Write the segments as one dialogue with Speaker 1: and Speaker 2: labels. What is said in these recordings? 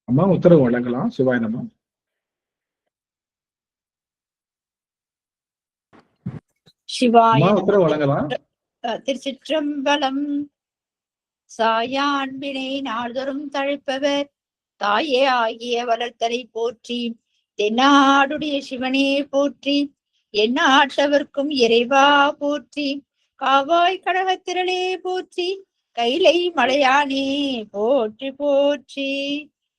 Speaker 1: அம்மா உத்தரவு வழங்கலாம். சிவாய நம.
Speaker 2: சிவாய
Speaker 1: உத்தரவு வழங்கலாம்.
Speaker 2: திருச்சிற்றம்பலம். சாயான்பினை நாள்தோறும் தழைப்பவர் தாயே ஆகிய வளர்த்தலை போற்றி. தென்னாடுடைய சிவனே போற்றி. எந்நாட்டவர்க்கும் இறைவா போற்றி. காவாய் கடகத்திரளே போற்றி. கைலை மலையானே போற்றி போற்றி.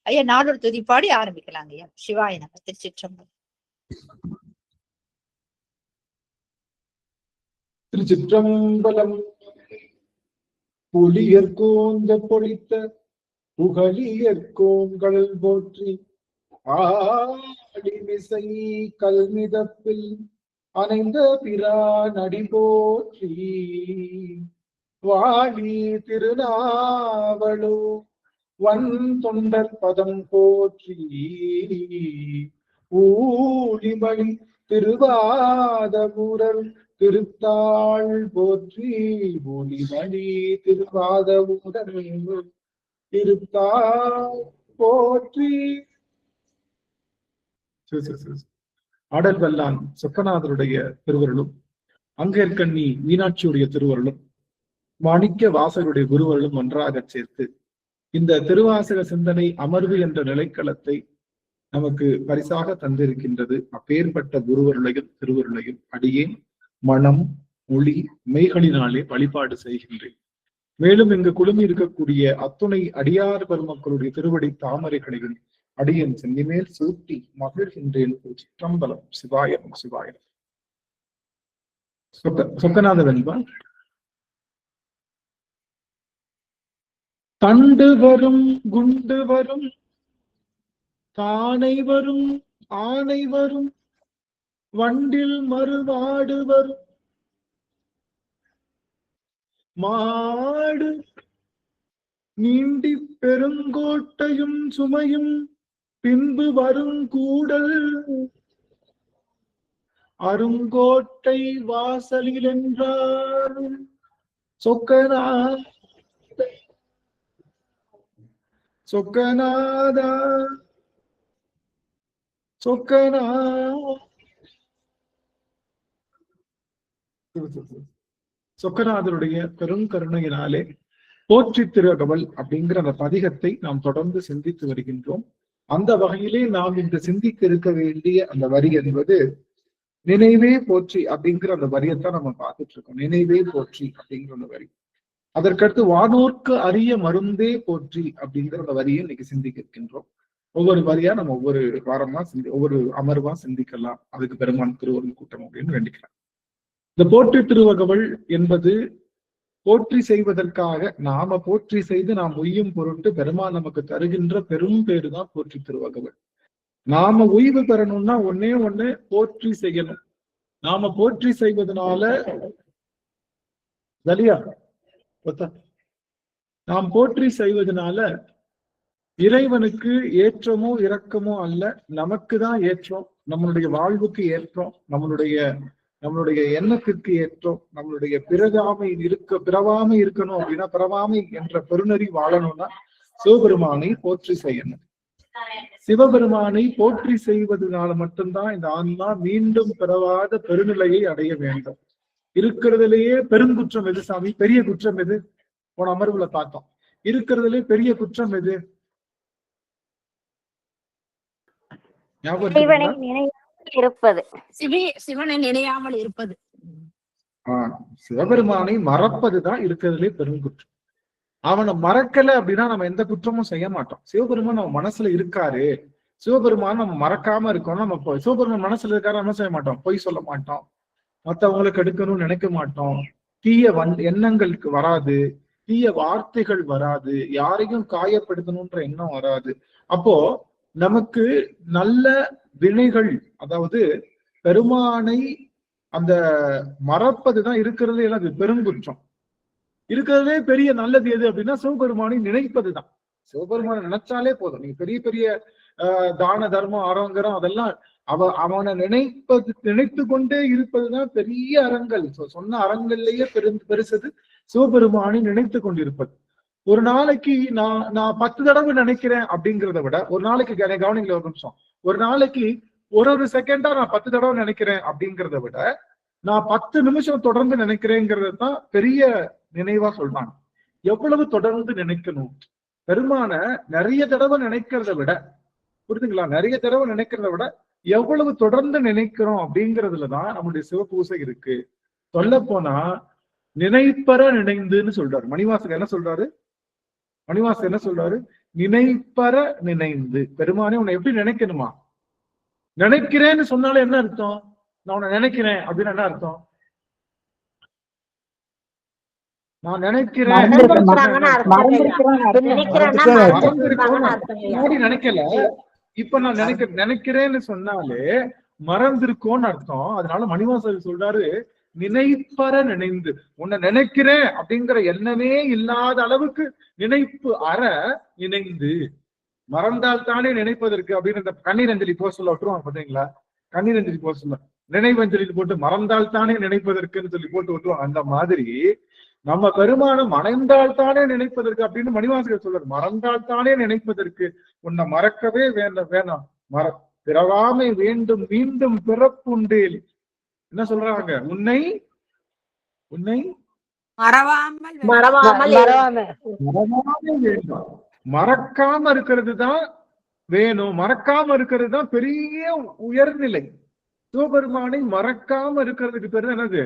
Speaker 2: ஐயா நாளொரு துதி பாடி ஆரம்பிக்கலாங்க ஐயா. சிவாய நம. திருச்சிற்றம்பலம்.
Speaker 1: திருச்சிற்றம்பலம். புலியர்கோந்த பொழித்த புகழியர்கோங்கள் போற்றி. ஆடிமிசை கல்மிதப்பில் அணைந்த பிரான் அடி போற்றி. வாழி திருநாவலோ வன் தொண்டர் பதம் போற்றி. ஊழிமணி திருவாதபுரர் திருத்தாள் போற்றி. ஒளிமணி திருவாதபுரர் திருத்தாள் போற்றி. ஆடல் வல்லான் சொக்கநாதருடைய திருவருளும், அங்கேற்கண்ணி மீனாட்சியுடைய திருவருளும், மாணிக்க வாசகருடைய குருவருளும் ஒன்றாக சேர்த்து இந்த திருவாசக சிந்தனை அமர்வு என்ற நிலைக்களத்தை நமக்கு பரிசாக தந்திருக்கின்றது. அப்பேற்பட்ட குருவருளையும் திருவருளையும் அடியேன் மனம் மொழி மெய்களினாலே வழிபாடு செய்கின்றேன். மேலும் இங்கு குழுமி இருக்கக்கூடிய அத்துணை அடியார் பெருமக்களுடைய திருவடி தாமரைகளையும் அடியன் சென்னிமேல் சூட்டி மகிழ்கின்றேன். சிற்றம்பலம். சிவாயம் சிவாயம். சொக்கநாத வெண்பா. தண்டு வரும் குண்டு வரும் தானை வரும் ஆனை வரும் வண்டில் மறுவாடு வரும் மாடு நீண்டி பெருங்கோட்டையும் சுமையும் பின்பு வரும் கூடல் அருங்கோட்டை வாசலில் என்றார். சொக்கநாதா சொக்கநாதருடைய பெருங்கருணையினாலே போற்றி திருகவல் அப்படிங்கிற அந்த பதிகத்தை நாம் தொடர்ந்து சிந்தித்து வருகின்றோம். அந்த வகையிலே நாம் இன்று சிந்திக்க இருக்க வேண்டிய அந்த வரி என்பது நினைவே போற்றி அப்படிங்கிற அந்த வரியத்தான் நம்ம பார்த்துட்டு இருக்கோம். நினைவே போற்றி அப்படிங்கிற அந்த வரி. அதற்கடுத்து வானோர்க்கு அரிய மருந்தே போற்றி அப்படிங்கிற அந்த வரியை இன்னைக்கு சிந்திக்க இருக்கின்றோம். ஒவ்வொரு வரியா நம்ம ஒவ்வொரு வாரமா ஒவ்வொரு அமர்வா சிந்திக்கலாம். அதுக்கு பெருமான் திருவருள் கூட்டம் அப்படின்னு வேண்டிக்கலாம். இந்த போற்றி திருவகவல் என்பது போற்றி செய்வதற்காக நாம போற்றி செய்து நாம் உய்யும் பொருட்டு பெருமான் நமக்கு தருகின்ற பெரும் பேரு தான் போற்றி திருவகவல். நாம ஓய்வு பெறணும்னா ஒன்னே ஒண்ணு போற்றி செய்யணும். நாம போற்றி செய்வதனால நாம் போற்றி செய்வதனால இறைவனுக்கு ஏற்றமோ இரக்கமோ அல்ல, நமக்கு தான் ஏற்றம். நம்மளுடைய வாழ்வுக்கு ஏற்றம், நம்மளுடைய எண்ணத்திற்கு ஏற்றம், நம்மளுடைய பிறவாமை இருக்கணும் அப்படின்னா பிறவாமை என்ற பெருநெறி வாழணும்னா சிவபெருமானை போற்றி செய்யணும். சிவபெருமானை போற்றி செய்வதனால மட்டும்தான் இந்த ஆன்மா மீண்டும் பிறவாத பெருநிலையை அடைய வேண்டும். இருக்கிறதுலேயே பெருங்குற்றம் எது சாமி? பெரிய குற்றம் எது? போன அமர்வுல பார்த்தோம். இருக்கிறதுலே பெரிய குற்றம் எது?
Speaker 2: சிவனை நினையாமல் இருப்பது.
Speaker 1: சிவபெருமானை மறப்பதுதான் இருக்கிறதுலே பெருங்குற்றம். அவனை மறக்கல அப்படின்னா நம்ம எந்த குற்றமும் செய்ய மாட்டோம். சிவபெருமான் நம்ம மனசுல இருக்காரு, சிவபெருமான் நம்ம மறக்காம இருக்கோம். நம்ம சிவபெருமான் மனசுல இருக்காரு, நம்ம செய்ய மாட்டோம், பொய் சொல்ல மாட்டோம், மற்றவங்களுக்கு எடுக்கணும்னு நினைக்க மாட்டோம், தீய எண்ணங்களுக்கு வராது, தீய வார்த்தைகள் வராது, யாரையும் காயப்படுத்தணும்ன்ற எண்ணம் வராது. அப்போ நமக்கு நல்ல வினைகள், அதாவது பெருமானை அந்த மறப்பதுதான் இருக்கிறதே அது பெருங்குற்றம். இருக்கிறதே பெரிய நல்லது எது அப்படின்னா சிவபெருமானை நினைப்பதுதான். சிவபெருமானை நினைச்சாலே போதும். நீங்க பெரிய பெரிய தான தர்மம் அறங்கரம் அதெல்லாம் அவனை நினைத்து கொண்டே இருப்பதுதான் பெரிய அறங்கள். சொன்ன அறங்கள்லயே பெருசது சிவபெருமானை நினைத்து கொண்டிருப்பது. ஒரு நாளைக்கு நான் 10 தடவை நினைக்கிறேன் அப்படிங்கிறத விட, ஒரு நாளைக்கு கவனிக்கல ஒரு நிமிஷம், ஒரு நாளைக்கு ஒரு செகண்டா நான் 10 தடவை நினைக்கிறேன் அப்படிங்கிறத விட, நான் 10 நிமிஷம் தொடர்ந்து நினைக்கிறேங்கிறது தான் பெரிய நினைவா சொல்றாங்க. எவ்வளவு தொடர்ந்து நினைக்கணும்? பெருமான நிறைய தடவை நினைக்கிறத விட, புரியுதுங்களா, நிறைய தடவை நினைக்கிறத விட எவ்வளவு தொடர்ந்து நினைக்கிறோம் அப்படிங்கிறதுலதான் நம்முடைய சிவபூசை இருக்கு. சொல்ல போனா நினைப்பற நினைந்துன்னு சொல்றாரு மணிவாசகர். என்ன சொல்றாரு மணிவாசகர்? என்ன சொல்றாரு? நினைப்பற நினைந்து. பெருமானே உன்னை எப்படி நினைக்கணுமா? நினைக்கிறேன்னு சொன்னாலே என்ன அர்த்தம்? நான் உன்னை நினைக்கிறேன் அப்படின்னு என்ன அர்த்தம்? நான் நினைக்கிறேன் நினைக்கல, இப்ப நான் நினைக்கிறேன்னு சொன்னாலே மறந்திருக்கோன்னு அர்த்தம். அதனால மணிவாசகர் சொல்றாரு நினைப்பற நினைந்து. உன்னை நினைக்கிறேன் அப்படிங்கிற எண்ணமே இல்லாத அளவுக்கு நினைப்பு அற நினைந்து. மறந்தால் தானே நினைப்பதற்கு அப்படின்னு இந்த கண்ணீரஞ்சலி போக சொல்ல விட்டுருவாங்க பாத்தீங்களா? கண்ணீரஞ்சலி போக சொல்ல நினைவஞ்சலி போட்டு மறந்தால் தானே நினைப்பதற்குன்னு சொல்லி போட்டு விட்டுருவாங்க. அந்த மாதிரி நம்ம பெருமானம் மறைந்தால் தானே நினைப்பதற்கு அப்படின்னு மணிவாசகர் சொல்றாரு. மறந்தால் தானே நினைப்பதற்கு. உன்னை மறக்கவே வேணாம் பிறவாமை வேண்டும் மீண்டும் பிறப்புண்டேல். என்ன சொல்றாங்க? உன்னை வேண்டும். மறக்காம இருக்கிறது தான் வேணும். மறக்காம இருக்கிறது தான் பெரிய உயர்நிலை. சிவபெருமானை மறக்காம இருக்கிறதுக்கு பேரு என்னது?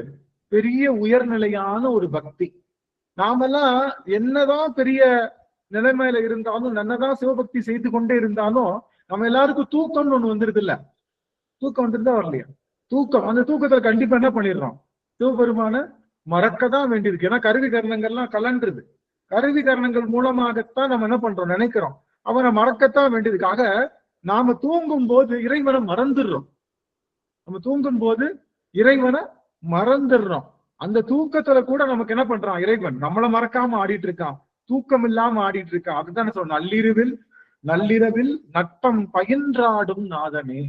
Speaker 1: பெரிய உயர்நிலையான ஒரு பக்தி. நாமெல்லாம் என்னதான் பெரிய நிலைமையில இருந்தாலும், என்னதான் சிவபக்தி செய்து கொண்டே இருந்தாலும், நம்ம எல்லாருக்கும் தூக்கம்னு ஒண்ணு வந்துருது இல்ல? தூக்கம் வந்துருந்தா வரலையா? தூக்கம், அந்த தூக்கத்துல கண்டிப்பா என்ன பண்ணிடுறோம்? சிவபெருமான மறக்கதான் வேண்டியிருக்கு. ஏன்னா கருவி கரணங்கள்லாம் கலண்டுருது. கருவி கரணங்கள் மூலமாகத்தான் நம்ம என்ன பண்றோம்? நினைக்கிறோம். அவனை மறக்கத்தான் வேண்டியதுக்காக நாம தூங்கும் போது இறைவனை மறந்துடுறோம். நம்ம தூங்கும் போது இறைவனை மறந்துடுறோம். அந்த தூக்கத்துல கூட நமக்கு என்ன பண்றான்? இறைவன் நம்மளை மறக்காம ஆடிட்டு இருக்கான். தூக்கம் இல்லாம ஆடிட்டு இருக்கான். அதுதான் சொல்றோம், நள்ளிரவில் நட்பம் பயின்றாடும் நாதனே.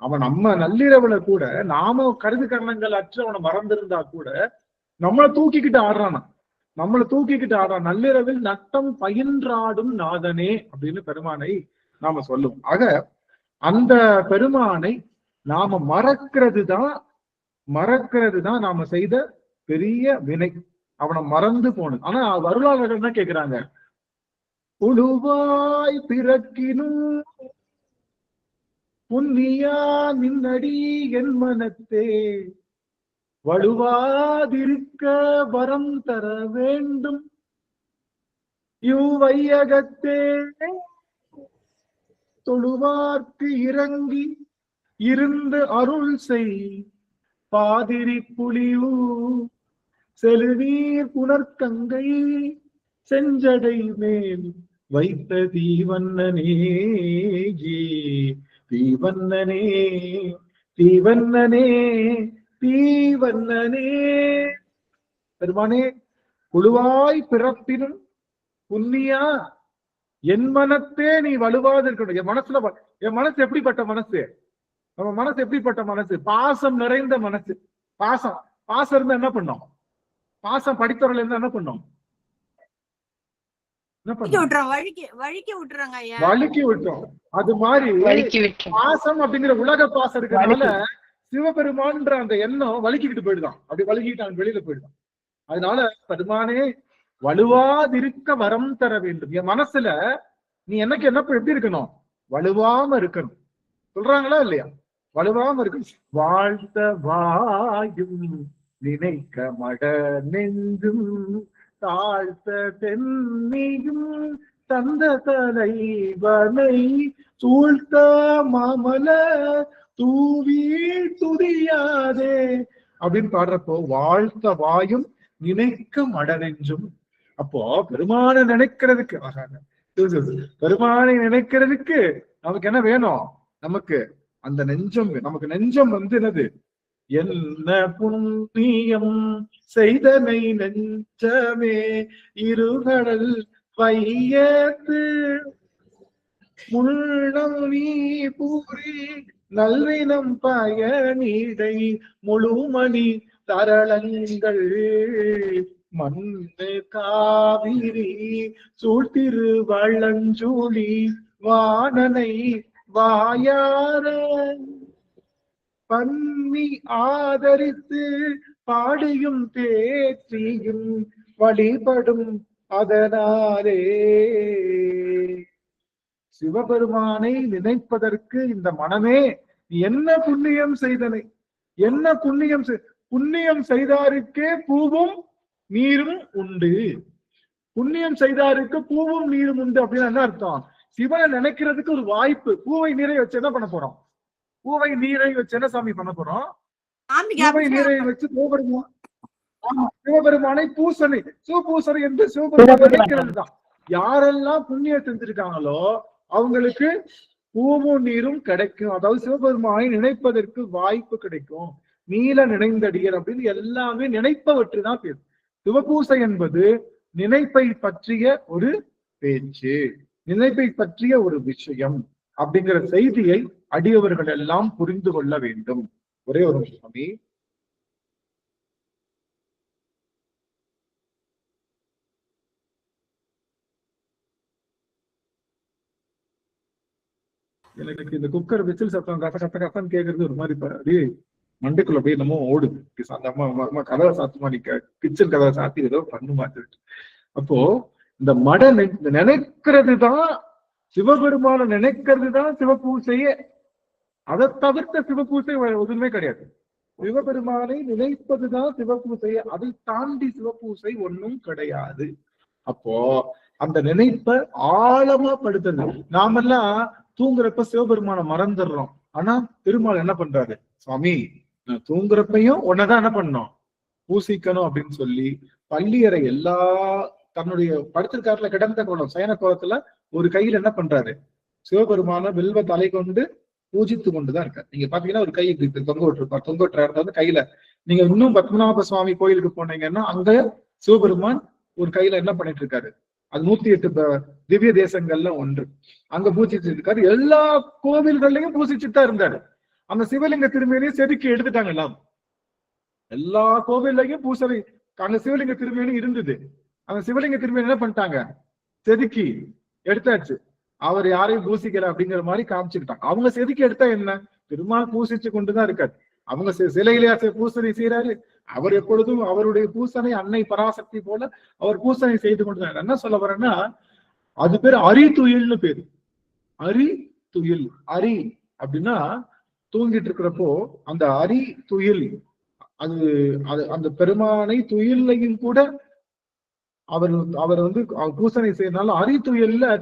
Speaker 1: அவன் நம்ம நள்ளிரவுல கூட நாம கருது கரணங்கள் அற்று அவனை மறந்திருந்தா கூட நம்மளை தூக்கிக்கிட்டு ஆடுறான். நள்ளிரவில் நட்டம் பயின்றாடும் நாதனே அப்படின்னு பெருமானை நாம சொல்லுவோம். ஆக அந்த பெருமானை நாம மறக்கிறது தான் நாம செய்த பெரிய வினை. அவனை மறந்து போனது. ஆனா அருளாளர்கள் என்ன கேக்குறாங்க? உழுவாய் பிறக்கினும் புண்ணியா நின்னடி என் மனத்தே வலுவாதிருக்க வரம் தர வேண்டும் இவ்வையகத்தே தொழுவார்க்கு இறங்கி இருந்து அருள் செய் பாதிரி புலியூ செலுநீர் புனர்கங்கை செஞ்சடை மேல் வைத்த தீவண்ணனே பெருமானே, புழுவாய் பிறப்பினும் புண்ணியா என் மனத்தே நீ வலுவாது இருக்கணும். என் மனசு எப்படிப்பட்ட மனசு? நம்ம மனசு எப்படிப்பட்ட மனசு? பாசம் நிறைந்த மனசு. பாசம் இருந்தா என்ன பண்ணோம்? பாசம் படித்தவர்கள் இருந்தா என்ன பண்ணோம்? வழுக்கி விட்டுறோம். அது மாதிரி பாசம் அப்படிங்கிற உலக பாசம் இருக்கிறதுனால சிவபெருமான்ற அந்த எண்ணம் வழுக்கிக்கிட்டு போயிடுதான். அப்படி வழுக்கிட்டு வெளியில போயிடுதான். அதனால பெருமானே வலுவாதிருக்க வரம் தர வேண்டும். என் மனசுல நீ எனக்கு என்ன எப்படி இருக்கணும்? வலுவாம இருக்கணும். சொல்றாங்களா இல்லையா? வலுவாம இருக்கணும். வாழ்த்த வாயும் நினைக்க மட நெஞ்சும் தாழ்த்த தென்னியும் தந்த தலைவனை சூழ்த்த மாமல தூவி துதியாதே அப்படின்னு பாடுறப்போ வாழ்த்த வாயும் நினைக்க மட நெஞ்சும். அப்போ பெருமானை நினைக்கிறதுக்கு பெருமானை நினைக்கிறதுக்கு நமக்கு என்ன வேணும்? நமக்கு அந்த நெஞ்சம். நமக்கு நெஞ்சம் என்னது? என்ன புண்ணியம் செய்தனை நெஞ்சமே இருகடல் பையத்து முள்ளம் நீ பூரி நல்வினம் பயனிடை முழுமணி தரளங்கள் மண்ணு காவிரி சூழ்திரு வள்ளஞ்சூழி வானனை வாயார பன்னி ஆதரித்து பாடியும் தேற்றியும் வழிபடும் அதனாலே. சிவபெருமானை நினைப்பதற்கு இந்த மனமே என்ன புண்ணியம் செய்தனை, என்ன புண்ணியம் செய்தாருக்கே பூவும் நீரும் உண்டு. புண்ணியம் செய்தாருக்கு பூவும் நீரும் உண்டு அப்படின்னு என்ன அர்த்தம்? சிவனை நினைக்கிறதுக்கு ஒரு வாய்ப்பு. பூவை நீரை வச்சு என்ன பண்ண போறோம்? பூவை நீரை வச்சு என்ன சாமி பண்ண போறோம்? பூவை நீரை வச்சு சிவபெருமானை பூசணி சிவபூசணி என்று சிவபெருமானை நினைக்கிறது தான். யாரெல்லாம் புண்ணியம் செஞ்சிருக்காங்களோ அவங்களுக்கு பூவும் நீரும் கிடைக்கும். அதாவது சிவபெருமானை நினைப்பதற்கு வாய்ப்பு கிடைக்கும். நீல நினைந்தடியர் அப்படின்னு எல்லாமே நினைப்பவற்றுதான் பேர். சிவபூசை என்பது நினைப்பை பற்றிய ஒரு பேச்சு, நினைப்பை பற்றிய ஒரு விஷயம் அப்படிங்கிற செய்தியை அடியவர்கள் எல்லாம் புரிந்து கொள்ள வேண்டும். ஒரே ஒரு சுவாமி, எனக்கு இந்த குக்கர் விசில் சத்தம் கத்த கத்த கத்தன்னு கேட்கறது ஒரு மாதிரி மண்டைக்குள்ள போய் என்னமோ ஓடுது. அந்த அம்மா கதவை சாத்துமா, நீ கிச்சன் கதவை சாத்தி ஏதோ பண்ணுமா. அப்போ இந்த நினைக்கிறது தான் சிவபெருமான நினைக்கிறது தான் சிவபூசையே. அதை தவிர்த்த சிவபூசை எதுவுமே கிடையாது. சிவபெருமானை நினைப்பதுதான் சிவபூசையே. அதை தாண்டி சிவபூசை ஒன்றும் கிடையாது. அப்போ அந்த நினைப்ப ஆழமா படுத்துறது. நாமெல்லாம் தூங்குறப்ப சிவபெருமான மறந்துடுறோம். ஆனா பெருமாள் என்ன பண்றாரு? சுவாமி, நான் தூங்குறப்பையும் உன்னதான் என்ன பண்ணோம், பூசிக்கணும் அப்படின்னு சொல்லி பள்ளியறை எல்லா தன்னுடைய படுத்திருக்காருல கிடந்த கோலம் சயன கோலத்துல ஒரு கையில என்ன பண்றாரு? சிவபெருமான வெல்வ தலை கொண்டு பூஜித்து கொண்டுதான் இருக்காரு. நீங்க பாத்தீங்கன்னா ஒரு கை தொங்க விட்டுருப்பார். தொங்க விட்டுற இடத்துல வந்து கையில நீங்க இன்னும் பத்மநாப சுவாமி கோயிலுக்கு போனீங்கன்னா அங்க சிவபெருமான் ஒரு கையில என்ன பண்ணிட்டு இருக்காரு? அது 108 திவ்ய தேசங்கள்ல ஒன்று. அங்க பூஜிச்சு இருக்காரு. எல்லா கோவில்கள்லயும் பூசிச்சுட்டு தான் இருந்தாரு. அந்த சிவலிங்க திருமேனியும் செதுக்கி எடுத்துட்டாங்க எல்லாம். எல்லா கோவில்லையும் பூசலை அங்க சிவலிங்க திருமேனி இருந்தது. அந்த சிவலிங்க திருமேனி என்ன பண்ணிட்டாங்க? செதுக்கி எடுத்தாச்சு. அவர் யாரையும் பூசிக்கல அப்படிங்கிற மாதிரி காமிச்சுக்கிட்டாங்க. அவங்க செதுக்கி எடுத்தா என்ன? பெருமாள் பூசிச்சு கொண்டுதான் இருக்காரு. அவங்க சிலையிலே பூசனை செய்யறாரு. அவர் எப்பொழுதும் அவருடைய பூசனை அன்னை பராசக்தி போல அவர் பூசனை செய்து கொண்டுதான். என்ன சொல்ல வரேன்னா, அது பேரு அரிதுயில்னு பேரு. அரிதுயில். அரி அப்படின்னா தூங்கிட்டு இருக்கிறப்போ அந்த அரி துயில், அது அந்த பெருமானை துயிலையும் கூட அவர் வந்து பூசனை செய்யறதுனால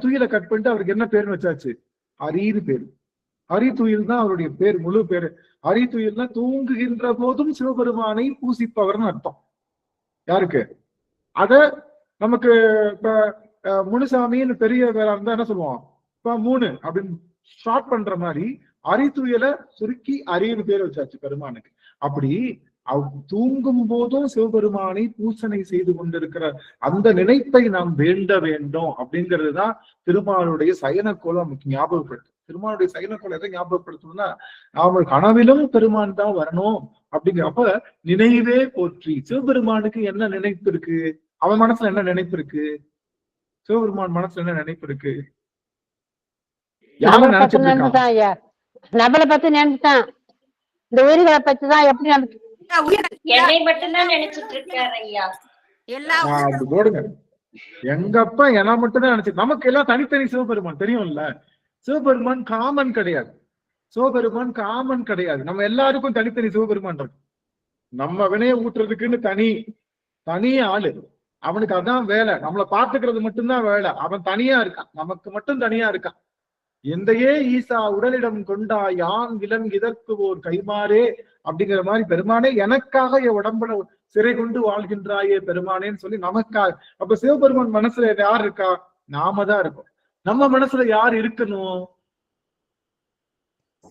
Speaker 1: துயிலை கட் பண்ணிட்டு அவருக்கு என்ன பேருன்னு வச்சாச்சு? அரின்னு பேரு. அரிதுயில் தான் அவருடைய பேர், முழு பேரு. அரிதுயில்னா தூங்குகின்ற போதும் சிவபெருமானை பூசிப்பவர்னு அர்த்தம். யாருக்கு? அத நமக்கு இப்ப முனுசாமின்னு பெரிய பேரா இருந்தா என்ன சொல்லுவோம்? இப்ப 3 அப்படின்னு ஷார்ட் பண்ற மாதிரி அரிதுயில சுருக்கி அரின்னு பேர் வச்சாச்சு பெருமானுக்கு. அப்படி தூங்கும் போதும் சிவபெருமானை பூசனை செய்து கொண்டிருக்கிற அந்த நினைப்பை நாம் வேண்ட வேண்டும் அப்படிங்கிறதுதான் திருமாலுடைய சயன கோலம் நமக்கு ஞாபகப்படுத்தும். திருமாலுடைய சயன கோலம் எதை ஞாபகப்படுத்தணும்னா, அவள் கனவிலும் பெருமான் தான் வரணும் அப்படிங்கிற. அப்ப நினைவே போற்றி. சிவபெருமானுக்கு என்ன நினைப்பு இருக்கு? அவன் மனசுல என்ன நினைப்பு இருக்கு? சிவபெருமான் மனசுல என்ன நினைப்பு இருக்கு? யாரும் நினைச்சிட்டு இருக்காங்க?
Speaker 3: நம்மளை பத்தி நினைச்சுட்டான். இந்த உயிர்களை பத்திதான் எப்படி
Speaker 4: என்னை மட்டும்தான் நினைச்சிட்டு இருக்காரு ஐயா.
Speaker 1: போடுங்க. எங்கப்பா என்ன மட்டும்தான் நினைச்சு. நமக்கு எல்லாம் தனித்தனி சிவபெருமான் தெரியும்ல. சிவபெருமான் காமன் கிடையாது. சிவபெருமான் காமன் கிடையாது. நம்ம எல்லாருக்கும் தனித்தனி சிவபெருமான் இருக்கு. நம்ம வினைய ஊட்டுறதுக்குன்னு தனி ஆளு. அவனுக்கு அதான் வேலை. நம்மளை பார்த்துக்கிறது மட்டும்தான் வேலை. அவன் தனியா இருக்கான். நமக்கு மட்டும் தனியா இருக்கான். எந்தையே ஈசா உடலிடம் கொண்டா யான் விலங் இதற்கு ஓர் கைமாறே அப்படிங்கிற மாதிரி பெருமானே எனக்காக என் உடம்புல சிறை கொண்டு வாழ்கின்றாயே பெருமானேன்னு சொல்லி நமக்காக. அப்ப சிவபெருமான் மனசுல யார் இருக்கா? நாம தான் இருக்கோம். நம்ம மனசுல யார் இருக்கணும்?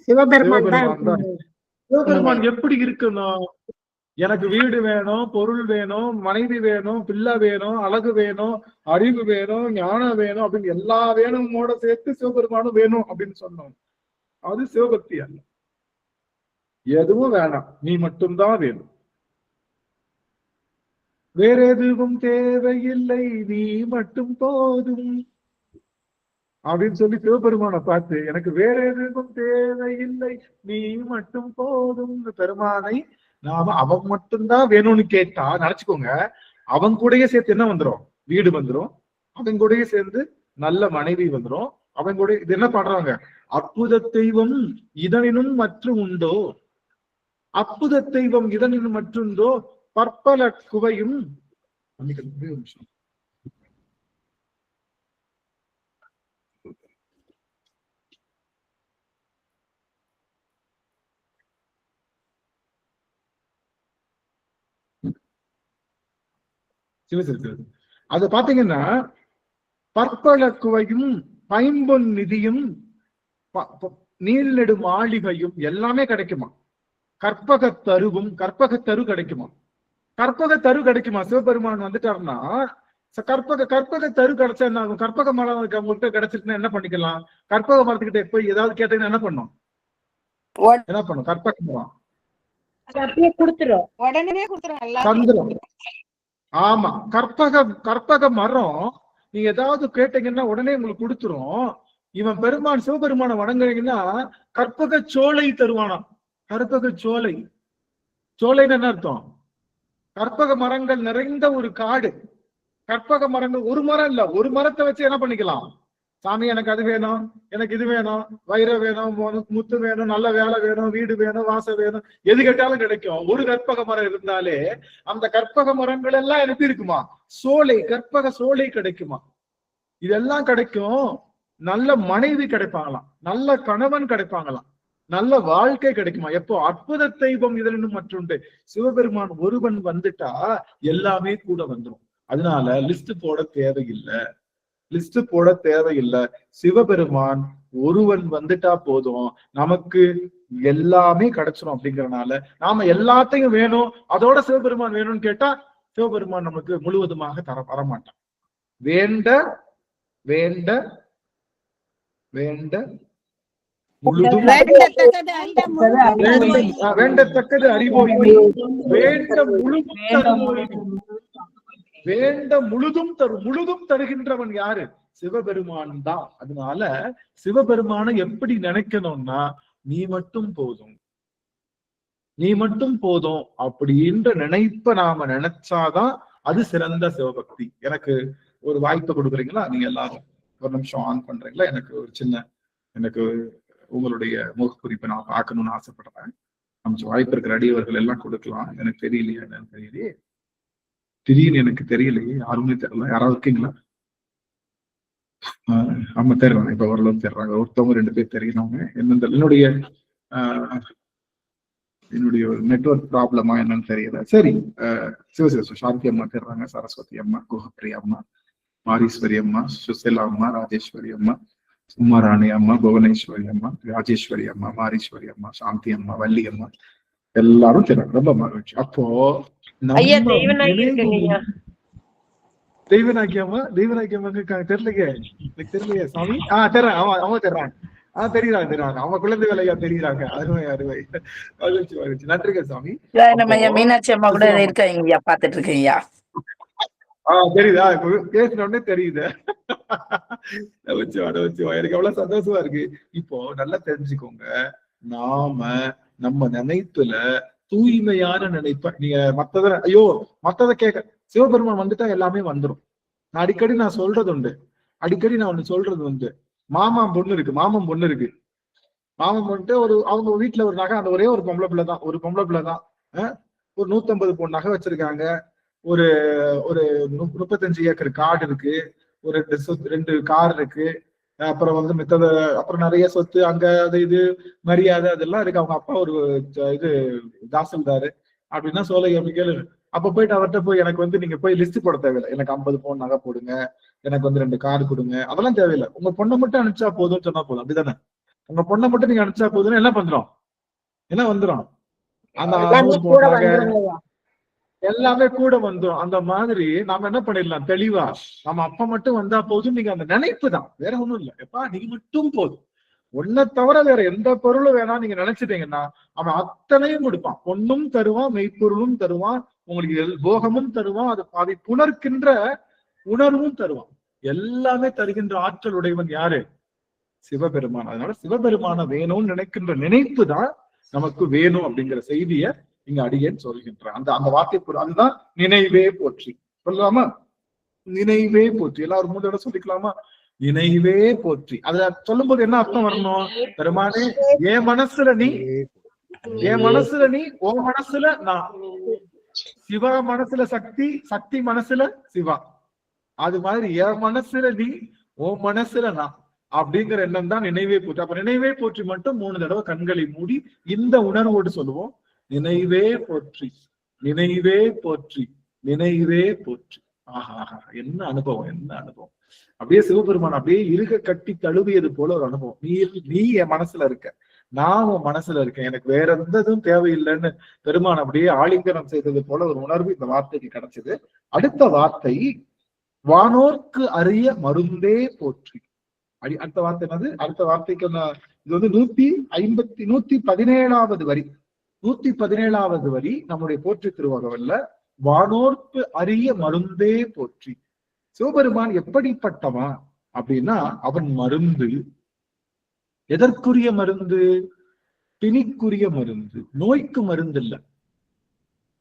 Speaker 1: சிவபெருமான் தான். சிவபெருமான் எப்படி இருக்கணும்? எனக்கு வீடு வேணும், பொருள் வேணும், மனைவி வேணும், பிள்ளை வேணும், அழகு வேணும், அறிவு வேணும், ஞானம் வேணும் அப்படின்னு எல்லா வேணுமோட சேர்த்து சிவபெருமானும் வேணும் அப்படின்னு சொன்னோம். அது சிவபக்தி அல்ல. எதுவும் வேணாம், நீ மட்டும்தான் வேணும். வேற எதுவும் தேவையில்லை நீ மட்டும் போதும் அப்படின்னு சொல்லி சிவபெருமானை பார்த்து எனக்கு வேற எதுவும் தேவையில்லை நீ மட்டும் போதும் பெருமானை நாம அவன் மட்டும்தான் வேணும்னு கேட்டா நினைச்சுக்கோங்க, அவன் கூடயே சேர்த்து என்ன வந்துடும், வீடு வந்துடும், அவன் கூடயே சேர்ந்து நல்ல மனைவி வந்துடும், அவன் கூட இது என்ன பண்றாங்க, அற்புத தெய்வம் இதனினும் மற்றும் உண்டோ, அற்புத தெய்வம் இதனினும் மற்றுண்டோ, பற்பல குவையும் அது பாத்தீங்கன்னா பற்பல குவையும் பைம்பொன் நிதியும் நீள்நெடு மாளிகையும் எல்லாமே கிடைக்குமா, கற்பகத்தருவும் கற்பகத்தரு கிடைக்குமா, கற்பகத்தரு கிடைக்குமா, சிவபெருமான் வந்துட்டாருன்னா கற்பகத்தரு கிடைச்சா என்ன ஆகும், கற்பக மரம் உங்கள்கிட்ட கிடைச்சிருக்குன்னா என்ன பண்ணிக்கலாம், கற்பக மரத்துக்கிட்ட போய் ஏதாவது கேட்டீங்கன்னா என்ன பண்ணும், என்ன பண்ணும், கற்பக மரம்
Speaker 3: அப்படியே கொடுத்துரும்,
Speaker 2: உடனே
Speaker 1: தந்துரும். ஆமா, கற்பக மரம் நீங்க ஏதாவது கேட்டீங்கன்னா உடனே உங்களுக்கு கொடுத்துரும். இவன் பெருமான் சிவபெருமான வணங்குறீங்கன்னா கற்பக சோலை தருவானாம். கற்பக சோலை, சோலைன்னு என்ன அர்த்தம், கற்பக மரங்கள் நிறைந்த ஒரு காடு. கற்பக மரங்கள் ஒரு மரம் இல்ல, ஒரு மரத்தை வச்சு என்ன பண்ணிக்கலாம், சாமி எனக்கு அது வேணும், எனக்கு இது வேணும், வைரம் வேணும், முத்து வேணும், நல்ல வேலை வேணும், வீடு வேணும், வாசம் வேணும், எது கேட்டாலும் கிடைக்கும். ஒரு கற்பக மரம் இருந்தாலே அந்த கற்பக மரங்கள் எல்லாம் எப்படி இருக்குமா, சோலை, கற்பக சோலை கிடைக்குமா, இதெல்லாம் கிடைக்கும். நல்ல மனைவி கிடைப்பாங்களாம், நல்ல கணவன் கிடைப்பாங்களாம், நல்ல வாழ்க்கை கிடைக்குமா. எப்போ அற்புத தெய்வம் இதனும் மற்றுண்டு, சிவபெருமான் ஒருவன் வந்துட்டா எல்லாமே கூட வந்துடும். அதனால லிஸ்ட் போட தேவையில்லை, லிஸ்ட் போட தேவையில்லை. சிவபெருமான் ஒருவன் வந்துட்டா போதும், நமக்கு எல்லாமே கிடைச்சிடும். அப்படிங்கறதுனால நாம எல்லாத்தையும் வேணும், அதோட சிவபெருமான் வேணும்னு கேட்டா சிவபெருமான் நமக்கு முழுவதுமாக வரமாட்டான். வேண்ட வேண்ட வேண்ட முழுதும் வேண்டத்தக்கது அறிவோய், வேண்ட முழுதும் தருவோய், வேண்ட முழுதும் முழுதும் தருகின்றவன் யாரு, சிவபெருமான் தான். அதனால சிவபெருமானை எப்படி நினைக்கணும்னா நீ மட்டும் போதும், நீ மட்டும் போதும் அப்படின்ற நினைப்ப நாம நினைச்சாதான் அது சிறந்த சிவபக்தி. எனக்கு ஒரு வாய்ப்பு கொடுக்குறீங்களா, நீங்க எல்லாரும் ஒரு நிமிஷம் ஆன் பண்றீங்களா, எனக்கு ஒரு சின்ன, எனக்கு உங்களுடைய முகக்குறிப்பை நான் பார்க்கணும்னு ஆசைப்படுறேன். கொஞ்சம் வாய்ப்பு இருக்கிற அடியவர்கள் எல்லாம் கொடுக்கலாம். எனக்கு தெரியலையே, என்னன்னு தெரியலையே, திடீர்னு எனக்கு தெரியலையே, யாருமே தெரியல, யாராவது இருக்கீங்களா? ஆமா தெரியுறாங்க, இப்ப ஓரளவு தெரிறாங்க, ஒருத்தவங்க 2 பேர் தெரியறவங்க. என்னுடைய என்னுடைய நெட்வொர்க் ப்ராப்ளமா என்னன்னு தெரியல. சரி, சிவசிவ சாந்தி அம்மா தெரிறாங்க, சரஸ்வதி அம்மா, குஹப்பிரியா அம்மா, மாரீஸ்வரி அம்மா, சுசிலா அம்மா, ராஜேஸ்வரி அம்மா, உமாராணி அம்மா, புவனேஸ்வரி அம்மா, ராஜேஸ்வரி அம்மா, மாரீஸ்வரி அம்மா, சாந்தி அம்மா, வள்ளி அம்மா, எல்லாரும் தெரியும். ரொம்ப மகிழ்ச்சி. அப்போ தெய்வநாக்கியம்மா, தெய்வநாக்கியம்மாக்கு தெரியலையே, எனக்கு தெரியலையே சாமி. தெரிறேன், அவங்க தெரிறாங்க, தெரியுறாங்க, அவங்க குழந்தை வேலையா தெரியுறாங்க. அருமை அருமை, மகிழ்ச்சி மகிழ்ச்சி, நன்றிங்க சாமி.
Speaker 5: மீனாட்சி அம்மா கூட இருக்காங்க, பாத்துட்டு இருக்கீங்க.
Speaker 1: தெரியுதா, பேசின உடனே தெரியுது. எனக்கு எவ்வளவு சந்தோஷமா இருக்கு. இப்போ நல்லா தெரிஞ்சுக்கோங்க, நாம நம்ம நினைப்புல தூய்மையான நினைப்ப, நீங்க மத்தத ஐயோ மத்தத கேட்க, சிவபெருமான் வந்துட்டா எல்லாமே வந்துடும். நான் அடிக்கடி சொல்றது உண்டு, அடிக்கடி நான் ஒண்ணு சொல்றது உண்டு. மாமன் பொண்ணு இருக்கு, மாமன் வந்துட்டு அவங்க வீட்டுல ஒரு நகை, அந்த ஒரே ஒரு பொம்பளை பிள்ளைதான், ஒரு 150 பொன் நகை வச்சிருக்காங்க, ஒரு 35 ஏக்கர் காடு இருக்கு, ஒரு 2 கார் இருக்கு, அப்புறம் மித்தத, அப்புறம் நிறைய சொத்து அங்க, அது இது மரியாதை அதெல்லாம் இருக்கு. அவங்க அப்பா ஒரு இது தாசில்தாரு அப்படின்னா சோலை அப்படி கேளு. அப்ப போயிட்டு அவர்கிட்ட போய் எனக்கு நீங்க போய் லிஸ்ட் போட தேவையில்லை, எனக்கு 50 பவுன் நகை போடுங்க, எனக்கு 2 கார் கொடுங்க, அதெல்லாம் தேவையில்லை. உங்க பொண்ணை மட்டும் அனுப்பிச்சா போதும்னு சொன்னா போதும். அப்படிதானே, உங்க பொண்ணை மட்டும் நீங்க அனுப்பிச்சா போதும்னு என்ன பண்றோம், என்ன வந்துடும், அந்த எல்லாமே கூட வந்துடும். அந்த மாதிரி நாம என்ன பண்ணிடலாம், தெளிவா நம்ம அப்பா மட்டும் வந்தா போதும். நீங்க அந்த நினைப்பு தான், வேற ஒண்ணும் இல்லை. எப்பா நீ மட்டும் போதும், ஒன்ன தவிர வேற எந்த பொருளும் வேணாம் நீங்க நினைச்சிட்டீங்கன்னா அவன் அத்தனையும் கொடுப்பான். பொண்ணும் தருவான், மெய்ப்பொருளும் தருவான், உங்களுக்கு போகமும் தருவான், அதை புணர்க்கின்ற உணர்வும் தருவான். எல்லாமே தருகின்ற ஆற்றல் உடையவன் யாரு? சிவபெருமான். அதனால சிவபெருமான வேணும்னு நினைக்கின்ற நினைப்பு தான் நமக்கு வேணும் அப்படிங்கிற செய்திய இங்க அடியேன் சொல்கின்றேன். அந்த வார்த்தை அதுதான் நினைவே போற்றி. சொல்லலாமா? நினைவே போற்றி. எல்லாரும் மூணு தடவை சொல்லிக்கலாமா? நினைவே போற்றி. அத சொல்லும் போது என்ன அர்த்தம் வரணும்? பெருமானே என் மனசுல நீ, என் மனசுல நீ, உன் மனசுல நான். சிவா மனசுல சக்தி, சக்தி மனசுல சிவா. அது மாதிரி என் மனசுல நீ, உன் மனசுல நான் அப்படிங்கிற எண்ணம் தான் நினைவே போற்றி. அப்ப நினைவே போற்றி மட்டும் 3 தடவை கண்களை மூடி இந்த உணர்வோடு சொல்லுவோம். நினைவே போற்றி, நினைவே போற்றி, நினைவே போற்றி. ஆஹா, என்ன அனுபவம், என்ன அனுபவம்! அப்படியே சிவபெருமான் அப்படியே இருக கட்டி தழுவியது போல ஒரு அனுபவம். நீ என் மனசுல இருக்க, நான் உன் மனசுல இருக்கேன், எனக்கு வேற எந்த இதுவும் தேவையில்லைன்னு பெருமான் அப்படியே ஆலிங்கனம் செய்தது போல ஒரு உணர்வு இந்த வார்த்தைக்கு கிடைச்சது. அடுத்த வார்த்தை வானோர்க்கு அறிய மருந்தே போற்றி. அடுத்த வார்த்தை என்னது? அடுத்த வார்த்தைக்கு இது வந்து 117வது வரி. 117வது வரி நம்முடைய போற்றி திருவகவல்ல. வானோர்க்கு அறிய மருந்தே போற்றி. சிவபெருமான் எப்படிப்பட்டவன் அப்படின்னா, அவன் மருந்து. எதற்குரிய மருந்து? பிணிக்குரிய மருந்து. நோய்க்கு மருந்து இல்ல,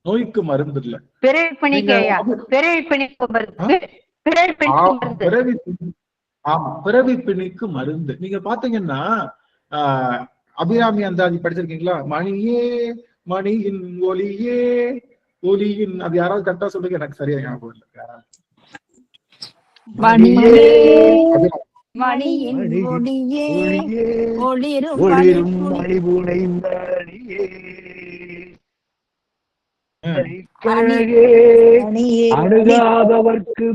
Speaker 1: நோய்க்கு மருந்து இல்ல, பிறவி பிணிக்கு மருந்து. நீங்க பாத்தீங்கன்னா அபிராமி அந்தாதி படிச்சிருக்கீங்களா? மணியே மணியின் ஒளியே ஒளியின், அது யாராவது கரெக்டா சொல்லுங்க, எனக்கு சரியா ஞாபகம் இல்லை. யாராவது
Speaker 6: அணுகாதவர்க்கு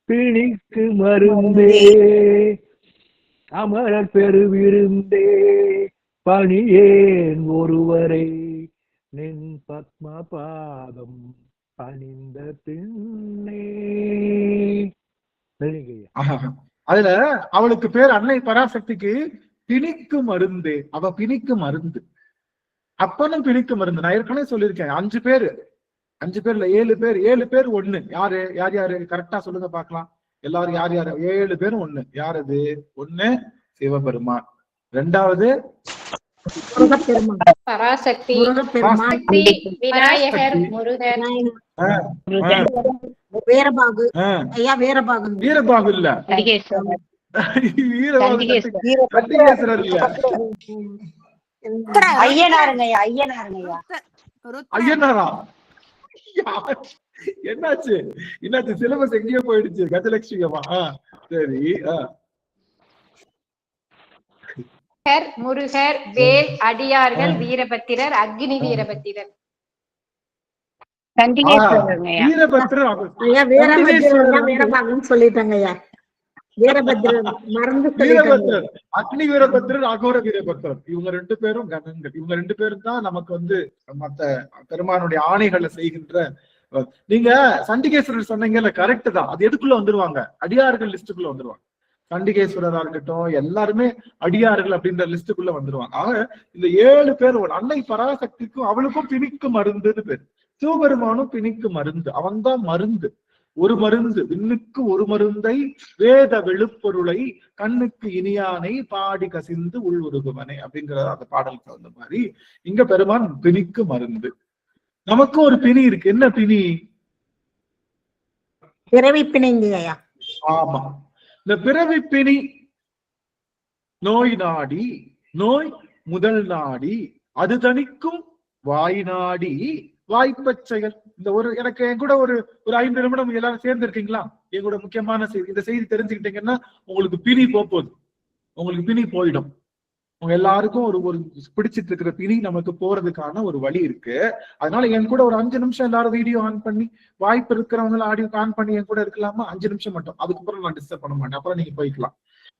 Speaker 6: பிணிக்கு மருந்தே, அமரர் பெருவிருந்தே, பணியேன் ஒருவரை நின் பத்மபாதம் பணிந்த பின்னே.
Speaker 1: அதுல அவளுக்கு பேர் அன்னை பராசக்திக்கு பிணிக்கு மருந்து. அவ பிணிக்கு மருந்து, அப்பனும் பிணிக்கு மருந்து. நான் ஏற்கனவே சொல்லியிருக்கேன், 5 பேர், 5 பேர்ல 7 பேர், 7 பேர் ஒண்ணு. யாரு யார் யாரு கரெக்டா சொல்லுங்க பாக்கலாம். எல்லாரும் யார் யாரு? 7 பேரும் ஒண்ணு. யார் அது? 1 சிவபெருமான், 2வது
Speaker 4: பராசக்தி, விநாயகர், முருகன், வீரபாகு.
Speaker 1: வீரபாகு இல்ல, வீரபாகு இல்ல, ஐயனாரா? என்னாச்சு என்னாச்சு? சிலபஸ் எங்கேயோ போயிடுச்சு. கஜலட்சுமியம்மா. சரி.
Speaker 4: முருகர், வேல், அடியார்கள், வீரபத்திரர், அக்னி வீரபத்திரர்,
Speaker 3: சொல்லிட்டாங்கய்யா. வீரபத்திரர் மறந்து
Speaker 1: வீரபத்திரர், அக்னி வீரபத்திரர், அகோர வீரபத்திரர். இவங்க 2 பேரும் கணங்கள். இவங்க 2 பேரும் தான் நமக்கு வந்து மத்த பெருமானுடைய ஆணைகளை செய்கின்ற. நீங்க சண்டிகேஸ்வரர் சொன்னீங்கல்ல, கரெக்ட் தான். அது எதுக்குள்ள வந்துருவாங்க? அடியார்கள் லிஸ்டுக்குள்ள வந்துருவாங்க. சண்டிகேஸ்வரரா இருக்கட்டும், எல்லாருமே அடியார்கள் அப்படின்ற லிஸ்டுக்குள்ள வந்துருவாங்க. ஆக இந்த 7 பேர் அன்னை பராசக்திக்கும் அவளுக்கும் பிணிக்கு மருந்துன்னு பேரு. சிவபெருமானும் பிணிக்கு மருந்து. அவன் தான் மருந்து. ஒரு மருந்து, விண்ணுக்கு ஒரு மருந்தை, வேத வெளுப்பொருளை, கண்ணுக்கு இனியானை, பாடி கசிந்து உள் உருகுவனை அப்படிங்கிற அந்த பாடலுக்கு வந்த மாதிரி இங்க பெருமான் பிணிக்கு மருந்து. நமக்கும் ஒரு பிணி இருக்கு. என்ன பிணி?
Speaker 3: பிறவி பிணிங்கய்யா.
Speaker 1: ஆமா, இந்த பிறவி பிணி. நோய் நாடி, நோய் முதல் நாடி, அது தணிக்கும் வாய் நாடி, வாய்ப்பச் செயல். இந்த எனக்கு என் கூட ஒரு 5 நிமிடம் எல்லாரும் சேர்ந்து இருக்கீங்களா? என் கூட முக்கியமான செய்தி. இந்த செய்தி தெரிஞ்சுக்கிட்டீங்கன்னா உங்களுக்கு பிணி போகுது, உங்களுக்கு பிணி போயிடும். உங்க எல்லாருக்கும் ஒரு பிடிச்சிட்டு இருக்கிற பிணி நமக்கு போறதுக்கான ஒரு வழி இருக்கு. அதனால என் கூட ஒரு 5 நிமிஷம் எல்லாரும் வீடியோ ஆன் பண்ணி, வாய்ப்பு இருக்கிறவங்க ஆடியோ ஆன் பண்ணி என் கூட இருக்கலாமா? 5 நிமிஷம் மட்டும். அதுக்கப்புறம் நான் டிஸ்டர்ப் பண்ண மாட்டேன். அப்புறம் நீங்க போய்க்கலாம்.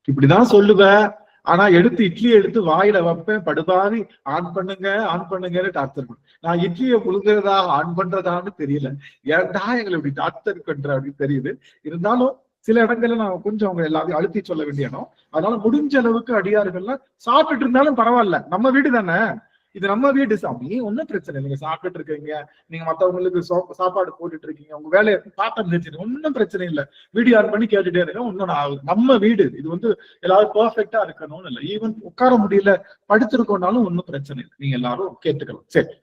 Speaker 1: இப்படிதான் சொல்லுவேன். ஆனா இட்லியை எடுத்து வாயில வைப்பேன். படுபாவி ஆன் பண்ணுங்கன்னு டார்ச்சர் பண்ண. நான் இட்லியை புழுங்குறதா ஆன் பண்றதான்னு தெரியல. ஏன்டா எங்களை இப்படி டார்ச்சர் பண்ற அப்படின்னு தெரியுது. இருந்தாலும் சில இடங்கள்ல நான் கொஞ்சம் அவங்க எல்லாத்தையும் அழுத்தி சொல்ல வேண்டிய இடம். அதனால முடிஞ்ச அளவுக்கு அடியார்கள்லாம் சாப்பிட்டுட்டு இருந்தாலும் பரவாயில்ல, நம்ம வீடு தானே, இது நம்ம வீடு சாமி, ஒன்னும் பிரச்சனை இல்லை. நீங்க சாப்பிட்டுட்டு இருக்கீங்க, நீங்க மத்தவங்களுக்கு சாப்பாடு போட்டுட்டு இருக்கீங்க, உங்க வேலையை பார்த்தா நினைச்சிருக்கீங்க, ஒன்னும் பிரச்சனை இல்லை. வீடியோ ஆன் பண்ணி கேட்டுட்டே இருக்க, ஒன்னும் நம்ம வீடு, இது வந்து எல்லாரும் பெர்ஃபெக்டா இருக்கணும்னு இல்லை. ஈவன் உட்கார முடியல படுத்திருக்கோம்னாலும் ஒன்னும் பிரச்சனை இல்லை, நீங்க எல்லாரும் கேட்டுக்கலாம். சரி,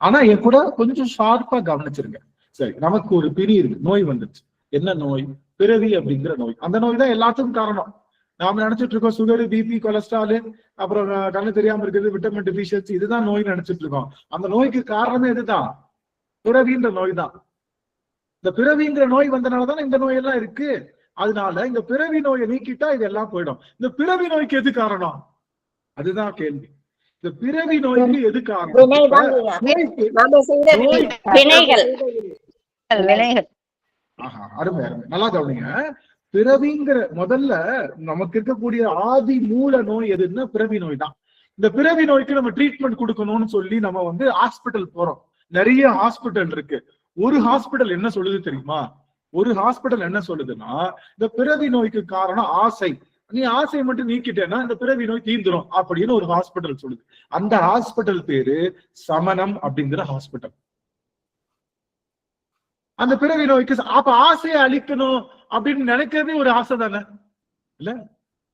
Speaker 1: ஆனா என் கூட கொஞ்சம் ஷார்ப்பா கவனிச்சிருங்க. சரி, நமக்கு ஒரு பிரி இருக்கு, நோய் வந்துருச்சு. என்ன நோய்? பிறவி அப்படிங்கிற நோய். அந்த நோய் தான் எல்லாத்துக்கும் காரணம். நாம நினைச்சிட்டு இருக்கோம் சுகர், பிபி, கொலஸ்ட்ரால், அப்புறம் கண்ணு தெரியாம இருக்குது, விட்டமின் டெபிஷியன்சி, இதுதான் நோய் நினைச்சிட்டு இருக்கோம். அந்த நோய்க்கு காரணமே இதுதான், பிறவின்ற நோய் தான். இந்த பிறவிங்கிற நோய் வந்தனாலதான் இந்த நோய் எல்லாம் இருக்கு. அதனால இந்த பிறவி நோயை நீக்கிட்டா இது எல்லாம் போயிடும். இந்த பிறவி நோய்க்கு எது காரணம்? அதுதான் கேள்வி. இந்த பிறவி நோய்க்கு எது காரணம்? ஆஹா, அருமை அருமை, நல்லா கவனிங்க. பிறவிங்கிற முதல்ல நமக்கு இருக்கக்கூடிய ஆதி மூல நோய் எதுன்னா பிறவி நோய் தான். இந்த பிறவி நோய்க்கு நம்ம ட்ரீட்மெண்ட் கொடுக்கணும்னு சொல்லி நம்ம வந்து ஹாஸ்பிட்டல் போறோம். நிறைய ஹாஸ்பிட்டல் இருக்கு. ஒரு ஹாஸ்பிட்டல் என்ன சொல்லுது தெரியுமா? ஒரு ஹாஸ்பிட்டல் என்ன சொல்லுதுன்னா, இந்த பிறவி நோய்க்கு காரணம் ஆசை, நீ ஆசையை மட்டும் நீக்கிட்டேன்னா இந்த பிறவி நோய் தீந்துரும் அப்படின்னு ஒரு ஹாஸ்பிட்டல் சொல்லுது. அந்த ஹாஸ்பிட்டல் பேரு சமணம் அப்படிங்கிற ஹாஸ்பிட்டல். அந்த பிறவி நோய்க்கு அப்ப ஆசையை அழிக்கணும் அப்படின்னு நினைக்கிறதே ஒரு ஆசை தானே இல்ல?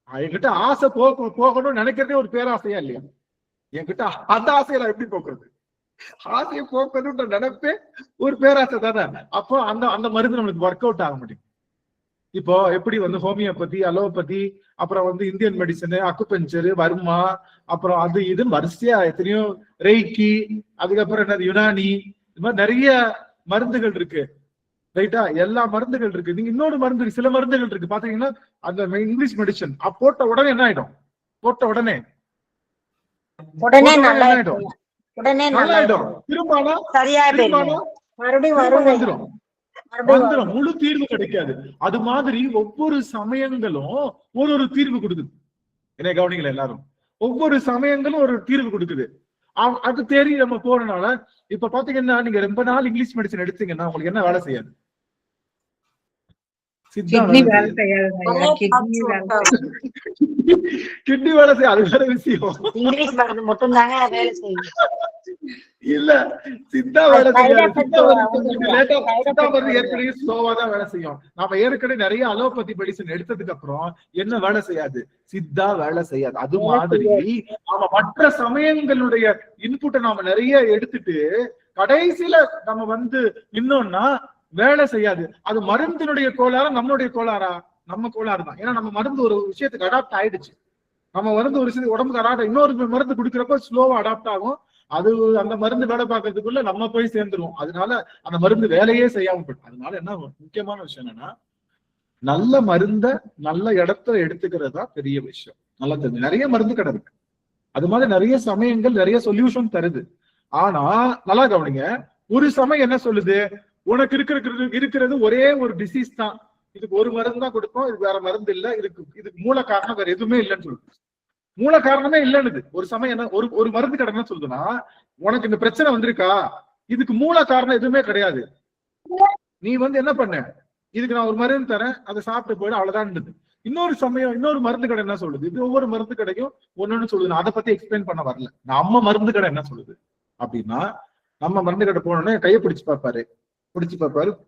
Speaker 1: என்கிட்ட ஆசை போகணும்னு நினைக்கிறதே ஒரு பேராசையா இல்லையா? என்கிட்ட அந்த ஆசையெல்லாம் எப்படி போக்குறது? ஆசையை போக்கணும்ன்ற நினைப்பே ஒரு பேராசை தானே. அப்போ அந்த அந்த மருந்து நம்மளுக்கு ஒர்க் அவுட் ஆக முடியும். இப்போ எப்படி வந்து ஹோமியோபதி, அலோபதி, அப்புறம் வந்து இந்தியன் மெடிசனு, அக்குபஞ்சரு, வர்மா, அப்புறம் அது இதுன்னு வரிசையா எத்தனையோ, ரெய்கி, அதுக்கப்புறம் என்னது யுனானி, இது மாதிரி நிறைய மருந்துகள் இருக்கு. ரைட்டா? எல்லா மருந்துகள் இருக்கு. நீங்க இன்னொரு மருந்து, சில மருந்துகள் இருக்கு பாத்தீங்கன்னா, அந்த இங்கிலீஷ் மெடிசன் போட்ட உடனே என்ன ஆயிடும்? போட்ட உடனே நல்லாயிடும், திரும்ப வந்துடும், முழு தீர்வு கிடைக்காது. அது மாதிரி ஒவ்வொரு சமயங்களும் ஒரு தீர்வு கொடுக்குது. என்ன கவனிக்கல எல்லாரும்? ஒவ்வொரு சமயங்களும் ஒரு தீர்வு கொடுக்குது. அது தேடி நம்ம போறதுனால இப்ப பாத்தீங்கன்னா, நீங்க ரொம்ப நாள் இங்கிலீஷ் மெடிசன் எடுத்தீங்கன்னா உங்களுக்கு என்ன வேலை செய்யாது? கிட்னி வேலை செய்யாது, அது வேற விஷயம்.
Speaker 3: இங்கிலீஷ் மருந்து மட்டும் தாங்க வேலை செய்யும்.
Speaker 1: இல்ல, சித்தா வேலை செய்யாது. சித்தா மருந்து ஏற்கனவே ஸ்லோவா தான் வேலை செய்யும். நாம ஏற்கனவே நிறைய அலோபதி மெடிசன் எடுத்ததுக்கு அப்புறம் என்ன வேலை செய்யாது? சித்தா வேலை செய்யாது. அது மாதிரி நாம மற்ற சமயங்களுடைய இன்புட்டை நாம நிறைய எடுத்துட்டு கடைசியில நம்ம வந்து இன்னொன்னா வேலை செய்யாது. அது மருந்தினுடைய கோளாறா நம்மளுடைய கோளாறா? நம்ம கோளாறு தான். ஏன்னா நம்ம மருந்து ஒரு விஷயத்துக்கு அடாப்ட் ஆயிடுச்சு. நம்ம மருந்து ஒரு விஷயத்துக்கு உடம்புக்கு அடாப்ட், இன்னொரு மருந்து குடிக்கிறப்ப ஸ்லோவா அடாப்ட் ஆகும். அது அந்த மருந்து வேலை பார்க்கறதுக்குள்ள நம்ம போய் சேர்ந்துருவோம். அதனால அந்த மருந்து வேலையே செய்யாம போயிடும். அதனால என்ன முக்கியமான விஷயம் என்னன்னா, நல்ல மருந்த நல்ல இடத்துல எடுத்துக்கிறது தான் பெரிய விஷயம். நல்லா தெரிஞ்சு நிறைய மருந்து கடை இருக்கு. அது மாதிரி நிறைய சமயங்கள் நிறைய சொல்யூஷன் தருது. ஆனா நல்லா கவனிங்க, ஒரு சமயம் என்ன சொல்லுது? உனக்கு இருக்கிறது ஒரே ஒரு டிசீஸ் தான், இதுக்கு ஒரு மருந்து தான் கொடுப்போம், இதுக்கு வேற மருந்து இல்லை, இதுக்கு மூல காரணம் வேற எதுவுமே இல்லைன்னு சொல்லுது. மூல காரணமே இல்லைன்னு ஒரு சமயம் என்ன ஒரு மருந்து கடை என்ன சொல்லுதுன்னா, உனக்கு இந்த பிரச்சனை வந்திருக்கா, இதுக்கு மூல காரணம் எதுவுமே கிடையாது, நீ வந்து என்ன பண்ண, இதுக்கு நான் ஒரு மருந்து தரேன், அதை சாப்பிட்டு போயிடு, அவ்வளவுதான். இன்னொரு சமயம் இன்னொரு மருந்து கடை என்ன சொல்லுது? இது ஒவ்வொரு மருந்து கடையும் ஒன்னொன்னு சொல்லுது. நான் அதை பத்தி எக்ஸ்பிளைன் பண்ண வரல. நம்ம மருந்து கடை என்ன சொல்லுது அப்படின்னா, நம்ம மருந்து கடை போனோடனே கையை பிடிச்சு பார்ப்பாரு,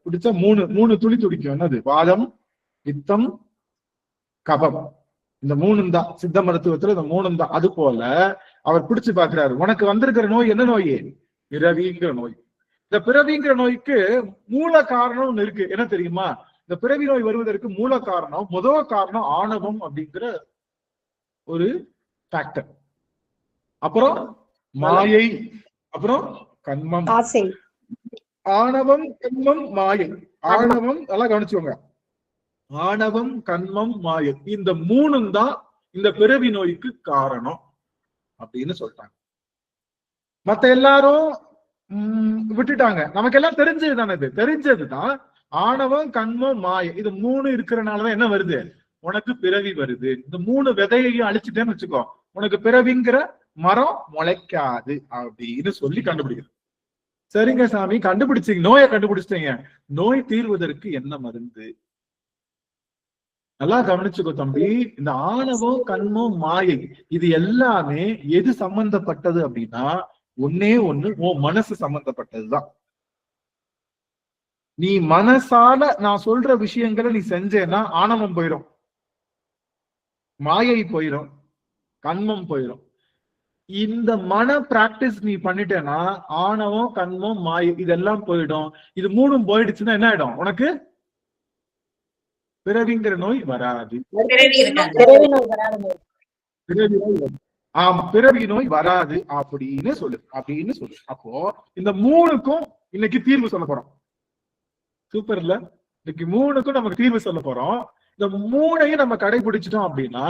Speaker 1: பிடிச்சா மூணு துளி துடிக்கும். என்னது? வாதம், பித்தம், கபம். இந்த மூணும் தான் சித்த மருத்துவத்துல, இந்த மூணும் தான். அது போல அவர் பிடிச்சு பாக்குறாரு, உனக்கு வந்திருக்கிற நோய் என்ன நோய்? பிறவிங்கிற நோய். இந்த பிறவிங்கிற நோய்க்கு மூல காரணம் ஒண்ணு இருக்கு. என்ன தெரியுமா? இந்த பிறவி நோய் வருவதற்கு மூல காரணம், முதல் காரணம் ஆணவம் அப்படிங்கிற ஒரு ஃபேக்டர். அப்புறம் மாயை, அப்புறம் கண்மம். ஆணவம், கண்மம், மாயை. ஆணவம் நல்லா கவனிச்சுக்கோங்க. ஆணவம், கண்மம், மாயை, இந்த மூணும் தான் இந்த பிறவி நோய்க்கு காரணம் அப்படின்னு சொல்றாங்க. மத்த எல்லாரும் விட்டுட்டாங்க. நமக்கு எல்லாம் தெரிஞ்சதுதானே, இது தெரிஞ்சதுதான். ஆணவம், கண்மம், மாயை, இது மூணு இருக்கிறனாலதான் என்ன வருது? உனக்கு பிறவி வருது. இந்த மூணு விதையையும் அழிச்சுட்டேன்னு வச்சுக்கோ, உனக்கு பிறவிங்கிற மரம் முளைக்காது அப்படின்னு சொல்லி கண்டுபிடிக்கிறது. சரிங்க சாமி, கண்டுபிடிச்சீங்க, நோயை கண்டுபிடிச்சிட்டீங்க, நோய் தீர்வதற்கு என்ன மருந்து? நல்லா கவனிச்சுக்கோ தம்பி. இந்த ஆணவம், கண்மம், மாயை இது எல்லாமே எது சம்பந்தப்பட்டது அப்படின்னா ஒன்னே ஒண்ணு, உன் மனசு சம்பந்தப்பட்டதுதான். நீ மனசால நான் சொல்ற விஷயங்களை நீ செஞ்சேன்னா ஆணவம் போயிடும், மாயை போயிடும், கண்மம் போயிடும். இந்த மன பிராக்டிஸ் நீ பண்ணிட்டேன்னா ஆணவம், கண்மம், மாயை இதெல்லாம் போயிடும். இது மூணும் போயிடுச்சுன்னா என்ன ஆயிடும்? உனக்கு பிறவிங்கிற நோய் வராது. ஆமா, பிறவி நோய் வராது அப்படின்னு சொல்லு. அப்போ இந்த மூணுக்கும் இன்னைக்கு தீர்வு சொல்ல போறோம். சூப்பர் இல்ல? இன்னைக்கு மூணுக்கும் நமக்கு தீர்வு சொல்ல போறோம். இந்த மூணையும் நம்ம கடைபிடிச்சிட்டோம் அப்படின்னா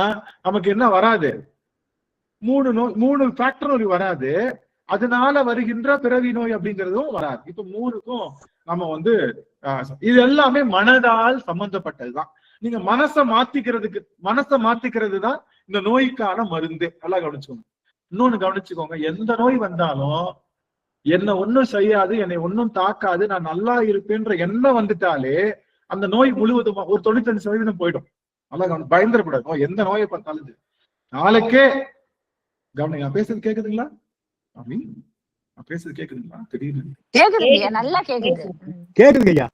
Speaker 1: நமக்கு என்ன வராது? மூணு ஃபேக்டர் நோய் வராது. அதனால வருகின்ற பிறவி நோய் அப்படிங்கிறதும் வராது. இப்ப மூணுக்கும் நம்ம இது எல்லாமே மனதால் சம்பந்தப்பட்டதுதான். நீங்க மனசை மாத்திக்கிறது தான் இந்த நோய்க்கான மருந்து. நல்லா கவனிச்சுக்கோங்க. இன்னொன்னு கவனிச்சுக்கோங்க, எந்த நோய் வந்தாலும் என்ன ஒண்ணும் செய்யாது, என்னை ஒன்னும் தாக்காது, நான் நல்லா இருப்பேன்ற எண்ணம் வந்துட்டாலே அந்த நோய் முழுவதும் ஒரு 95% போயிடும். நல்லா பயந்துடக்கூடாது. எந்த நோயை பார்த்தாலும் நாளைக்கே கவனிங்க. நான் பேசுறது கேக்குதுங்களா? நான் பேசுறது கேக்குதுங்களா? திடீர்னு
Speaker 2: கேக்குதுங்க, நல்லா கேக்குது.
Speaker 6: கேக்குதுங்க ஐயா.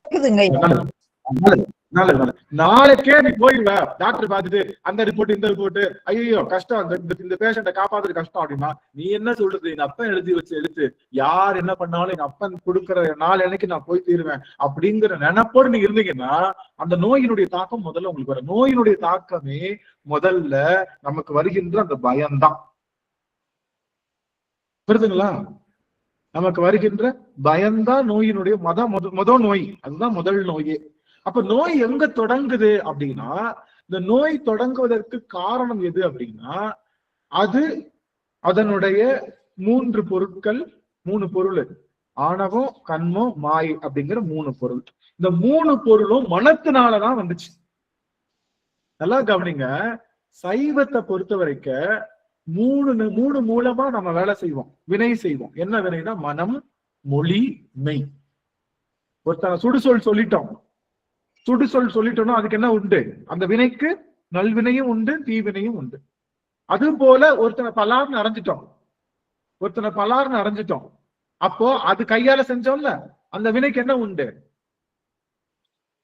Speaker 1: நாளைக்கே நீ போயிடுவ டாக்டர் பார்த்துட்டு அந்த ரிப்போர்ட் இந்த ரிப்போர்ட், ஐயோ கஷ்டம், இந்த பேஷண்ட காப்பாத்துறது கஷ்டம் அப்படின்னா நீ என்ன சொல்றது? எங்க அப்பன் எழுதி வச்சு எழுத்து, யார் என்ன பண்ணாலும் எங்க அப்பன் கொடுக்கற நாள் எனக்கு நான் போய் தீருவேன் அப்படிங்கிற நினைப்போடு நீங்க இருந்தீங்கன்னா அந்த நோயினுடைய தாக்கம் முதல்ல உங்களுக்கு வரும். நோயினுடைய தாக்கமே முதல்ல நமக்கு வருகின்ற அந்த பயம்தான். புரியுதுங்களா? நமக்கு வருகின்ற பயம்தான் நோயினுடைய முதல் நோய். அதுதான் முதல் நோயே. அப்ப நோய் எங்க தொடங்குது அப்படின்னா, இந்த நோய் தொடங்குவதற்கு காரணம் எது அப்படின்னா அது அதனுடைய மூன்று பொருள், ஆணவம், கண்மம், மாயை அப்படிங்கிற 3 பொருள். இந்த 3 பொருளும் மனத்தினாலதான் வந்துச்சு. நல்லா கவனிங்க. சைவத்தை பொறுத்த வரைக்கும் மூணு மூலமா நம்ம வேலை செய்வோம், வினை செய்வோம். என்ன வினைனா மனம், மொழி, மெய். ஒருத்தன சுடுசொல் சொல்லிட்டோம்னா அதுக்கு என்ன உண்டு? அந்த வினைக்கு நல்வினையும் உண்டு, தீவினையும் உண்டு. அது போல ஒருத்தனை பலார்னு அரைஞ்சிட்டோம், அப்போ அது கையால செஞ்சோம்ல, அந்த வினைக்கு என்ன உண்டு?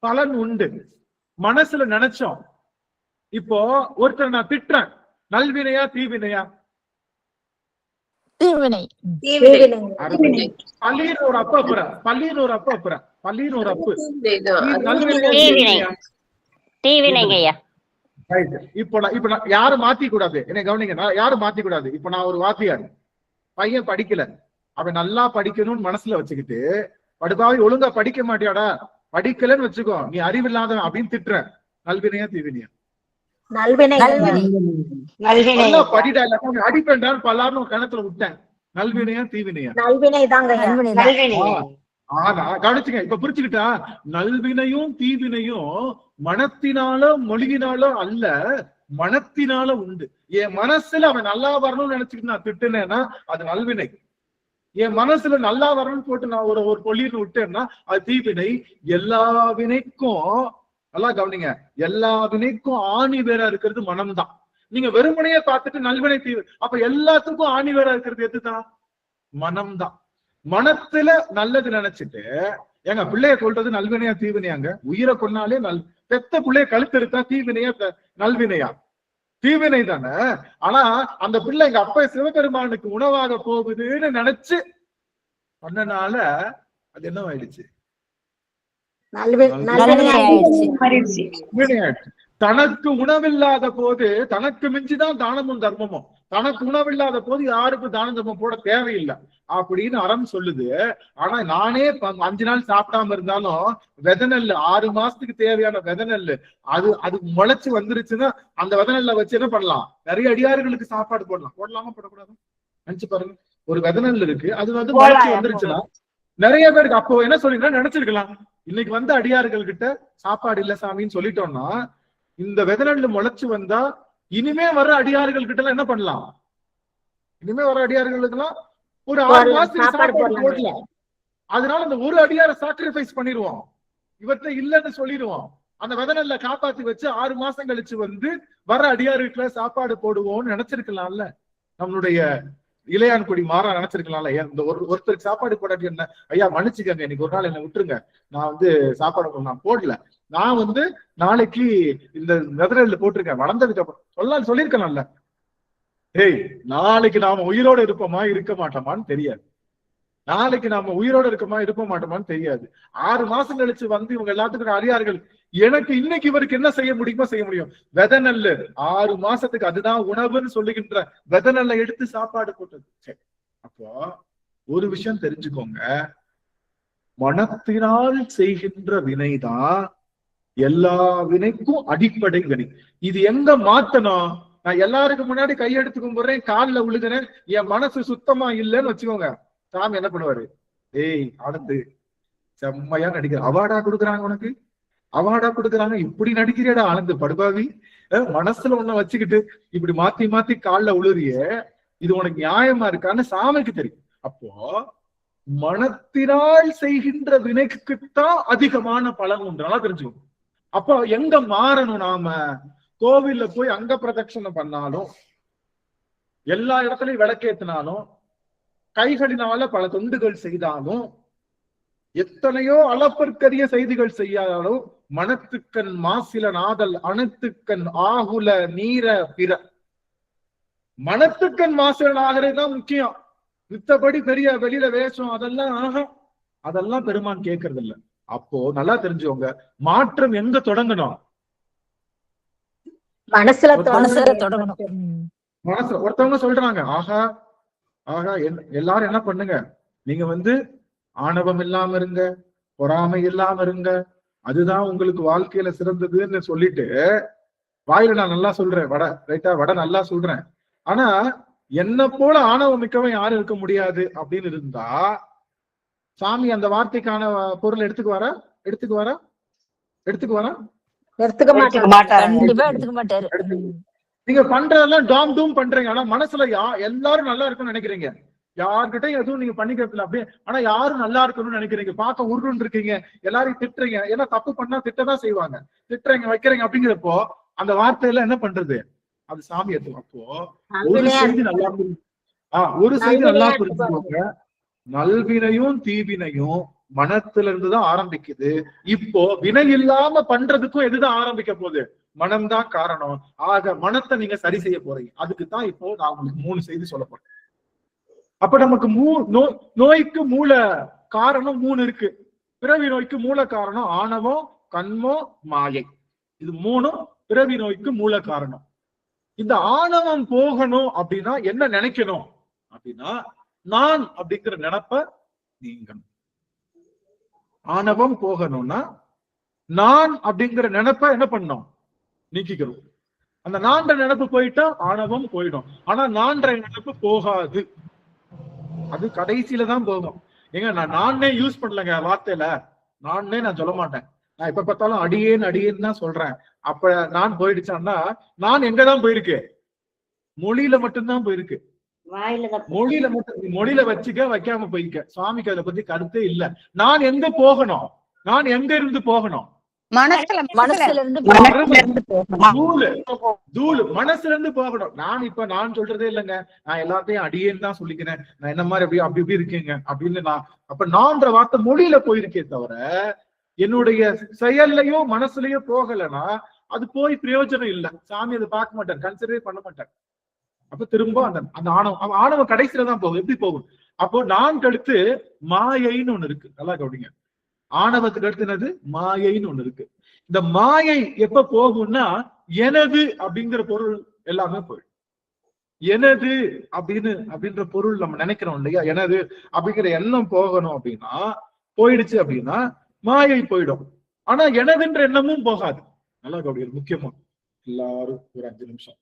Speaker 1: பலன் உண்டு. மனசுல நினைச்சோம். இப்போ ஒருத்தனை நான் திட்டுறேன், நல்வினையா தீவினையா?
Speaker 2: தீவினை.
Speaker 1: பள்ளின்னு ஒரு அப்ப அப்புறம் இப்ப யாரும் மாத்தி கூடாது. என்ன கவனிங்க, யாரும் மாத்தி கூடாது. இப்ப நான் ஒரு வாத்தியார், பையன் படிக்கல, அவன் நல்லா படிக்கணும்னு மனசுல வச்சுக்கிட்டு படுபாவி ஒழுங்கா படிக்க மாட்டியாடா, படிக்கலன்னு வச்சுக்கோ, நீ அறிவில்லாதவன் அப்படின்னு திட்டுறேன். நல்வினையா தீவினையா? படிடா, அடிப்பேன்டான்னு பல்லாரும் கணத்துல விட்டேன். நல்வினையா தீவினையா? ஆனா கவனிச்சுங்க, இப்ப புரிச்சுக்கிட்டா, நல்வினையும் தீவினையும் மனத்தினால மொழியினால அல்ல, மனத்தினால உண்டு. என் மனசுல அவன் நல்லா வரணும்னு நினைச்சுக்கிட்டு நான் திட்டுனேன்னா அது நல்வினை. என் மனசுல நல்லா வரணும்னு போட்டு நான் ஒரு பொல்லின்னு விட்டேன்னா அது தீவினை. எல்லா வினைக்கும், நல்லா கவனிங்க, எல்லா வினைக்கும் ஆணி வேற இருக்கிறது மனம்தான். நீங்க வெறுமனையே பார்த்துட்டு நல்வினை தீவு, அப்ப எல்லாத்துக்கும் ஆணி வேற இருக்கிறது எதுதான்? மனம்தான். மனத்துல நல்லது நினைச்சிட்டு எங்க பிள்ளைய கொல்றது நல்வினையா தீவினையாங்க? உயிரை கொன்னாலே பெத்த பிள்ளைய கழுத்தெடுத்தா தீவினையா நல்வினையா? தீவினை தானே. ஆனா அந்த பிள்ளை எங்க அப்பா சிவபெருமானுக்கு உணவாக போகுதுன்னு நினைச்சு பண்ணனால அது என்ன ஆயிடுச்சு? தனக்கு உணவில்லாத போது, தனக்கு மிஞ்சிதான் தானமும் தர்மமும், தனக்கு உணவில்லாத போது யாருக்கும் தான தர்மம் போட தேவையில்லை அப்படின்னு அறம் சொல்லுது. ஆனா நானே 5 நாள் சாப்பிடாம இருந்தாலும் விதநெல் 6 மாசத்துக்கு தேவையான விதநெல் அது முளைச்சு வந்துருச்சுன்னா அந்த விதநெல்லை வச்சு என்ன பண்ணலாம்? நிறைய அடியாறுகளுக்கு சாப்பாடு போடலாமா போடக்கூடாது? நினைச்சு பாருங்க. ஒரு விதநெல் இருக்கு, அது முளைச்சு வந்துருச்சுன்னா நிறைய பேருக்கு அப்போ என்ன சொல்லிங்கன்னா நினைச்சிருக்கலாம், இன்னைக்கு வந்து அடியார்கள் கிட்ட சாப்பாடு இல்ல சாமின்னு சொல்லிட்டோம்னா இந்த விதநெல் முளைச்சு வந்தா இனிமே வர அடியார்கள் கிட்ட எல்லாம் என்ன பண்ணலாம்? இனிமே வர அடியார்களுக்கு எல்லாம் ஒரு 6 மாசத்துக்கு சாப்பாடு போடலாம். அதனால அந்த ஒரு அடியார சாக்ரிஃபைஸ் பண்ணிடுவோம், இவற்றை இல்லைன்னு சொல்லிடுவோம். அந்த விதை நெல்லை காப்பாத்தி வச்சு 6 மாசம் கழிச்சு வந்து வர அடியாருக்குள்ள சாப்பாடு போடுவோம்னு நினைச்சிருக்கலாம்ல. நம்மளுடைய இளையான்குடி மாறா நினைச்சிருக்கலாம்ல. இந்த ஒருத்தருக்கு சாப்பாடு போடாட்டி என்ன, ஐயா மன்னிச்சுக்கங்க, இன்னைக்கு ஒரு நாள் என்ன விட்டுருங்க, நான் வந்து சாப்பாடு நான் போடல, நான் வந்து நாளைக்கு இந்த நெதரல்ல போட்டிருக்கேன், வளர்ந்ததுக்கு அப்புறம் சொல்லியிருக்கலாம்ல. ஏய், நாளைக்கு நாம உயிரோட இருப்போமா இருக்க மாட்டோமான்னு தெரியாது. நாளைக்கு நாம உயிரோட இருக்கமா இருக்க மாட்டோமான்னு தெரியாது. 6 மாசம் கழிச்சு வந்து இவங்க எல்லாத்துக்கும் அடியார்கள், எனக்கு இன்னைக்கு இவருக்கு என்ன செய்ய முடியுமோ செய்ய முடியும். விதை நெல்லு 6 மாசத்துக்கு அதுதான் உணவுன்னு சொல்லுகின்ற விதை நெல்லை எடுத்து சாப்பாடு போட்டது. சரி, அப்போ ஒரு விஷயம் தெரிஞ்சுக்கோங்க, மனத்தினால் செய்கின்ற வினைதான் எல்லா வினைக்கும் அடிப்படை வினை. இது எங்க மாத்தணும்? நான் எல்லாருக்கும் முன்னாடி கையெடுத்து கும்பிடுறேன், காலில் விழுகிறேன், என் மனசு சுத்தமா இல்லைன்னு வச்சுக்கோங்க, சாமி என்ன பண்ணுவாரு? ஏய் ஆனந்து, செம்மையா நடிக்கிற, அவார்டா கொடுக்குறாங்க உனக்கு, அவார்டா கொடுக்குறாங்க, இப்படி நடிக்கிறியடா ஆனந்து படுபாவி, மனசுல ஒண்ண வச்சுக்கிட்டு இப்படி மாத்தி மாத்தி காலில் விழுறிய, இது உனக்கு நியாயமா இருக்கான்னு சாமிக்கு தெரியும். அப்போ மனத்தினால் செய்கின்ற வினைக்குத்தான் அதிகமான பலன் உண்டு, நல்லா தெரிஞ்சுக்கணும். அப்போ எங்க மாறணும்? நாம கோவில்ல போய் அங்க பிரதட்சணை பண்ணாலும், எல்லா இடத்துலயும் விளக்கேத்தினாலும், கைகளினால பல தொண்டுகள் செய்தாலும், எத்தனையோ அளப்பற்கரிய செய்திகள் செய்யாலும், மனத்துக்கண் மாசில நாதல் அனைத்துக்கண் ஆகுல நீர பிற. மனத்துக்கண் மாசிலன் ஆகிறதுதான் முக்கியம். மித்தபடி பெரிய வெளியில வேஷம் அதெல்லாம் பெருமான் கேட்கறது இல்ல. அப்போ நல்லா தெரிஞ்சுக்கோங்க, மாற்றம் எங்க தொடங்கணும்?
Speaker 2: மனசுல தொடங்கணும்.
Speaker 1: மனசுல. ஒருத்தவங்க சொல்றாங்க, ஆகா எல்லாரும் என்ன பண்ணுங்க, நீங்க வந்து ஆணவம் இல்லாம இருங்க, பொறாமை இல்லாம இருங்க, அதுதான் உங்களுக்கு வாழ்க்கையில சிறந்ததுன்னு சொல்லிட்டு வாயில நான் நல்லா சொல்றேன், வடை நல்லா சொல்றேன், ஆனா என்ன போல ஆணவம் மிக்கவன் யாரும் இருக்க முடியாது அப்படின்னு இருந்தா, சாமி அந்த வார்த்தைக்கான பொருள் எடுத்துக்கு வர
Speaker 2: எடுத்துக்க மாட்டாரு.
Speaker 1: நீங்க பண்றதெல்லாம் டாம் டூம் பண்றீங்க, ஆனா மனசுல எல்லாரும் நல்லா இருக்கும்னு நினைக்கிறீங்க, யார்கிட்டையும் எதுவும் நீங்க பண்ணிக்கிறதுல அப்படியே, ஆனா யாரும் நல்லா இருக்கணும்னு நினைக்கிறீங்க, பார்க்க உருன்னு இருக்கீங்க, எல்லாரையும் திட்டுறீங்க, ஏன்னா தப்பு பண்ணா திட்டதான் செய்வாங்க, திட்டுறீங்க வைக்கிறீங்க. அப்படிங்கிறப்போ அந்த வார்த்தையில என்ன பண்றது? அது சாமி எடுத்து. அப்போ ஒரு செய்தி நல்லா புரிஞ்சுக்கோங்க, நல்வினையும் தீவினையும் மனத்துல இருந்துதான் ஆரம்பிக்குது. இப்போ வினை இல்லாம பண்றதுக்கும் எதுதான் ஆரம்பிக்க போகுது? மனம்தான் காரணம். ஆக மனத்தை நீங்க சரி செய்ய போறீங்க. அதுக்குதான் இப்போ நான் உங்களுக்கு 3 செய்தி சொல்ல போறேன். அப்ப நமக்கு நோய்க்கு மூல காரணம் 3 இருக்கு. பிறவி நோய்க்கு மூல காரணம் ஆணவம், கண்மம், மாயை. இது 3 பிறவி நோய்க்கு மூல காரணம். இந்த ஆணவம் போகணும் அப்படின்னா என்ன நினைக்கணும் அப்படின்னா, நான் அப்படிங்கிற நினைப்ப நீங்கணும். ஆணவம் போகணும்னா நான் அப்படிங்கிற நினைப்ப என்ன பண்ணணும்? நீக்கிக்கிறோம். அந்த நான்ற நினைப்பு போயிட்டா ஆணவம் போயிடும். ஆனா நான்ற நினைப்பு போகாது, அது கடைசியில தான் போகும். ஏங்க நானே யூஸ் பண்ணலங்க வார்த்தையில, நானே நான் சொல்ல மாட்டேன், நான் எப்ப பார்த்தாலும் அடியேன்னு தான் சொல்றேன். அப்ப நான் போயிடுச்சான்னா நான் எங்கதான் போயிருக்கு? மொழியில மட்டும்தான் போயிருக்கு. மொழியில வச்சுக்க வைக்காம போய்க்க. சுவாமிக்கு அதை பத்தி கருத்தே இல்ல. நான் எங்க போகணும்? நான் எங்க இருந்து போகணும்?
Speaker 2: மனசுல இருந்து
Speaker 1: போகணும். நான் சொல்றதே இல்லைங்க, நான் எல்லாத்தையும் அடியேன்னு தான் சொல்லிக்கிறேன், நான் என்ன மாதிரி அப்படி இருக்கேங்க அப்படின்னு. அப்ப நான்ற வார்த்தை மொழியில போயிருக்கே தவிர என்னுடைய செயல்லையோ மனசுலயோ போகலைன்னா அது போய் பிரயோஜனம் இல்லை. சாமி அதை பார்க்க மாட்டார், கன்சிடரே பண்ண மாட்டார். அப்ப திரும்ப அந்த ஆணவம் கடைசியில தான் போகும். எப்படி போகும்? அப்போ நான் கடுத்து மாயைன்னு ஒண்ணு இருக்கு, நல்லா கவனிங்க. ஆணவத்துக்கு அடுத்துனது மாயைன்னு ஒண்ணு இருக்கு. இந்த மாயை எப்ப போகும்னா, எனது அப்படிங்கிற பொருள் எல்லாமே போயிடும். எனது அப்படின்ற பொருள் நம்ம நினைக்கிறோம் இல்லையா, எனது அப்படிங்கிற எண்ணம் போகணும் அப்படின்னா, போயிடுச்சு அப்படின்னா மாயை போயிடும். ஆனா எனதுன்ற எண்ணமும் போகாது. நல்லா கவனிங்க, முக்கியமா எல்லாரும் ஒரு 5 நிமிஷம்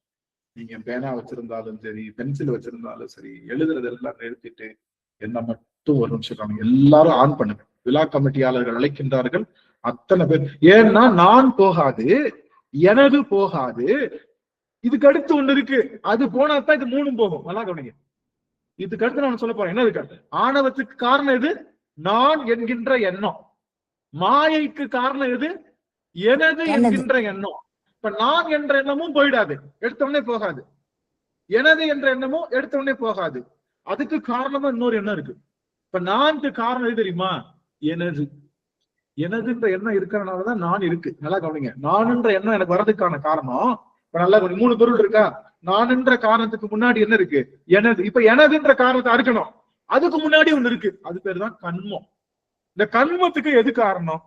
Speaker 1: நீங்க பேனா வச்சிருந்தாலும் சரி, பென்சில் வச்சிருந்தாலும் சரி, எழுதுறதெல்லாம் நிறுத்திட்டு என்ன மட்டும் ஒரு நிமிஷம் எல்லாரும் ஆன் பண்ணுங்க. விழா கமிட்டியாளர்கள் அழைக்கின்றார்கள், அத்தனை பேர். ஏன்னா நான் போகாது, எனது போகாது, இதுக்கு அடுத்து ஒண்ணு இருக்கு, அது போனாதான் இது 3ம் போகும். நல்லா கவனிங்க. இதுக்கு அடுத்து நான் சொல்ல போறேன். என்ன இருக்கு? ஆணவத்துக்கு காரணம் எது? நான் என்கின்ற எண்ணம். மாயைக்கு காரணம் எது? எனது என்கின்ற எண்ணம். இப்ப நான் என்ற எண்ணமும் போயிடாது, எடுத்தவொடனே போகாது. எனது என்ற எண்ணமும் எடுத்தவொடனே போகாது. அதுக்கு காரணமா இன்னொரு எண்ணம் இருக்கு. இப்ப நான்கு காரணம் எது தெரியுமா? எனது. எனதுன்ற எண்ணம் இருக்கிறனாலதான் நான் இருக்கு. நல்லா கவனிங்க. நானுன்ற எண்ணம் எனக்கு வர்றதுக்கான காரணம் இப்ப நல்லா 3 பொருள் இருக்கா? நானுன்ற காரணத்துக்கு முன்னாடி என்ன இருக்கு? எனது. இப்ப எனதுன்ற காரணத்தை அறுக்கணும், அதுக்கு முன்னாடி ஒண்ணு இருக்கு, அது பேரு தான் கண்மம். இந்த கண்மத்துக்கு எது காரணம்?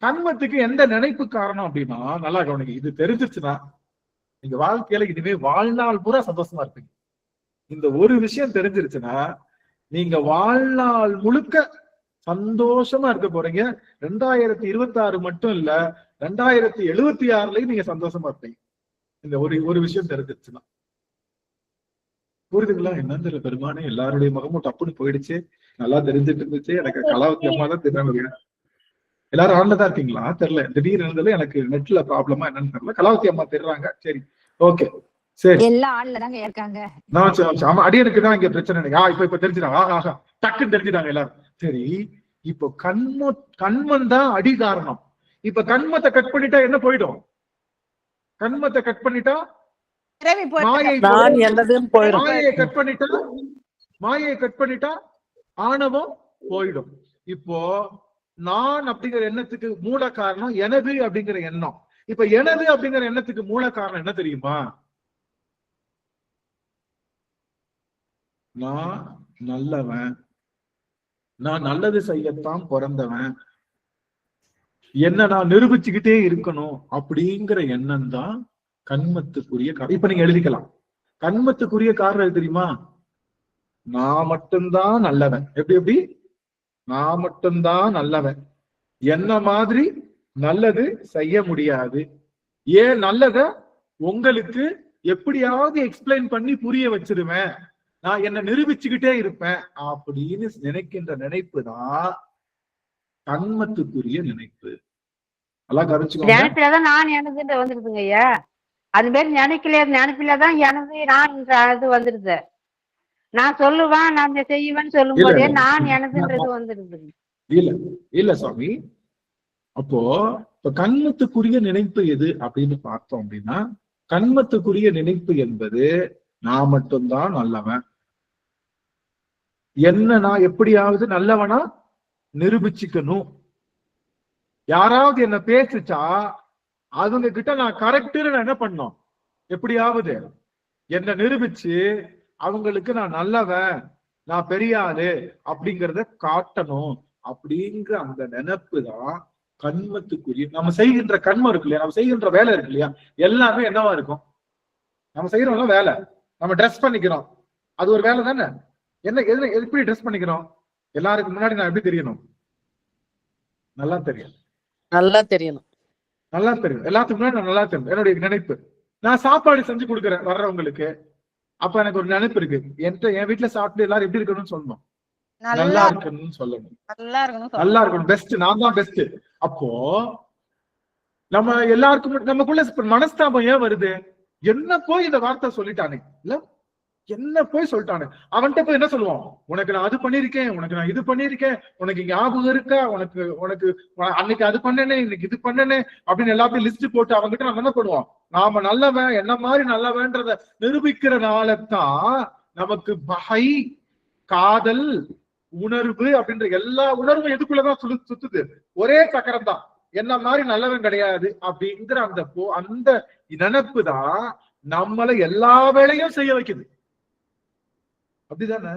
Speaker 1: கண்மத்துக்கு எந்த நினைப்பு காரணம் அப்படின்னா, நல்லா கவனிங்க. இது தெரிஞ்சிருச்சுன்னா நீங்க வாழ்க்கையில இனிமே வாழ்நாள் பூரா சந்தோஷமா இருப்பீங்க. இந்த ஒரு விஷயம் தெரிஞ்சிருச்சுன்னா நீங்க வாழ்நாள் முழுக்க சந்தோஷமா இருக்க போறீங்க. 2026 மட்டும் இல்ல, 2076லயும் நீங்க சந்தோஷமா இருப்பீங்க. இந்த ஒரு விஷயம் தெரிஞ்சிருச்சுன்னா. புரியுதுங்களா? என்னன்னு தெரியல, பெருமானே எல்லாருடைய முகமும் டப்புன்னு போயிடுச்சு. நல்லா தெரிஞ்சுட்டு இருந்துச்சு. எனக்கு கலாவதி அம்மா தான் தெரியாம. எல்லாரும் ஆன்ல தான் இருக்கீங்களா தெரியல, திடீர்னு இருந்ததுல எனக்கு நெட்ல ப்ராப்ளமா என்னன்னு தெரியல. கலாவதி அம்மா தெரிறாங்க. சரி, ஓகே, சரி.
Speaker 2: எல்லாம் ஆன்ல தாங்க இருக்காங்க.
Speaker 1: ஆமா, அடியனுக்கு தான் இங்க பிரச்சனை. இப்ப தெரிஞ்சுட்டாங்க. டக்குன்னு தெரிஞ்சுட்டாங்க எல்லாரும். சரி, இப்போ கண்மன் தான் அடி காரணம். இப்ப கண்மத்தை கட் பண்ணிட்டா என்ன போயிடும்? கண்மத்தை கட் பண்ணிட்டா மாயை கட் பண்ணிட்டா ஆணவம் போயிடும். இப்போ நான் அப்படிங்கிற எண்ணத்துக்கு மூல காரணம் எனது அப்படிங்கிற எண்ணம். இப்ப எனது அப்படிங்கிற எண்ணத்துக்கு மூல காரணம் என்ன தெரியுமா? நான் நல்லவன், நான் நல்லது செய்யத்தான் பிறந்தவன், என்ன நான் நிரூபிச்சுக்கிட்டே இருக்கணும் அப்படிங்கிற எண்ணம் தான் கண்மத்துக்குரிய காரணம். இப்ப நீங்க எழுதிக்கலாம், கண்மத்துக்குரிய காரணம் எது தெரியுமா? நான் மட்டும்தான் நல்லவன். எப்படி? நான் மட்டும்தான் நல்லவன், என்ன மாதிரி நல்லது செய்ய முடியாது. ஏன் நல்லத உங்களுக்கு எப்படியாவது எக்ஸ்பிளைன் பண்ணி புரிய வச்சிருவேன், நான் என்ன நிரூபிச்சுக்கிட்டே இருப்பேன் அப்படின்னு நினைக்கின்ற நினைப்பு தான் கண்மத்துக்குரிய நினைப்பு. நல்லா கவனிச்சுக்கோங்க.
Speaker 3: நினைப்பிலதான் நான் எனதுன்ற வந்துருதுங்க ஐயா. அது மாதிரி நினைப்பிலதான் எனது நான் அது வந்துருது. நான் சொல்லுவேன், நான் செய்வேன்னு சொல்லும் போதே நான் எனதுன்றது வந்துருது.
Speaker 1: இல்ல சுவாமி, அப்போ இப்ப கண்மத்துக்குரிய நினைப்பு எது அப்படின்னு பார்த்தோம் அப்படின்னா, கண்மத்துக்குரிய நினைப்பு என்பது நான் மட்டும்தான் நல்லவன், என்ன நான் எப்படியாவது நல்லவனா நிரூபிச்சுக்கணும். யாராவது என்ன பேசுச்சா அவங்க கிட்ட நான் கரெக்டுன்னு நான் என்ன பண்ணணும், எப்படியாவது என்ன நிரூபிச்சு அவங்களுக்கு நான் நல்லவன், நான் பெரிய ஆளு அப்படிங்கிறத காட்டணும் அப்படிங்கிற அந்த நினைப்பு தான் கண்மத்துக்குரிய. நம்ம செய்கின்ற கண்மம் இருக்கு இல்லையா, நம்ம செய்கின்ற வேலை இருக்கு இல்லையா, எல்லாமே என்னவா இருக்கும்? நம்ம செய்யறோம்ல வேலை, நம்ம ட்ரெஸ் பண்ணிக்கிறோம், அது ஒரு வேலை தானே. எப்படி ட்ரெஸ் பண்ணிக்கிறோம்? எல்லாருக்கும் முன்னாடி நான் எப்படி தெரியணும்? நல்லா தெரியணும். எல்லாத்துக்கும் முன்னாடி நான் நல்லா தெரியும். என்னுடைய நினைப்பு, நான் சாப்பாடு செஞ்சு கொடுக்குறேன் வர்றவங்களுக்கு, அப்ப எனக்கு ஒரு நினைப்பு இருக்கு, என் வீட்டுல சாப்பிட்டு எல்லாரும் எப்படி இருக்கணும்னு சொல்லணும், நல்லா இருக்கணும்னு சொல்லணும், நல்லா இருக்கணும், பெஸ்ட், நான் தான் பெஸ்ட். அப்போ நம்ம எல்லாருக்கும் நமக்குள்ள மனஸ்தாபம் ஏன் வருது? என்ன போய் இந்த வார்த்தை சொல்லிட்டானே, இல்ல என்ன போய் சொல்லிட்டானே, அவன்கிட்ட போய் என்ன சொல்லுவான்? உனக்கு நான் அது பண்ணிருக்கேன், உனக்கு நான் இது பண்ணிருக்கேன், உனக்கு ஞாபகம் இருக்கா, உனக்கு அன்னைக்கு அது பண்ணனே, இன்னைக்கு இது பண்ணனே அப்படின்னு எல்லாத்தையும் லிஸ்ட் போட்டு அவங்ககிட்ட நம்ம என்ன பண்ணுவோம்? நாம நல்லவன், என்ன மாதிரி நல்லவன்றத நிரூபிக்கிறனாலதான் நமக்கு பகை, காதல் உணர்வு அப்படின்ற எல்லா உணர்வும் எதுக்குள்ளதான் சுத்துது? ஒரே சக்கரம் தான், என்ன மாதிரி நல்லவன் கிடையாது அப்படிங்கிற அந்த நினைப்பு தான் நம்மளை எல்லா வேலையும் செய்ய வைக்குது. அப்படிதானே?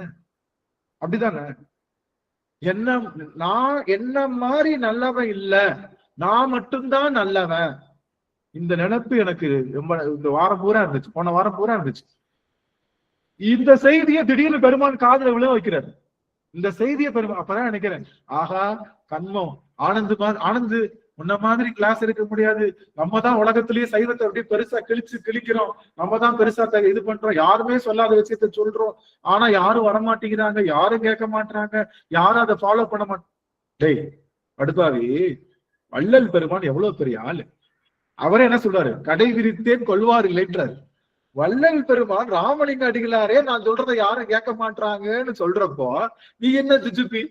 Speaker 1: நான் என்ன மாதிரி நல்லவன் இல்ல, நான் மட்டும்தான் நல்லவன். இந்த நினைப்பு எனக்கு இந்த வாரம் பூரா இருந்துச்சு, போன வாரம் பூரா இருந்துச்சு. இந்த செய்தியை திடீர்னு பெருமான் காதுல விழ வைக்கிறாரு. இந்த செய்தியை அப்பதான் நினைக்கிறேன், ஆஹா கண்மம், ஆனந்து உன்ன மாதிரி கிளாஸ் இருக்க முடியாது, நம்ம தான் உலகத்திலேயே சைவத்தை அப்படியே பெருசா கிழிக்கிறோம், நம்ம தான் பெருசா இது பண்றோம், யாருமே சொல்லாத விஷயத்த சொல்றோம், ஆனா யாரும் வரமாட்டேங்கிறாங்க, யாரும் கேட்க மாட்டாங்க, யாரும் அதை ஃபாலோ பண்ண டேய் அடுப்பாவி, வள்ளல் பெருமான் எவ்வளவு பெரிய ஆளு, அவரே என்ன சொல்றாரு? கடை விரித்தேன் கொள்வார் இல்லைன்றாரு. வள்ளல் பெருமான் ராமலிங்க அடிகளாரே நான் சொல்றதை யாரும் கேட்க மாட்டாங்கன்னு சொல்றப்போ நீ என்ன திஜுப்பி,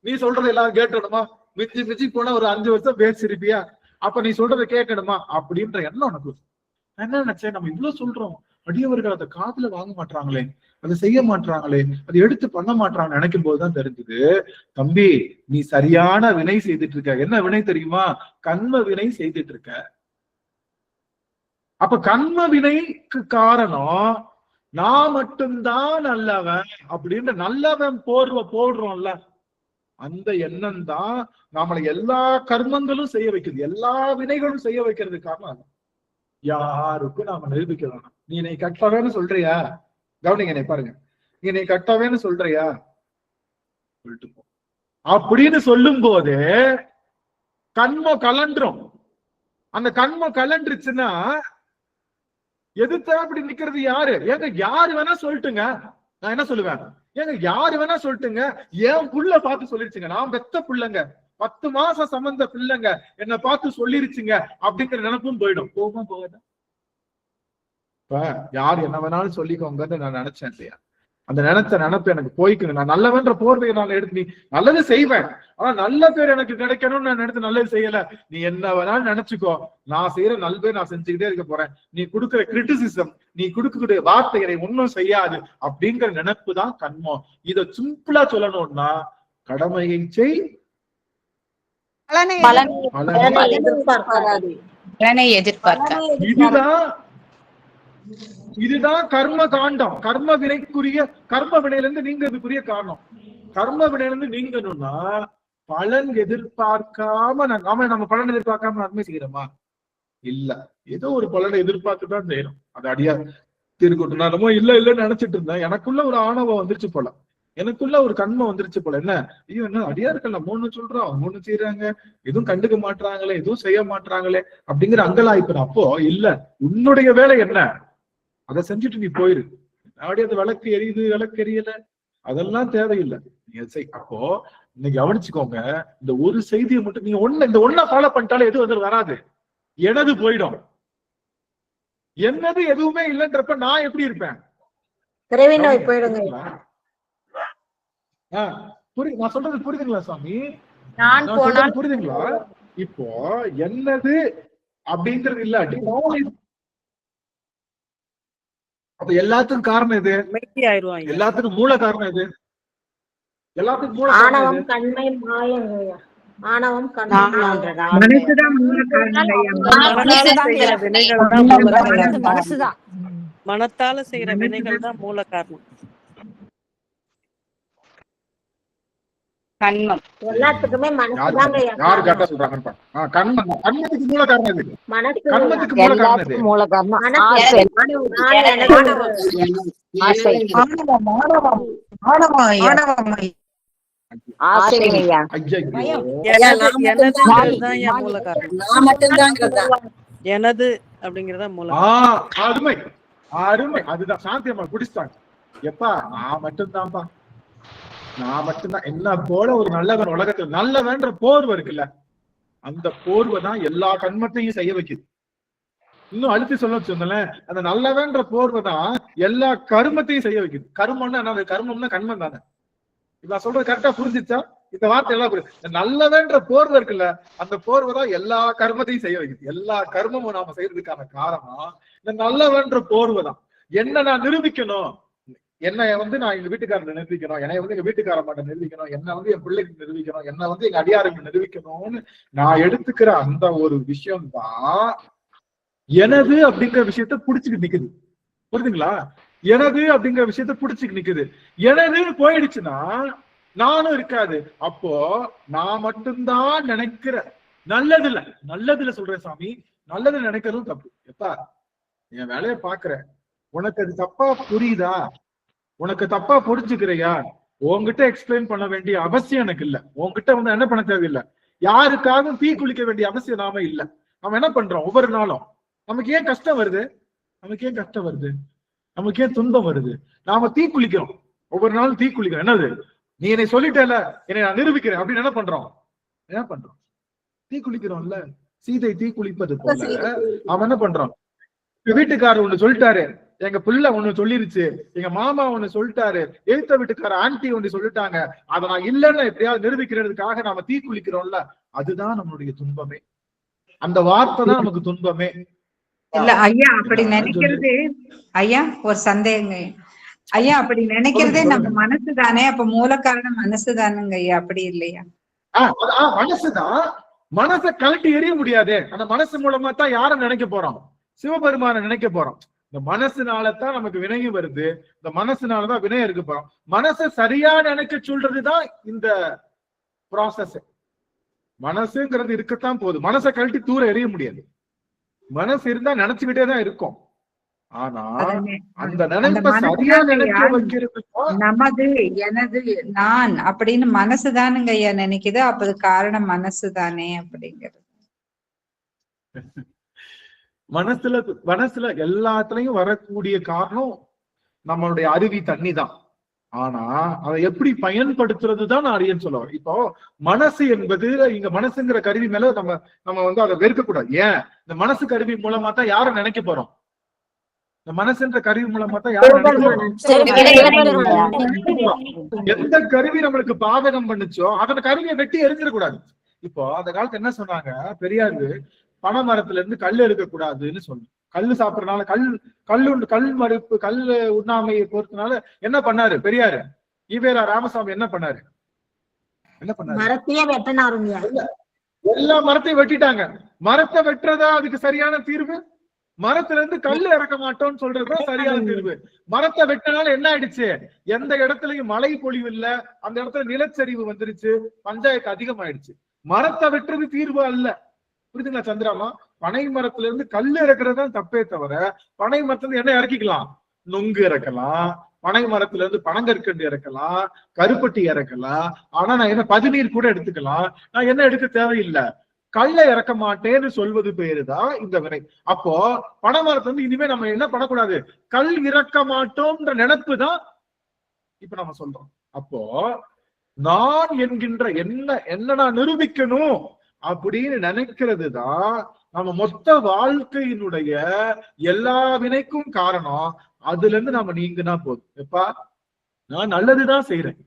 Speaker 1: நீ சொல்றதை எல்லாரும் கேட்டணுமா? மிச்சி போனா ஒரு 5 வருஷம் பேசிருப்பியா? அப்ப நீ சொல்றதை கேட்கணுமா அப்படின்ற எண்ணம் உனக்கு. நான் என்ன நினைச்சேன், நம்ம இவ்வளவு சொல்றோம், அடியவர்கள் அதை காதுல வாங்க மாட்டாங்களே, அதை செய்ய மாட்டாங்களே, அதை எடுத்து பண்ண மாட்டாங்க நினைக்கும் போதுதான் தெரிஞ்சது, தம்பி நீ சரியான வினை செய்துட்டு இருக்க. என்ன வினை தெரியுமா? கண்ம வினை செய்துட்டு இருக்க. அப்ப கண்ம வினைக்கு காரணம் நான் மட்டும்தான் நல்லவன் அப்படின்ற நல்லவன் போர்வை போடுறோம்ல, அந்த எண்ணம் தான் நம்மளை எல்லா கர்மங்களும் செய்ய வைக்குது, எல்லா வினைகளும் செய்ய வைக்கிறது காரணம். யாருக்கும் நாம நிரூபிக்க வேணாம். நீ என்னை கட்டவேன்னு சொல்றியா, கவனிங்க என்னை பாருங்க, நீ என்னை கட்டவேன்னு சொல்றியா சொல்லிட்டு போ அப்படின்னு சொல்லும் போது கண்மம் கலண்டுரும். அந்த கண்மம் கலண்டுருச்சுன்னா எதிர்த்தா அப்படி நிக்கிறது யாரு? ஏங்க யாரு வேணா சொல்லிட்டுங்க, நான் என்ன சொல்லுவேன், ஏங்க யாரு வேணா சொல்லிட்டுங்க, என் புள்ள பார்த்து சொல்லிருச்சுங்க, நான் பெத்த புள்ளங்க, 10 மாசம் சம்பந்த பிள்ளைங்க என்ன பார்த்து சொல்லிருச்சுங்க அப்படிங்கிற நினைப்பும் போயிடும். போகும் போகாத. இப்ப யார் என்ன வேணாலும் சொல்லிக்கோங்கன்னு நான் நினைச்சேன் இல்லையா, அந்த நினைப்பு எனக்கு போய்க்கணும். நான் நல்லவன்ற போர்வையை நான் எடுத்து, நீ நல்லது செய்வேன், ஆனா நல்ல பேர் எனக்கு கிடைக்கணும்னு நான் எடுத்து நல்லது செய்யல, நீ என்ன வேணாலும் நினைச்சுக்கோ, நான் செய்யற நல்லதே நான் செஞ்சுக்கிட்டே இருக்க போறேன், நீ கொடுக்குற கிரிட்டிசிசம், நீ கொடுக்கக்கூடிய வார்த்தைகளை ஒன்னும் செய்யாது அப்படிங்கிற நினைப்பு தான் கண்மம். இத சிம்பிளா சொல்லணும்னா, கடமையை செய், இதுதான் கர்ம காண்டம். கர்ம வினைக்குரிய, கர்ம வினையில இருந்து நீங்கிறதுக்குரிய காரணம். கர்ம வினையில இருந்து நீங்கணும்னா பலன் எதிர்பார்க்காம நம்ம பலன் எதிர்பார்க்காம நன்மை செய்யறோமா? இல்ல, ஏதோ ஒரு பலனை எதிர்பார்த்துதான் செய்யணும். அது அடியா திருக்கூட்டு நான் இல்லன்னு நினைச்சிட்டு இருந்தேன். எனக்குள்ள ஒரு ஆணவம் வந்துருச்சு போல, எனக்குள்ள ஒரு கண்மம் வந்துருச்சு போல. என்ன ஐயோ, என்ன அடியார்கள் நம்ம ஒண்ணு சொல்றோம், அவங்க ஒண்ணு செய்யறாங்க, எதுவும் கண்டுக்க மாட்டாங்களே, எதுவும் செய்ய மாட்டாங்களே அப்படிங்கிற அங்கலாய்ப்பு. அப்போ இல்ல, உன்னுடைய வேலை என்ன, அதை செஞ்சுட்டு நீ போயிரு. அப்படி அந்த விளக்கு எரியுது, விளக்கு எரியல, அதெல்லாம் தேவையில்லை, நீ செய். அப்போ இன்னைக்கு கவனிச்சுக்கோங்க, இந்த ஒரு செய்தியை மட்டும் நீங்க இந்த ஒன்ன ஃபாலோ பண்ணிட்டாலும் எது வந்து வராது, எனது போயிடும். என்னது எதுவுமே இல்லைன்றப்ப நான் எப்படி இருப்பேன்? நான் சொல்றது புரியுதுங்களா சாமி? புரியுதுங்களா? இப்போ என்னது அப்படிங்கிறது இல்லாட்டி அப்ப எல்லாத்துக்கும் காரணம் இது, எல்லாத்துக்கும் மூல காரணம் இது, எல்லாத்துக்கும் மூல காரணம்
Speaker 7: மனத்தால செய்யற வினைகள் தான் மூல காரணம். கண்மம் எல்லாத்துக்குமே மனசுதாங்க.
Speaker 1: யாரு கரெக்டா சொல்றாங்க? கண்மத்துக்கு மூல காரணம் இது, கண்மத்துக்கு மூல காரணம் இது, மூல காரணம்
Speaker 7: எனது அப்படிங்கறத மூலம்.
Speaker 1: அருமை அருமை, அதுதான் சாந்தியம்மா குடிச்சிட்டாங்க. எப்பா நான் மட்டும்தான்ப்பா, நான் மட்டும்தான், என்ன போல ஒரு நல்லவன் உலகத்துல, நல்லவன்ற போர்வை இருக்குல்ல, அந்த போர்வை தான் எல்லா கண்மத்தையும் செய்ய வைக்குது. இன்னும் அழுத்தி சொல்ல சொன்னேன், அந்த நல்லவன்ற போர்வை தான் எல்லா கருமத்தையும் செய்ய வைக்குது. கருமம்னா என்ன? கர்மம்னா கண்மம் தானே. இப்ப நான் சொல்றது கரெக்டா புரிஞ்சிச்சா? இந்த வார்த்தை எல்லாம் புரியுது. நல்லவன்ற போர்வை இருக்குல்ல, அந்த போர்வை தான் எல்லா கர்மத்தையும் செய்ய வைக்குது. எல்லா கர்மமும் நாம செய்யறதுக்கான காரணம் இந்த நல்லவன்ற போர்வை தான். என்ன நான் நிரூபிக்கணும், என்னை வந்து நான் எங்க வீட்டுக்காரரை நிரூபிக்கணும், என்னை வந்து எங்க வீட்டுக்கார மாட்ட நிரூபிக்கணும், என்னை வந்து என் பிள்ளைக்கு நிரூபிக்கணும், என்னை வந்து எங்க அடியாருக்கு நிரூபிக்கணும்னு நான் எடுத்துக்கிற அந்த ஒரு விஷயம் தான் எனது அப்படிங்கிற விஷயத்த புடிச்சுட்டு நிக்குது. புரியுதுங்களா? எனது அப்படிங்கிற விஷயத்த புடிச்சுட்டு நிக்குது. எனது போயிடுச்சுன்னா நானும் இருக்காது. அப்போ நான் மட்டும்தான் நினைக்கிற நல்லதுல சொல்றேன் சாமி, நல்லது நினைக்கிறதும் தப்பு. எப்பா என் வேலையை பாக்குறேன், உனக்கு அது தப்பா புரியுதா, உனக்கு தப்பா புரிஞ்சுக்கிறியா, உன்கிட்ட எக்ஸ்பிளைன் பண்ண வேண்டிய அவசியம் எனக்கு இல்ல. உன்கிட்ட வந்து என்ன பண்ண தேவையில்லை, யாருக்காகவும் தீ குளிக்க வேண்டிய அவசியம் நாம இல்ல. நம்ம என்ன பண்றோம், ஒவ்வொரு நாளும் நமக்கு ஏன் கஷ்டம் வருது, நமக்கு ஏன் துன்பம் வருது, நாம தீ குளிக்கிறோம், ஒவ்வொரு நாளும் தீ குளிக்கிறோம். என்னது, நீ என்னை சொல்லிட்டேல, என்னை நான் நிரூபிக்கிறேன் அப்படின்னு என்ன பண்றோம், தீ குளிக்கிறோம்ல. சீதை தீ குளிப்பது போல அவன் என்ன பண்றான், வீட்டுக்காரர் ஒண்ணு சொல்லிட்டாரு, எங்க பிள்ளை ஒண்ணு சொல்லிருச்சு, எங்க மாமா ஒண்ணு சொல்லிட்டாரு, எழுத்த வீட்டுக்கார ஆண்டி ஒண்ணு சொல்லிட்டாங்க, அதை நான் இல்லைன்னு எப்படியாவது நிரூபிக்கிறதுக்காக நாம தீ குளிக்கிறோம்ல, அதுதான் நம்மளுடைய துன்பமே. அந்த வார்த்தை தான் நமக்கு துன்பமே.
Speaker 8: இல்ல ஐயா, அப்படி நினைக்கிறது ஐயா ஒரு சந்தேகங்க ஐயா. அப்படி நினைக்கிறதே நம்ம மனசு தானே, அப்ப மூல காரணம் மனசு தானுங்க ஐயா, அப்படி இல்லையா?
Speaker 1: மனசுதான். மனசை கழட்டி எறிய முடியாது. அந்த மனசு மூலமா தான் யார நினைக்க போறோம்? சிவபெருமான நினைக்க போறோம். இந்த மனசுனாலதான் நமக்கு வினையும் வருது. இந்த மனசுனாலதான் வினையம் இருக்க போறோம். மனசை சரியா நினைக்க சொல்றதுதான் இந்த ப்ராசஸ். மனசுங்கிறது இருக்கத்தான் போகுது. மனசை கழட்டி தூர எறிய முடியாது. மனசு இருந்தா நினைச்சுக்கிட்டே தான் இருக்கும். ஆனா அந்த நினைப்ப சரியா நினைக்க வைக்கிறது
Speaker 8: நமது, எனது, நான் அப்படின்னு மனசுதானுங்க ஐயா நினைக்குது. அப்ப அது காரணம் மனசு தானே அப்படிங்கிறது.
Speaker 1: மனசுல எல்லாத்துலயும் வரக்கூடிய காரணம் நம்மளுடைய அருவி தண்ணி தான். ஆனா அதை எப்படி பயன்படுத்துறதுதான் நான் அறியன்னு சொல்லுவேன். இப்போ மனசு என்பது இங்க மனசுங்கிற கருவி மேல நம்ம வந்து அதை வெறுக்க கூடாது. ஏன்? இந்த மனசு கருவி மூலமா தான் யார நினைக்க போறோம்? இந்த மனசுன்ற கருவி மூலமா தான் யார நினைக்க போறோம்? எந்த கருவி நம்மளுக்கு பாதகம் பண்ணுச்சோ அந்த கருவியை வெட்டி எரிஞ்சிடக்கூடாது. இப்போ அந்த காலத்துல என்ன சொன்னாங்க பெரியாரு? பனை மரத்துல இருந்து கல் எடுக்க கூடாதுன்னு சொன்னாங்க. கல்லு சாப்பிடறதுனால கல் மறுப்பு, கல் உண்ணாமையை பொறுத்தனால என்ன பண்ணாரு பெரியாரு? ஈவேரா ராமசாமி என்ன பண்ணாரு?
Speaker 2: மரத்தையே வெட்டினாருங்க.
Speaker 1: எல்லா மரத்தையும் வெட்டிட்டாங்க. மரத்தை வெட்டுறதா அதுக்கு சரியான தீர்வு? மரத்துல இருந்து கல் இறக்க மாட்டோம்னு சொல்றதுதான் சரியான தீர்வு. மரத்தை வெட்டினால என்ன ஆயிடுச்சு? எந்த இடத்துலயும் மழை பொழிவு இல்ல, அந்த இடத்துல நிலச்சரிவு வந்துருச்சு, பஞ்சாயத்து அதிகமாயிடுச்சு. மரத்தை வெட்டுறது தீர்வு அல்ல. புரியுதுங்களா சந்திராமா? பனை மரத்துல இருந்து கல் இறக்குறது தான் தப்பே தவிர, பனை மரத்துல இருந்து என்ன இறக்கிக்கலாம்? நொங்கு இறக்கலாம், பனை மரத்துல இருந்து பனங்கற்கண்டு இறக்கலாம், கருப்பட்டி இறக்கலாம். ஆனா நான் என்ன பதுநீர் கூட எடுத்துக்கலாம். நான் என்ன எடுக்க தேவையில்லை. கல்லை இறக்க மாட்டேன்னு சொல்வது பேருதான் இந்த வினை. அப்போ பனை மரத்துல இருந்து இனிமே நம்ம என்ன பண்ணக்கூடாது? கல் இறக்க மாட்டோம்ன்ற நினைப்பு தான் இப்ப நம்ம சொல்றோம். அப்போ நான் என்கின்ற என்ன நான் நிரூபிக்கணும் அப்படின்னு நினைக்கிறது தான் நம்ம மொத்த வாழ்க்கையினுடைய எல்லா வினைக்கும் காரணம். அதுல இருந்து நம்ம நீங்கன்னா போதும். எப்பா நான் நல்லதுதான் செய்யறேன்,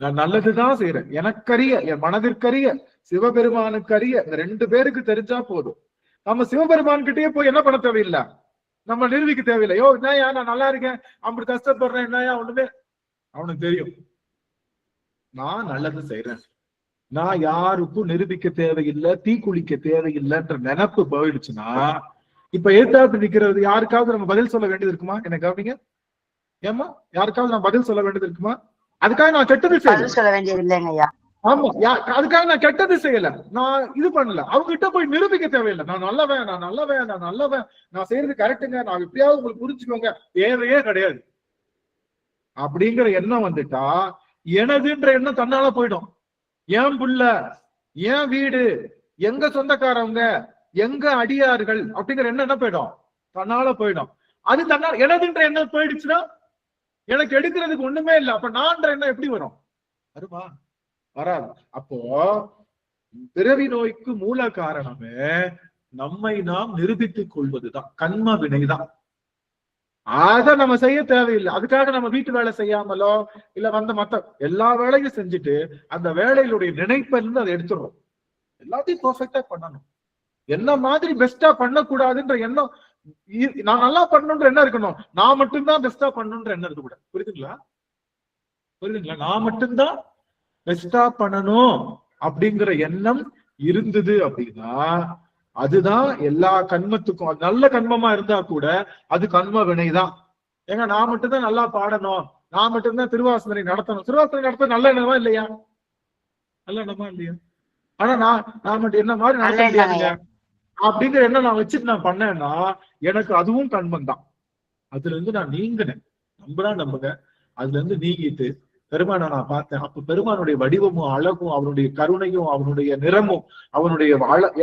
Speaker 1: நான் நல்லதுதான் செய்யறேன், எனக்கரிய, என் மனதிற்கரிய, சிவபெருமானுக்கரிய, இந்த 2 பேருக்கு தெரிஞ்சா போதும். நம்ம சிவபெருமான் கிட்டயே போய் என்ன பண்ண தேவையில்லை, நம்ம நிரூபிக்க தேவையில்லை. யோ என்னையா நான் நல்லா இருக்கேன், அப்படி கஷ்டப்படுறேன், என்னையா ஒண்ணுமே அவனுக்கு தெரியும். நான் நல்லது செய்யறேன், நான் யாருக்கும் நிரூபிக்க தேவையில்லை, தீ குளிக்க தேவையில்லைன்ற நினைப்பு போயிடுச்சுன்னா, இப்ப ஏத்தாப்பு நிக்கிறது யாருக்காவது நம்ம பதில் சொல்ல வேண்டியது இருக்குமா? எனக்கு கவனிங்க. ஏமா யாருக்காவது நான் பதில் சொல்ல வேண்டியது இருக்குமா? அதுக்காக நான் கெட்டது
Speaker 2: சொல்ல வேண்டியது இல்லைங்கய்யா.
Speaker 1: ஆமா, அதுக்காக நான் கெட்டது செய்யல, நான் இது பண்ணல. அவங்க கிட்ட போய் நிரூபிக்க தேவையில்லை. நான் நல்லவன், நான் நல்லவன், நான் நல்லவன், நான் செய்யறது கரெக்டுங்க, நான் எப்படியாவது உங்களுக்கு புரிஞ்சுக்கோங்க, தேவையே கிடையாது அப்படிங்கிற எண்ணம் வந்துட்டா எனதுன்ற எண்ணம் தன்னால போயிடும். ஏன் புள்ள, ஏன் வீடு, எங்க சொந்தக்காரவங்க, எங்க அடியார்கள் அப்படிங்கிற எண்ணம் என்ன போயிடும்? தன்னால போயிடும். அது தன்னால எனதுன்ற எண்ணம் போயிடுச்சுன்னா எனக்கு எடுக்கிறதுக்கு ஒண்ணுமே இல்லை. அப்ப நான்ற எண்ணம் எப்படி வரும்? வருமா? வராது. அப்போ பிறவி நோய்க்கு மூல காரணமே நம்மை நாம் நிரூபித்துக் கொள்வதுதான், கண்ம வினைதான். அத நம்ம செய்ய தேவையில்லை. அதுக்காக நம்ம வீட்டு வேலை செய்யாமலோ இல்ல மத்த எல்லா வேலையும் செஞ்சுட்டு அந்த வேலையிலுடைய நினைப்பிலிருந்து அதை எடுத்துடுறோம். எல்லாத்தையும் பெர்ஃபெக்டா பண்ணணும், என்ன மாதிரி பெஸ்டா பண்ணக்கூடாதுன்ற எண்ணம். நான் நல்லா பண்ணணுன்ற எண்ணம் இருக்கணும், நான் மட்டும்தான் பெஸ்டா பண்ணணுன்ற எண்ணம் இருக்க கூடாது. புரியுதுங்களா? நான் மட்டும்தான் பெஸ்டா பண்ணணும் அப்படிங்கிற எண்ணம் இருந்தது அப்படின்னா அதுதான் எல்லா கண்மத்துக்கும். நல்ல கண்மமா இருந்தா கூட அது கண்ம வினைதான். ஏங்க நான் மட்டும்தான் நல்லா பாடணும், நான் மட்டும்தான் திருவாசனை நடத்தணும். திருவாசனை நடத்த நல்ல எண்ணமா இல்லையா? நல்ல எண்ணமா இல்லையா? ஆனா நான் மட்டும் என்ன மாதிரி நடத்த முடியாதுங்க அப்படிங்கிற எண்ணம் நான் வச்சுட்டு நான் பண்ணேன்னா எனக்கு அதுவும் கண்மம் தான். அதுல இருந்து நான் நீங்கினேன். நம்புங்க, அதுல இருந்து நீங்கிட்டு பெருமானை நான் பார்த்தேன். அப்ப பெருமானுடைய வடிவமும் அழகும் அவனுடைய கருணையும் அவனுடைய நிறமும் அவனுடைய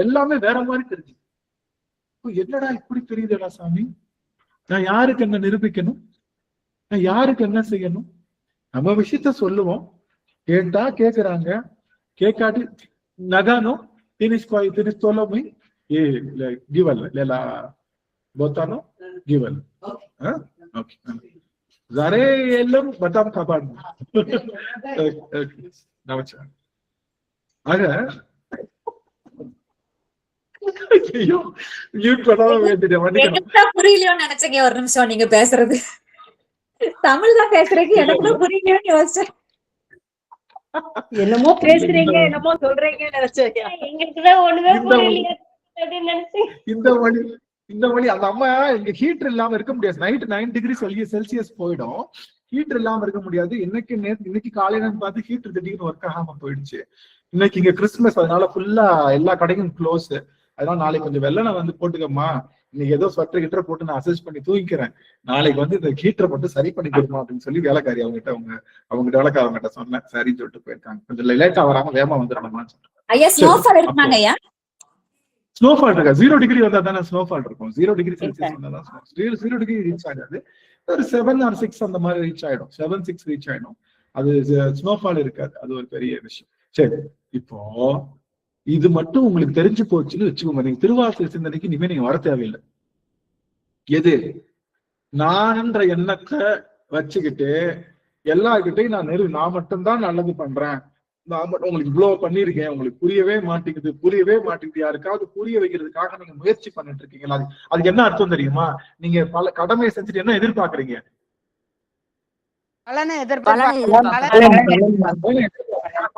Speaker 1: எல்லாமே வேற மாதிரி தெரிஞ்சு. என்னடா இப்படி தெரியுதுடா சாமி, நான் யாருக்கு என்ன நிரூபிக்கணும், நான் யாருக்கு என்ன செய்யணும்? நம்ம விஷயத்த சொல்லுவோம், கேட்டா கேக்குறாங்க, கேட்காட்டி நகானோ தினிஸ் தோலமை ஏ கிவல் லேலா போத்தானோ கிவல். ஓகே, Zare எல்லாம் பத்தாம் காப்பாடு. ஆக ஐயோ மியூட் பண்ணாம வேண்டிய மன்னிக்கணும்.
Speaker 9: புரியலையோன்னு நினைச்சேங்க ஒரு நிமிஷம் நீங்க பேசுறது. தமிழ் தான் பேசுறீங்க, எனக்கு புரியலையோன்னு யோசிச்சேன்.
Speaker 2: என்னமோ பேசுறீங்க என்னமோ சொல்றீங்க நினைச்சேன்.
Speaker 4: எங்களுக்குதான் ஒண்ணுமே புரியலையா அப்படின்னு நினைச்சேன்.
Speaker 1: இந்த வழி அந்த அம்மா இங்க ஹீட்டர் இல்லாம இருக்க முடியாது. நைட் 9 டிகிரி செல்சியஸ் போயிடும். ஹீட்டர் இல்லாம இருக்க முடியாது. இன்னைக்கு காலையில பார்த்து ஹீட்டர் திடீர்னு ஒர்க் ஆகாம போயிடுச்சு. இன்னைக்கு இங்க கிறிஸ்துமஸ், அதனால ஃபுல்லா எல்லா கடையும் க்ளோஸ். அதனால நாளைக்கு கொஞ்சம் வெள்ளனை வந்து போட்டுக்கம்மா, இன்னைக்கு ஏதோ ஸ்வெட்டர் கிட்டர் போட்டு நான் அசஸ் பண்ணி தூங்கிக்கிறேன், நாளைக்கு வந்து இந்த ஹீட்டரை மட்டும் சரி பண்ணி கொடுமா அப்படின்னு சொல்லி வேலைக்காரி அவங்க வேலைக்காரங்கிட்ட சொன்னேன். சரின்னு சொல்லிட்டு போயிருக்காங்க. கொஞ்சம் லேட்டா வராம வேகமா வந்துடணுமான்னு சொல்லிட்டு.
Speaker 9: ஐயா ஸ்னோஃபால் இருக்குமாங்க ஐயா?
Speaker 1: ஸ்னோஃபால் இருக்கா? 0 டிகிரி வந்தா தானே ஸ்னோஃபால் இருக்கும். 0 டிகிரி செல்சியஸ் வந்தாதான் 0 டிகிரி ரீச் ஆகாது. ஒரு 7 or 6 அந்த மாதிரி ரீச் ஆயிடும். 7-6 ரீச் ஆயிடும். அது ஸ்னோஃபால் இருக்காது. அது ஒரு பெரிய விஷயம். சரி, இப்போ இது மட்டும் உங்களுக்கு தெரிஞ்சு போச்சுன்னு வச்சுக்கோங்க. நீங்க திருவாசல் சிந்தனைக்கு இனிமே நீங்க வர தேவையில்லை. எது நான்ன்ற எண்ணத்தை வச்சுக்கிட்டு எல்லார்கிட்டையும் நான் மட்டும்தான் நல்லது பண்றேன், நான் உங்களுக்கு இவ்வளவு பண்ணிருக்கேன், உங்களுக்கு புரியவே மாட்டேங்குது யாருக்காவது புரிய வைக்கிறதுக்காக நீங்க முயற்சி பண்ணிட்டு இருக்கீங்களா? அதுக்கு என்ன அர்த்தம் தெரியுமா? நீங்க பல கடமையை செஞ்சுட்டு என்ன எதிர்பார்க்கறீங்க?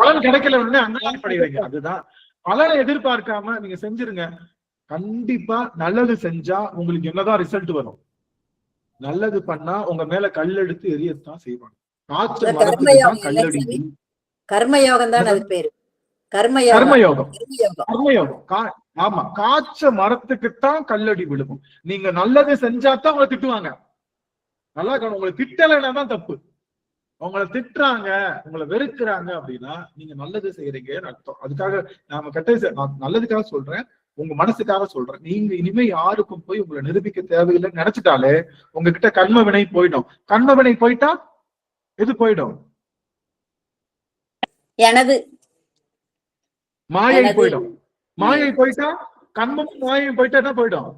Speaker 1: பலன் கிடைக்கல அங்கீகரிப்படுகிறீங்க. அதுதான் பலனை எதிர்பார்க்காம நீங்க செஞ்சிருங்க. கண்டிப்பா நல்லது செஞ்சா உங்களுக்கு என்னதான் ரிசல்ட் வரும். நல்லது பண்ணா உங்க மேல கல்லெடுத்து எரியத்தான் செய்வாங்க. காய்ச்ச மரத்துக்கு தான் கல்லடி.
Speaker 9: கர்மயோகம் தான் அது பேரு.
Speaker 1: கர்மயோகம். ஆமா, காய்ச்ச மரத்துக்குத்தான் கல்லடி விழுகும். நீங்க நல்லது செஞ்சாதான் உங்களை திட்டுவாங்க. நல்லா உங்களை திட்டலைன்னா தான் தப்பு. உங்களை திட்டுறாங்க, உங்களை வெறுக்கிறாங்க அப்படின்னா நீங்க நல்லது செய்யறீங்கன்னு அர்த்தம். அதுக்காக நாம நான் நல்லதுக்காக சொல்றேன், உங்க மனசுக்காக சொல்றேன். நீங்க இனிமே யாருக்கும் போய் உங்களை நிரூபிக்க தேவையில்லைன்னு நினைச்சிட்டாலே உங்ககிட்ட கர்ம வினை போயிடும். கர்ம வினை போயிட்டா எது போயிடும்?
Speaker 9: எனது
Speaker 1: மாயை போயிடும். மாயை போயிட்டா கர்மமும் மாயை போயிட்டா என்ன போயிடும்?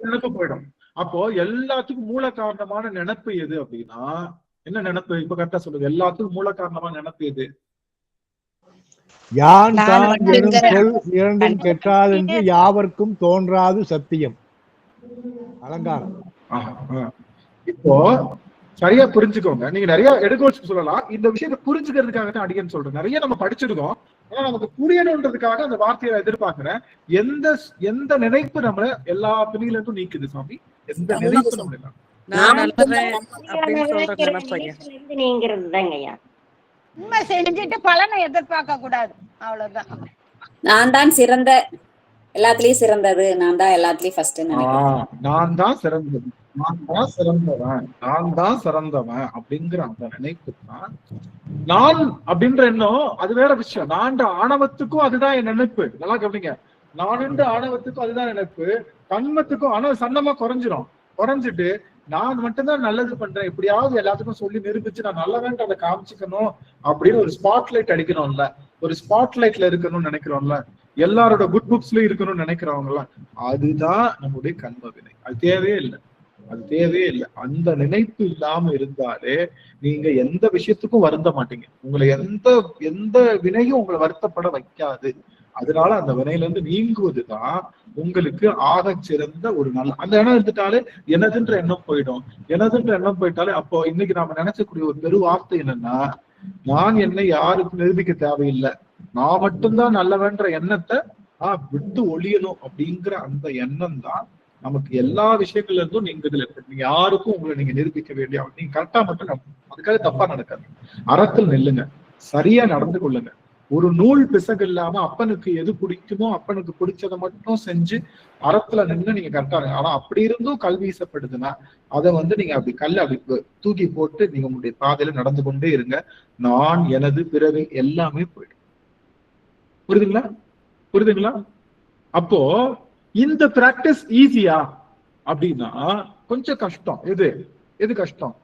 Speaker 1: நினைப்பு போயிடும். அப்போ எல்லாத்துக்கும் மூல காரணமான நினைப்பு எது அப்படின்னா என்ன நினைப்பு? இப்ப கரெக்டா சொல்லுங்க. எல்லாத்துக்கும் மூல காரணமான நினைப்பு எது?
Speaker 6: யான் தான் எனும் சொல் இரண்டும் கெட்டாது என்று யாவர்க்கும் தோன்றாது சத்தியம். அலங்காரம்.
Speaker 1: இப்போ சரியா புரிஞ்சுக்கோங்க. நீங்க நிறைய எடுக்க சொல்லலாம். இந்த விஷயத்தை புரிஞ்சுக்கிறதுக்காக தான் அடிக்கன்னு சொல்றேன். நிறைய நம்ம படிச்சிருக்கோம், ஆனா நமக்கு புரியணுன்றதுக்காக அந்த வார்த்தையை எதிர்பார்க்கிறேன். எந்த நினைப்பு நம்மள எல்லா பிணியில இருந்தும் நீக்குது சாமி? எந்த நினைப்பு நம்மள
Speaker 4: நீங்கிறது தாங்க ஐயா.
Speaker 3: உண்மை செஞ்சுட்டு பலனை எதிர்பார்க்க கூடாது, அவ்வளவுதான்.
Speaker 9: நான் தான் சிறந்த, எல்லாத்துலயும் சிறந்தது, நான் தான் எல்லாத்துலயும் ஃபர்ஸ்ட் நினைக்கிறேன்.
Speaker 1: நான் தான் சிறந்தது, நான் தான் சிறந்தவன், நான் தான் சிறந்தவன் அப்படிங்கிற அந்த நினைப்பு தான் நான் அப்படின்ற எண்ணம். அது வேற விஷயம். நான் ஆணவத்துக்கும் அதுதான் என் நினைப்பு. நல்லா கவனிங்க. நான் ஆணவத்துக்கும் அதுதான் நினைப்பு. கண்மத்துக்கும் ஆனா சன்னமா குறைஞ்சிட்டு நான் மட்டும்தான் நல்லது பண்றேன், எப்படியாவது எல்லாத்துக்கும் சொல்லி நிரூபிச்சு நான் நல்லவன் அதை காமிச்சுக்கணும் அப்படின்னு ஒரு ஸ்பாட்லைட் அடிக்கணும்ல, ஒரு ஸ்பாட்லைட்ல இருக்கணும்னு நினைக்கிறோம்ல, எல்லாரோட குட் புக்ஸ்லயும் இருக்கணும்னு நினைக்கிறவங்கல்ல, அதுதான் நம்முடைய கண்ம வினை. அது தேவையே இல்லை. அந்த நினைப்பு இல்லாம இருந்தாலே நீங்க எந்த விஷயத்துக்கும் வருந்த மாட்டீங்க. உங்களை எந்த வினையும் உங்களை வருத்தப்பட வைக்காது. அதனால அந்த வினையில இருந்து நீங்குவதுதான் உங்களுக்கு ஆக சிறந்த ஒரு நல்ல. அந்த எண்ணம் இருந்துட்டாலே எனதுன்ற எண்ணம் போயிட்டாலே அப்போ இன்னைக்கு நாம நினைச்சக்கூடிய ஒரு பெரு வார்த்தை என்னன்னா, நான் என்னை யாருக்கும் நிரூபிக்க தேவையில்லை, நான் மட்டும்தான் நல்லவன்ற எண்ணத்தை விட்டு ஒழியணும் அப்படிங்கிற அந்த எண்ணம் தான் நமக்கு எல்லா விஷயங்கள்ல இருந்தும் நீங்க யாருக்கும் உங்களை நீங்க நிரூபிக்க வேண்டிய, நீங்க கரெக்டா மட்டும் அதுக்காக தப்பா நடக்காது. அறத்தில் நெல்லுங்க, சரியா நடந்து கொள்ளுங்க. ஒரு நூல் பிசகு இல்லாம அப்பனுக்கு எது பிடிக்குமோ அப்பனுக்கு பிடிச்சதை மட்டும் செஞ்சு அறத்துல நின்று நீங்க கரெக்டா இருங்க. ஆனா அப்படி இருந்தும் கல் வீசப்படுதுன்னா அதை நீங்க அப்படி அப்படி தூக்கி போட்டு நீங்க உங்களுடைய பாதையில நடந்து கொண்டே இருங்க. நான், எனது, பிறவி எல்லாமே போயிடும். புரியுதுங்களா? அப்போ இந்த பிராக்டிஸ் ஈஸியா அப்படின்னா கொஞ்சம் கஷ்டம். எது கஷ்டம்?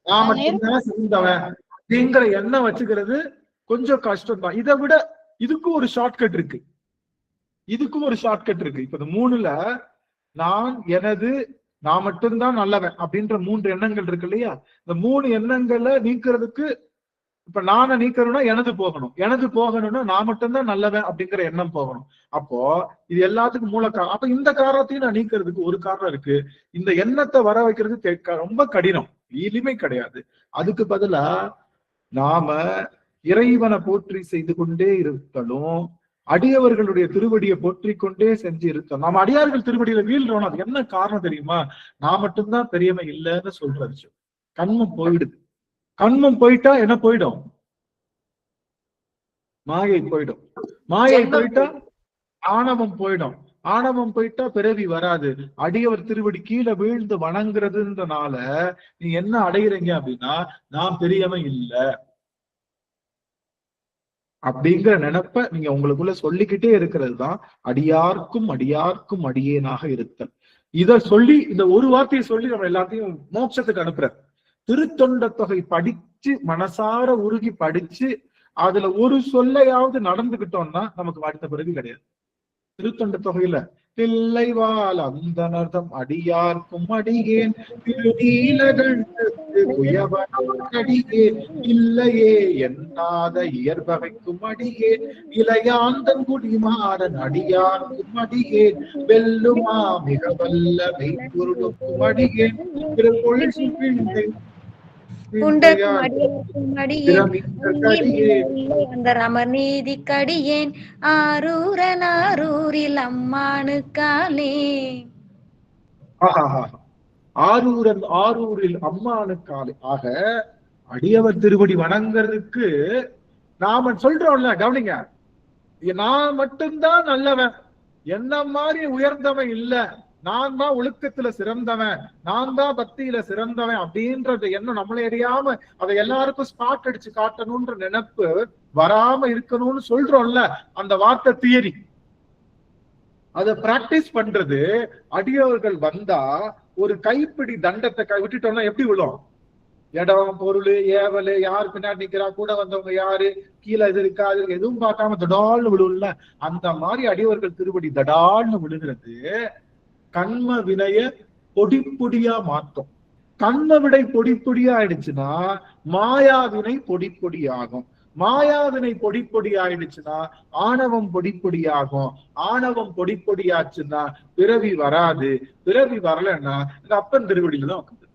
Speaker 1: நான் மட்டும்தான் சிறந்தவன் அப்படிங்கிற எண்ணம் வச்சுக்கிறது கொஞ்சம் கஷ்டம் தான். இதை விட இதுக்கும் ஒரு ஷார்ட்கட் இருக்கு. இப்ப இந்த 3ல நான், எனது, நான் மட்டும்தான் நல்லவன் அப்படின்ற 3 எண்ணங்கள் இருக்கு இல்லையா? இந்த 3 எண்ணங்களை நீக்கிறதுக்கு இப்ப நானை நீக்கணும்னா எனது போகணும்னா நான் மட்டும்தான் நல்லவன் அப்படிங்கிற எண்ணம் போகணும். அப்போ இது எல்லாத்துக்கும் மூல காரணம். அப்ப இந்த காரணத்தையும் நான் நீக்கிறதுக்கு ஒரு காரணம் இருக்கு. இந்த எண்ணத்தை வர வைக்கிறது ரொம்ப கடினம், எளிமை கிடையாது. அதுக்கு பதிலா நாம இறைவனை போற்றி செய்து கொண்டே இருத்தலும், அடியவர்களுடைய திருவடியை போற்றி கொண்டே செஞ்சு இருத்தோம். நாம அடியார்கள் திருவடியில வீழ்றோம். அது என்ன காரணம் தெரியுமா? நான் மட்டும்தான் பெரியவன் இல்லைன்னு சொல்றது. கண்மம் போயிடுது. கண்மம் போயிட்டா என்ன போயிடும்? மாயை போயிடும். மாயை போயிட்டா ஆணவம் போயிடும். ஆணவம் போயிட்டா பிறவி வராது. அடியவர் திருவடி கீழே வீழ்ந்து வணங்குறதுன்றனால நீ என்ன அடையிறீங்க அப்படின்னா, நான் பெரியவன் இல்ல அப்படிங்கிற நினைப்ப நீங்க உங்களுக்குள்ள சொல்லிக்கிட்டே இருக்கிறது தான் அடியார்க்கும் அடியார்க்கும் அடியேனாக இருத்தல். இத சொல்லி, இந்த ஒரு வார்த்தையை சொல்லி நம்ம எல்லாத்தையும் மோட்சத்துக்கு அனுப்புற. திருத்தொண்ட தொகை படிச்சு மனசார உருகி படிச்சு அதுல ஒரு சொல்லையாவது நடந்துகிட்டோம்னா நமக்கு அடுத்த பிறகு கிடையாது. திருத்தொண்ட தொகையில தில்லைவாள் அந்தனர்தம் அடியார்க்கும் அடியேன் திருநீலகண்டடியேன் இல்லையே எண்ணாத இயற்பகைக்கும் அடியேன் இளையாந்தன் குடிமாறன் அடியார்க்கும் அடியேன் வெல்லுமா மிக வல்ல மெய்ப்பொருளுக்கும் அடியேன்
Speaker 2: அந்த ரமநீதி கடியேன் ஆரூரில் அம்மானுக்காலே.
Speaker 1: ஆரூரில் அம்மானுக்காலே. ஆக அடியவர் திருவடி வணங்குறதுக்கு நாம சொல்றோம்ல, கவனிங்க, நான் மட்டும்தான் நல்லவன், என்ன மாதிரி உயர்ந்தவன் இல்ல, நான் தான் ஒழுக்கத்துல சிறந்தவன், நான் தான் பக்தியில சிறந்தவன் அப்படின்றது எண்ணம் நம்மளை அறியாம அதை எல்லாருக்கும் ஸ்பாட் அடிச்சு காட்டணும்ன்ற நினைப்பு வராம இருக்கணும்னு சொல்றோம்ல. அந்த வார்த்தை தியரி, அதை பிராக்டிஸ் பண்றது. அடியவர்கள் வந்தா ஒரு கைப்பிடி தண்டத்தை விட்டுட்டோம்னா எப்படி விழும்? இடம், பொருள், ஏவல், யார் பின்னாடி நிக்கிறா, கூட வந்தவங்க யாரு, கீழே இது இருக்கா, அது எதுவும் பார்க்காம தடால்னு விழுவும்ல. அந்த மாதிரி அடியவர்கள் திருவடி தடால்னு விழுகிறது கண்ம வினைய பொடிப்பொடியா மாற்றும். கண்ம விடை பொடிப்பொடியா ஆயிடுச்சுன்னா மாயாவினை பொடிப்பொடி ஆகும். மாயாவினை பொடிப்பொடி ஆயிடுச்சுன்னா ஆணவம் பொடிப்பொடியாகும். ஆணவம் பொடிப்பொடியாச்சுன்னா பிறவி வராது. பிறவி வரலன்னா இந்த அப்பன் திருவடியில தான் உட்காந்து.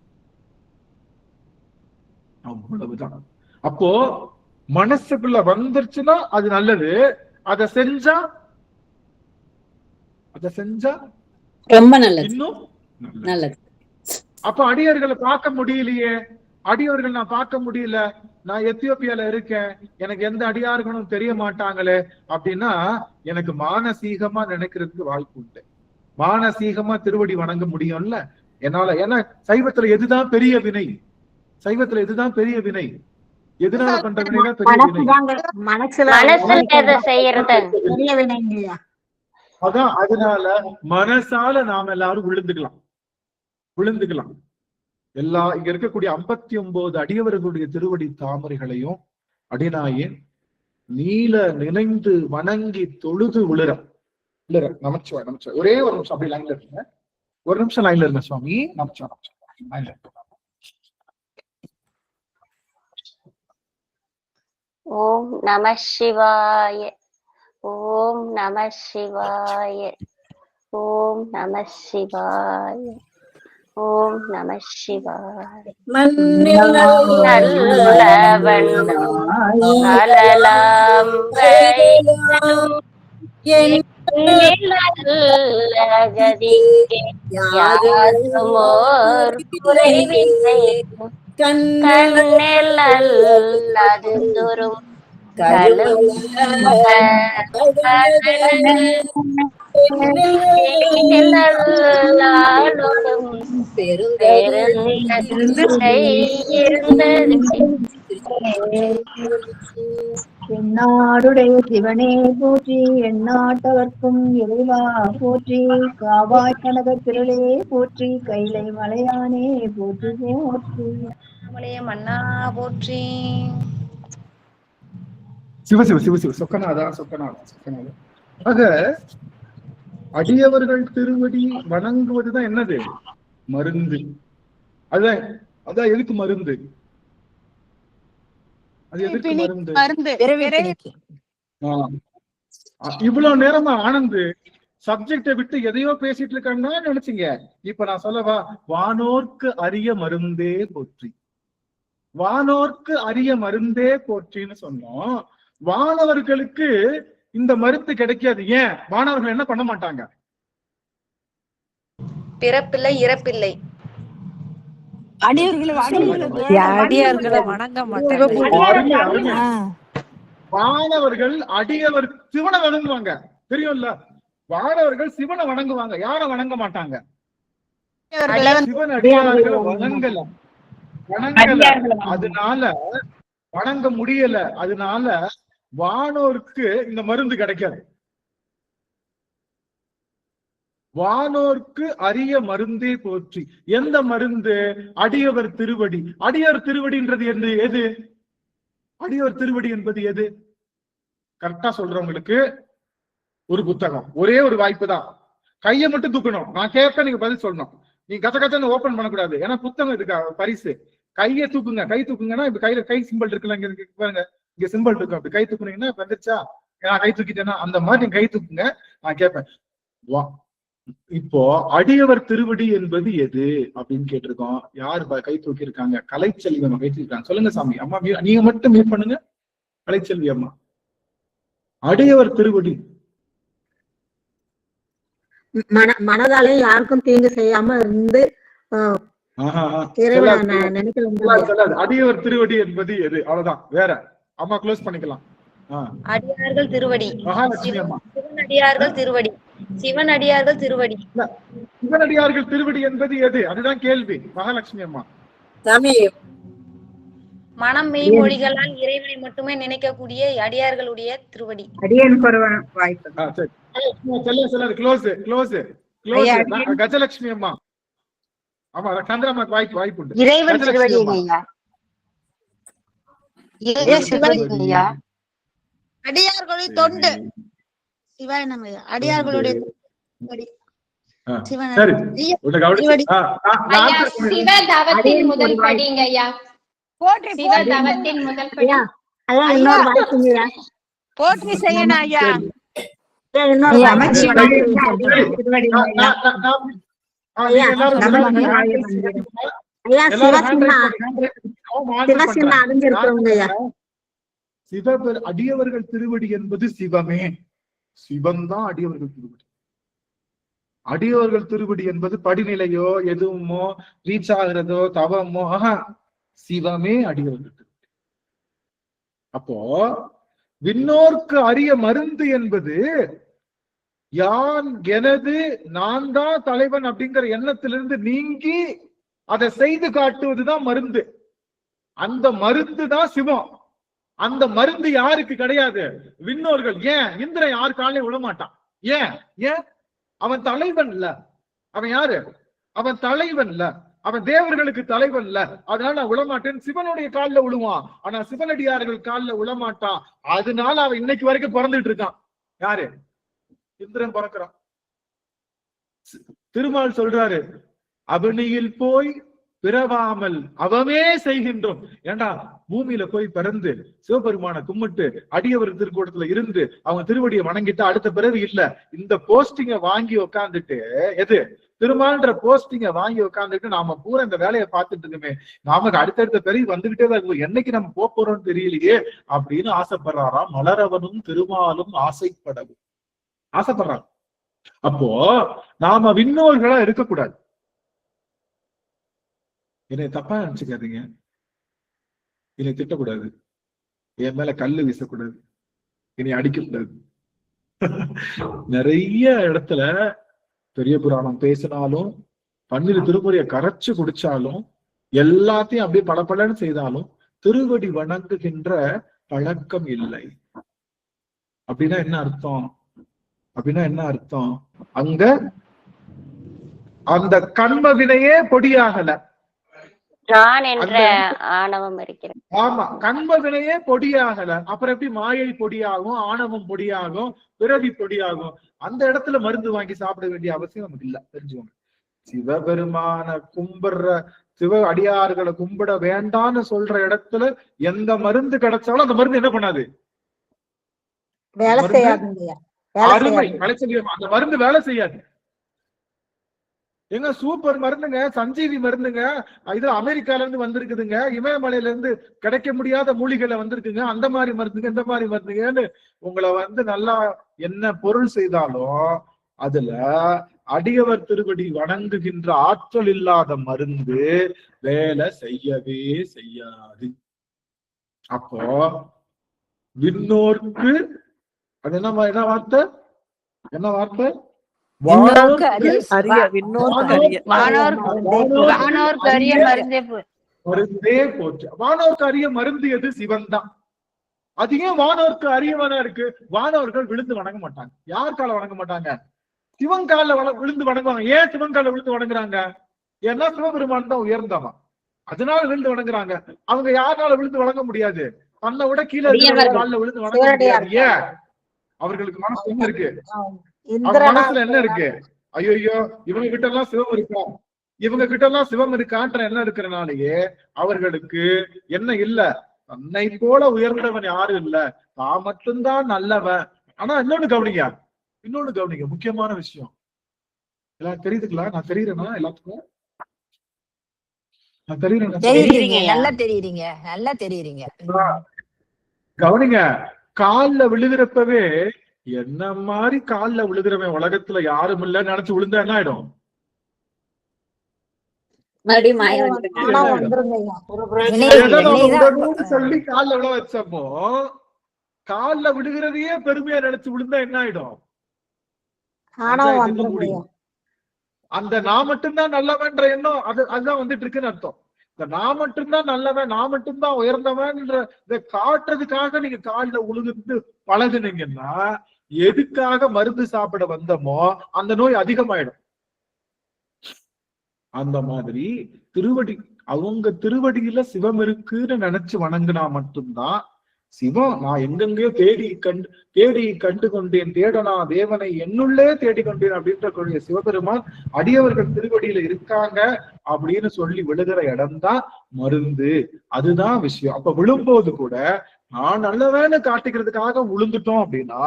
Speaker 1: அவ்வளவுதான். அப்போ மனசுக்குள்ள வந்துருச்சுன்னா அது நல்லது. அதை செஞ்சா
Speaker 9: ரொம்ப நல்லது, இன்னும் நல்லது.
Speaker 1: அப்ப அடியர்களை பார்க்க முடியலையே, அடியவர்கள் நான் பார்க்க முடியல, நான் எத்தியோப்பியால இருக்கேன், எனக்கு எந்த அடியார்களும் தெரிய மாட்டாங்களே அப்படின்னா எனக்கு மானசீகமா நினைக்கிறதுக்கு வாய்ப்பு உண்டு. மானசீகமா திருவடி வணங்க முடியும்ல என்னால. ஏன்னா சைவத்துல எதுதான் பெரிய வினை? சைவத்துல எதுதான் பெரிய வினை? எதனால பண்ற வினைதான் பெரிய வினை?
Speaker 4: மனசுல செய்யறது பெரிய வினைங்க.
Speaker 1: அதான், அதனால மனசால நாம எல்லாரும் விழுந்துக்கலாம். எல்லா இங்க இருக்கக்கூடிய 59 அடியவர்களுடைய திருவடி தாமரைகளையும் அடிநாயே நீல நினைந்து வணங்கி தொழுது விழுற. நமச்சிவாய். ஒரே ஒரு நிமிஷம் அப்படி லைன்ல இருங்க. ஒரு நிமிஷம் லைன்ல இருங்க சுவாமி. நமச்சிவாய் லைன்ல இருக்க.
Speaker 4: ஓம் நம சிவாய. ஓம் நம சிவாய. ஓம் நம சிவாய. ஓம் நம சிவாய. நல்லவன் அலலாம் கதிக்கு யாருமோர் குறைவில்லை. கண்ணில் நல்லது துரும்
Speaker 2: என்னாடுடைய சிவனே போற்றி, எந்நாட்டவர்க்கும் இறைவா போற்றி, காவாய் கனக திரளே போற்றி, கைலை மலையானே போற்றி போற்றி, மலைய மன்னா போற்றி.
Speaker 1: சிவ சொக்கநாதா. ஆக அடியவர்கள் திருவடி வணங்குவதுதான் என்னது? மருந்து. அதான் அதான் எதுக்கு மருந்து? அது எதுக்கு மருந்து? இவ்வளவு நேரமா ஆனந்த் சப்ஜெக்டை விட்டு எதையோ பேசிட்டு இருக்கான்னு நினைச்சீங்க. இப்ப நான் சொல்லவா, வானோர்க்கு அரிய மருந்தே போற்றி. வானோர்க்கு அரிய மருந்தே போற்றின்னு சொன்னோம். வானவர்களுக்கு இந்த மருந்து கிடைக்காது. ஏன்? வானவர்கள் என்ன பண்ண மாட்டாங்க?
Speaker 4: பிறப்பில்லை இறப்பில்லை.
Speaker 7: அடியார்களை வணங்க மாட்டாங்க.
Speaker 1: வானவர்கள் அடியவர் சிவனை வணங்குவாங்க, தெரியும்ல? வானவர்கள் சிவனை வணங்குவாங்க, யார வணங்க மாட்டாங்க? சிவன் அடியார்களை வணங்கல. அதனால வணங்க முடியல. அதனால வானோருக்கு இந்த மருந்து கிடைக்காது. வானோர்க்கு அரிய மருந்தே போற்றி. எந்த மருந்து? அடியவர் திருவடி. அடியவர் திருவடின்றது எது? அடியவர் திருவடி என்பது எது? கரெக்டா சொல்றவங்களுக்கு ஒரு புத்தகம், ஒரே ஒரு வாய்ப்பு தான். கையை மட்டும் தூக்கணும். நான் கேட்க நீங்க பதில் சொல்லணும். நீங்க கச்சன்னு ஓபன் பண்ணக்கூடாது. ஏன்னா புத்தகம் இருக்கா பரிசு. கையை தூக்குங்க. கை தூக்குங்கன்னா இப்ப கையில கை சிம்பிள் இருக்குல்ல, இங்க பாருங்க, இங்க சிம்பிள் இருக்கும். அப்படி கை தூக்குனீங்கன்னா வந்துருச்சா? நான் கை தூக்கிட்டேன்னா அந்த மாதிரி நீங்க கை தூக்குங்க. நான் கேட்பேன், இப்போ அடியவர் திருவடி என்பது எது அப்படின்னு கேட்டிருக்கோம். யாரு கை தூக்கி இருக்காங்க? கலைச்செல்வி அம்மா கை தூக்கிருக்காங்க. சொல்லுங்க சாமி. அம்மா நீங்க மட்டும் மீட் பண்ணுங்க. கலைச்செல்வி அம்மா. அடியவர் திருவடி
Speaker 10: மனதாலே யாருக்கும் தீங்கு செய்யாம இருந்து
Speaker 1: அடியவர் திருவடி என்பது எது? அவ்வளவுதான். வேற அம்மா க்ளோஸ் பண்ணிக்கலாம்.
Speaker 4: அடியார்கள் திருவடி.
Speaker 1: மகாலட்சுமி அம்மா.
Speaker 4: சிவன் அடியார்கள் திருவடி. சிவன் அடியார்கள் திருவடி.
Speaker 1: சிவன் அடியார்கள் திருவடி என்பது எது? அதுதான் கேள்வி. மகாலட்சுமி அம்மா.
Speaker 4: மனம் மெய் மொழிகளால் இறைவனை மட்டுமே நினைக்கக்கூடிய அடியார்களுடைய திருவடி.
Speaker 1: கஜலட்சுமி அம்மா. ஆமா, சந்திரம்மா வாய்ப்பு உண்டு.
Speaker 3: இறைவன் திருவடி.
Speaker 10: அடியார்களுடைய தொண்டு சிவாயனமையா. அடியார்களுடைய
Speaker 4: சிவதவத்தின் முதல் படிங்க ஐயா. சிவதவத்தின் முதல் படி.
Speaker 10: போற்றி செய்யணும் ஐயா.
Speaker 1: அடியவர்கள் திருவடி என்பது சிவமே. சிவம்தான் அடியவர்கள் திருவடி. அடியவர்கள் திருவடி என்பது படிநிலையோ எதுவுமோ ரீச் ஆகிறதோ தவமோ, சிவமே அடியவர்கள் திருவடி. அப்போ விண்ணோர்க்கு அரிய மருந்து என்பது யான் எனது நான் தான் தலைவன் அப்படிங்கிற எண்ணத்திலிருந்து நீங்கி அதை செய்து காட்டுவதுதான் மருந்து. அந்த மருந்து தான் சிவம். அந்த மருந்து யாருக்கு கிடையாது? விண்ணோர்கள். ஏன்? இந்திரன் யாரு காலையும் விடமாட்டான். ஏன்? அவன் தலைவன் இல்ல. அவன் யாரு? அவன் தலைவன் இல்ல. அவன் தேவர்களுக்கு தலைவன் இல்ல. அதனால நான் விழமாட்டேன். சிவனுடைய காலில் விழுவான். ஆனா சிவனடியார்கள் காலில் விழமாட்டான். அதனால அவன் இன்னைக்கு வரைக்கும் பிறந்துட்டு இருக்கான். யாரு? இந்திரன் பிறக்கிறான். திருமால் சொல்றாரு, அவனியில் போய் பிறவாமல் அவமே செய்கின்றோம். ஏண்டா பூமியில போய் பிறந்து சிவபெருமான கும்பிட்டு அடியவர் திருக்கூடத்துல இருந்து அவங்க திருவடியை வணங்கிட்டு அடுத்த பிறகு இல்ல. இந்த போஸ்டிங்க வாங்கி உக்காந்துட்டு, எது திருமால்ன்ற போஸ்டிங்க வாங்கி உக்காந்துட்டு நாம பூரா இந்த வேலையை பார்த்துட்டு இருக்குமே, நமக்கு அடுத்தடுத்த பிறகு வந்துகிட்டே தான் இருக்கும். என்னைக்கு நம்ம போறோம்னு தெரியலையே அப்படின்னு ஆசைப்படுறாராம். மலரவனும் திருமாலும் ஆசைப்படுறாங்க. அப்போ நாம விண்ணோர்களா இருக்கக்கூடாது. என்னை தப்பா நினைச்சுக்காதீங்க. என்னை திட்டக்கூடாது. என் மேல கல்லு வீசக்கூடாது. என்னை அடிக்கக்கூடாது. நிறைய இடத்துல பெரிய புராணம் பேசினாலும், பன்னிரு திருமுறையை கரைச்சு குடிச்சாலும், எல்லாத்தையும் அப்படியே பளபளன்னு செய்தாலும் திருவடி வணங்குகின்ற பழக்கம் இல்லை. அப்படின்னா என்ன அர்த்தம்? அங்க அந்த கண்ம வினையே பொடியாகல. ஆமா, கண்ம வினையே பொடியாகல. அப்புறம் எப்படி மாயை பொடியாகும், ஆணவம் பொடியாகும், பிறவி பொடியாகும்? அந்த இடத்துல மருந்து வாங்கி சாப்பிட வேண்டிய அவசியம் நமக்கு இல்ல. தெரிஞ்சுக்கோங்க. சிவபெருமான கும்பிடுற சிவ அடியார்களை கும்பிட வேண்டான்னு சொல்ற இடத்துல எந்த மருந்து கிடைச்சாலும் அந்த மருந்து என்ன பண்ணாது?
Speaker 10: வேலை செய்யாதுங்கய்யா.
Speaker 1: அருமை கலைச்செல்வியம், அந்த மருந்து வேலை செய்யாது. எங்க சூப்பர் மருந்துங்க, சஞ்சீவி மருந்துங்க, இது அமெரிக்கால இருந்து வந்திருக்குதுங்க, இமயமலையில இருந்து கிடைக்க முடியாத மூலிகைல வந்திருக்குங்க, அந்த மாதிரி மருந்துங்க இந்த மாதிரி மருந்துங்கன்னு உங்களை நல்லா என்ன பொருள் செய்தாலும் அதுல அடியவர் திருவடி வணங்குகின்ற ஆற்றல் இல்லாத மருந்து வேலை செய்யவே செய்யாது. அப்போ விண்ணோர்க்கு அது என்ன வார்த்தை? என்ன வார்த்தை? மருந்தே போச்சு. வானோர்க்கு அரிய மருந்து எது? சிவன் தான். அது ஏன் வானோர்க்கு அரியவனா இருக்கு? வானோர்கள் விழுந்து வணங்க மாட்டாங்க. யார் கால வணங்க மாட்டாங்க? சிவன் கால விழுந்து வணங்குவாங்க. ஏன் சிவன் கால விழுந்து வணங்குறாங்க? ஏன்னா சிவபெருமான் தான் உயர்ந்தவன், அதனால விழுந்து வணங்குறாங்க. அவங்க யாரால விழுந்து வணங்க முடியாது? தன்னை விட கீழே காலில் விழுந்து வணங்க முடியாது. ஏன்? அவர்களுக்கு மனசு என்ன இருக்கு? மனசுல என்ன இருக்கு? ஐயோ இவங்க கிட்ட எல்லாம் சிவம் இருக்கா, இவங்க கிட்ட எல்லாம் சிவம் இருக்கான்ற என்ன இருக்கிறனாலேயே அவர்களுக்கு என்ன இல்ல, தன்னை போல உயர்ந்தவன் யாரும் இல்ல, தான் மட்டும்தான் நல்லவன். ஆனா இன்னொன்னு கவனிங்க, முக்கியமான விஷயம். எல்லாம் தெரியுதுங்களா? நான் தெரியுறேன்னா எல்லாத்துக்கும்? நான்
Speaker 5: நல்லா தெரியுறீங்க.
Speaker 1: கவனிங்க, கால்ல விழுகிறப்பவே என்ன மாதிரி கால்ல விழுகிறவன் உலகத்துல யாரும் இல்ல நினைச்சு விழுந்தா என்ன ஆயிடும்? சொல்லி கால்ல விழ வச்சப்போ கால்ல விழுகிறதையே பெருமையா நினைச்சு விழுந்தா என்ன ஆயிடும்? அந்த நான் மட்டும்தான் நல்லவன்ற எண்ணம் அதுதான் வந்துட்டு இருக்குன்னு அர்த்தம். இந்த நான் மட்டும்தான் நல்லவன், நான் மட்டும்தான் உயர்ந்தவன்ற இதை காட்டுறதுக்காக நீங்க காலில் உழுது பழகுனீங்கன்னா எதுக்காக மருந்து சாப்பிட வந்தோமோ அந்த நோய் அதிகமாயிடும். அந்த மாதிரி அவங்க திருவடியில சிவம் இருக்குன்னு நினைச்சு வணங்கினா மட்டும்தான் சிவம். நான் எங்கெங்கயோ தேடி கண்டு கொண்டேன், தேடனா தேவனை என்னுள்ளே தேடிக்கொண்டேன் அப்படின்ற கொள்கை சிவபெருமான் அடியவர்கள் திருவடியில இருக்காங்க அப்படின்னு சொல்லி விழுகிற இடம்தான் மருந்து. அதுதான் விஷயம். அப்ப விழும்போது கூட நான் நல்லவேன்னு காட்டிக்கிறதுக்காக விழுந்துட்டோம் அப்படின்னா,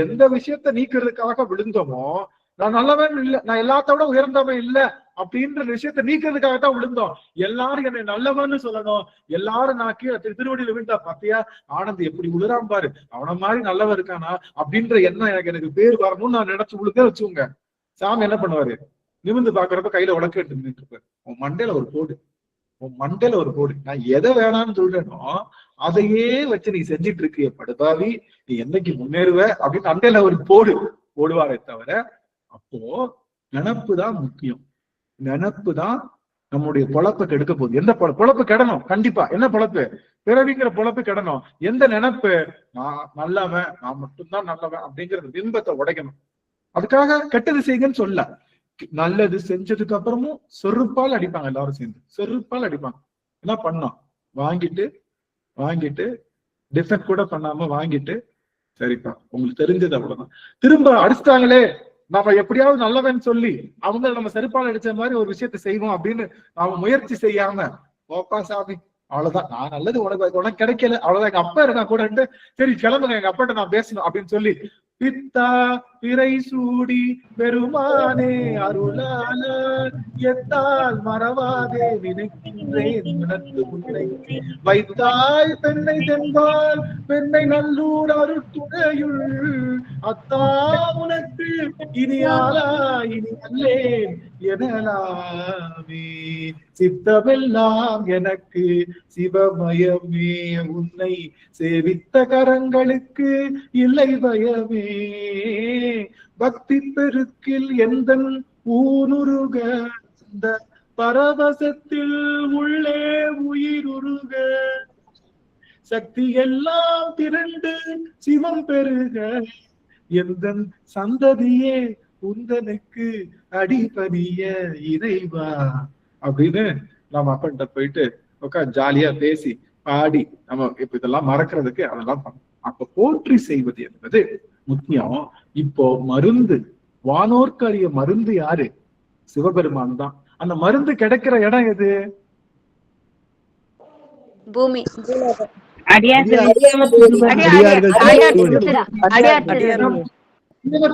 Speaker 1: எந்த விஷயத்த நீக்கிறதுக்காக விழுந்தோமோ, நான் நல்லவன் இல்ல, நான் எல்லாத்தோட உயர்ந்தவன் இல்ல அப்படின்ற விஷயத்த நீக்கிறதுக்காக தான் விழுந்தோம். எல்லாரும் என்னை நல்லவன்னு சொல்லணும், எல்லாரும் நான் கீழே திருவடியில விழுந்தா பாத்தியா ஆனந்த் எப்படி விழுறான் பாரு, அவன மாதிரி நல்லவன் இருக்கானா அப்படின்ற எண்ணம் எனக்கு பேர் வரணும்னு நான் நினைச்சு விழுந்தே வச்சுக்கோங்க. சாமி என்ன பண்ணுவாரு? நிமிர்ந்து பாக்குறப்ப கையில உலக்க எடுத்து நின்றுட்டு இருப்பாரு. உன் மண்டையில ஒரு போடு, நான் எதை வேணாம்னு சொல்றேனோ அதையே வச்சு நீ செஞ்சிட்டு இருக்கிய படுபாவி, நீ என்னைக்கு முன்னேறுவ அப்படின்னு அண்டையில ஒரு போடுவாரே தவிர. அப்போ நினப்பு தான் முக்கியம். நினப்பு தான் நம்முடைய பொழப்பை கெடுக்க போகுது. எந்த பொழப்பு கெடணும்? கண்டிப்பா என்ன பொழப்பு? பிறவிங்கிற பொழப்பு கெடணும். எந்த நினப்பு? நான் நல்லவன், நான் மட்டும்தான் நல்லவன் அப்படிங்கிற பிம்பத்தை உடைக்கணும். அதுக்காக கெட்டது செய்யுங்கன்னு சொல்ல, நல்லது செஞ்சதுக்கு அப்புறமும் செருப்பால் அடிப்பாங்க. எல்லாரும் சேர்ந்து செருப்பால் அடிப்பாங்க. என்ன பண்ணோம்? வாங்கிட்டு டிஃபெக்ட் கூட பண்ணாம வாங்கிட்டு, சரிப்பா உங்களுக்கு தெரிஞ்சது அவ்வளவுதான், திரும்ப அடிச்சிட்டாங்களே நம்ம எப்படியாவது நல்லவன் சொல்லி அவங்க நம்ம செருப்பால் அடிச்ச மாதிரி ஒரு விஷயத்த செய்வோம் அப்படின்னு நாம முயற்சி செய்யாம, போப்பா சாமி அவ்வளவுதான், நான் நல்லது உனக்கு கிடைக்கல அவ்வளவுதான், எங்க அப்பா இருக்கா கூட, சரி கிளம்புங்க எங்க அப்பாட்ட நான் பேசணும் அப்படின்னு சொல்லி பித்தா பிறை சூடி பெருமானே அருளால எத்தால் மறவாதே நினைக்கின்றேன் உன்னை வைத்தாய் பெண்ணை தென்பால் பெண்ணை நல்லூர் அருட்டுடையுள் அத்தா உனக்கு இனியாலா இனி அல்லேன் எனலாமே சித்தமெல்லாம் எனக்கு சிவமயமே உன்னை சேவித்த கரங்களுக்கு இல்லை பயமே பக்தி பெருக்கில் எந்தன் ஊனுருக அந்த பரவசத்தில் உள்ளே உயிருருக சக்தி எல்லாம் திரண்டு சிவம் பெருக எந்தன் சந்ததியே உந்தனுக்கு அடிபணிய இறைவா அப்படின்னு நம்ம அப்பன்ட்ட போயிட்டு உட்காந்து ஜாலியா பேசி பாடி நம்ம இப்ப இதெல்லாம் மறக்கிறதுக்கு அதெல்லாம் பண்ணணும். அப்ப போற்றி செய்வது என்பது முக்கியம். இப்போ மருந்து, வானோர்க்கு அறிய மருந்து யாரு? சிவபெருமான் தான். அந்த மருந்து கிடைக்கிற இடம் எது?
Speaker 4: பூமி.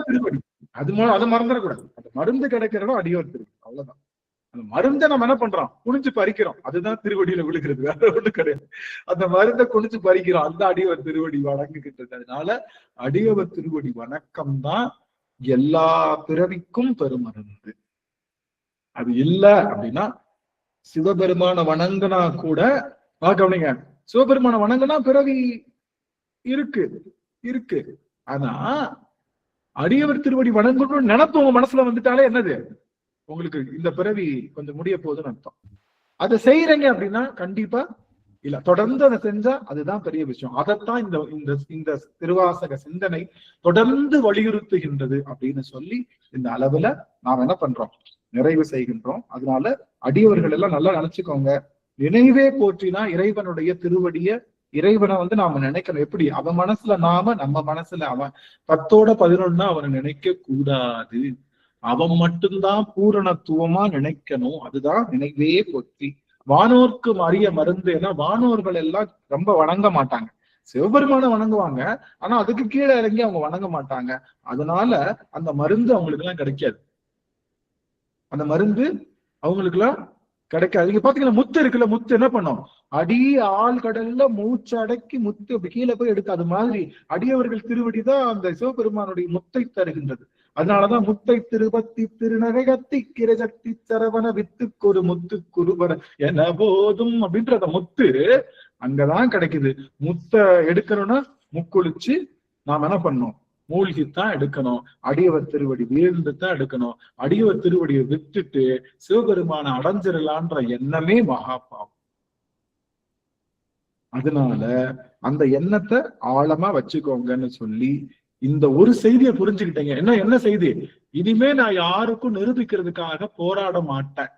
Speaker 1: திருவடி. அதை மறந்துடக்கூடாது. அந்த மருந்து கிடைக்கிற இடம் அடியார் திருவடி. அவ்வளவுதான். அந்த மருந்தை நம்ம என்ன பண்றோம்? குனிஞ்சு பறிக்கிறோம். அதுதான் திருவடியில விழுகிறது, வேற ஒண்ணு கிடையாது. அந்த மருந்தை குனிஞ்சு பறிக்கிறோம், அந்த அடியவர் திருவடி வணங்குகின்றது. அதனால அடியவர் திருவடி வணக்கம் தான் எல்லா பிறவிக்கும் பெருமருந்து. அது இல்ல அப்படின்னா சிவபெருமான வணங்கினா கூட கவனிங்க, சிவபெருமான வணங்கினா பிறவி இருக்கு. ஆனா அடியவர் திருவடி வணங்கணும்னு நினைப்பு உங்க மனசுல வந்துட்டாலே என்னது, உங்களுக்கு இந்த பிறவி கொஞ்சம் முடிய போகுதுன்னு அர்த்தம். அதை செய்யறீங்க அப்படின்னா கண்டிப்பா இல்ல, தொடர்ந்து அதை செஞ்சா அதுதான் பெரிய விஷயம். அதைத்தான் இந்த திருவாசக சிந்தனை தொடர்ந்து வலியுறுத்துகின்றது அப்படின்னு சொல்லி இந்த அளவுல நாம் என்ன பண்றோம், நிறைவு செய்கின்றோம். அதனால அடியவர்கள் எல்லாம் நல்லா நினைச்சுக்கோங்க. நினைவே போற்றினா இறைவனுடைய திருவடிய, இறைவனை நாம நினைக்கணும். எப்படி? அவன் மனசுல நாம, நம்ம மனசுல அவன். 10-11 அவனை நினைக்க கூடாது. அவன் மட்டும்தான் பூரணத்துவமா நினைக்கணும். அதுதான் நினைவே போற்றி. வானோர்க்கு அரிய மருந்து. ஏன்னா வானோர்கள் எல்லாம் ரொம்ப வணங்க மாட்டாங்க, சிவபெருமான வணங்குவாங்க. ஆனா அதுக்கு கீழே இறங்கி அவங்க வணங்க மாட்டாங்க. அதனால அந்த மருந்து அவங்களுக்கு எல்லாம் கிடைக்காது. அந்த மருந்து அவங்களுக்கு எல்லாம் கிடைக்காது. நீங்க பாத்தீங்கன்னா முத்து இருக்குல்ல, முத்து என்ன பண்ணும்? ஆள் கடல்ல மூச்சு அடக்கி முத்து அப்படி கீழே போய் எடுக்காது மாதிரி அடியவர்கள் திருவடிதான் அந்த சிவபெருமானுடைய முத்தை தருகின்றது. அதனாலதான் முத்தை திருபத்தி திருநகத்தி கிரசக்தி சரவண வித்துக்கு ஒரு முத்து குருபர என போதும் அப்படின்ற அந்த முத்து அங்கதான் கிடைக்குது. முத்தை எடுக்கணும்னா முக்குளிச்சு நாம் என்ன பண்ணோம்? மூழ்கித்தான் எடுக்கணும். அடியவர் திருவடி வீழ்ந்துதான் எடுக்கணும். அடியவர் திருவடியை விட்டுட்டு சிவபெருமான அடைஞ்சிடலான்ற எண்ணமே மகாபாவம். அதனால அந்த எண்ணத்தை ஆழமா வச்சுக்கோங்கன்னு சொல்லி இந்த ஒரு செய்தியை புரிஞ்சுக்கிட்டீங்க. என்ன செய்தி? இனிமே நான் யாருக்கும் நிரூபிக்கிறதுக்காக போராட மாட்டேன்.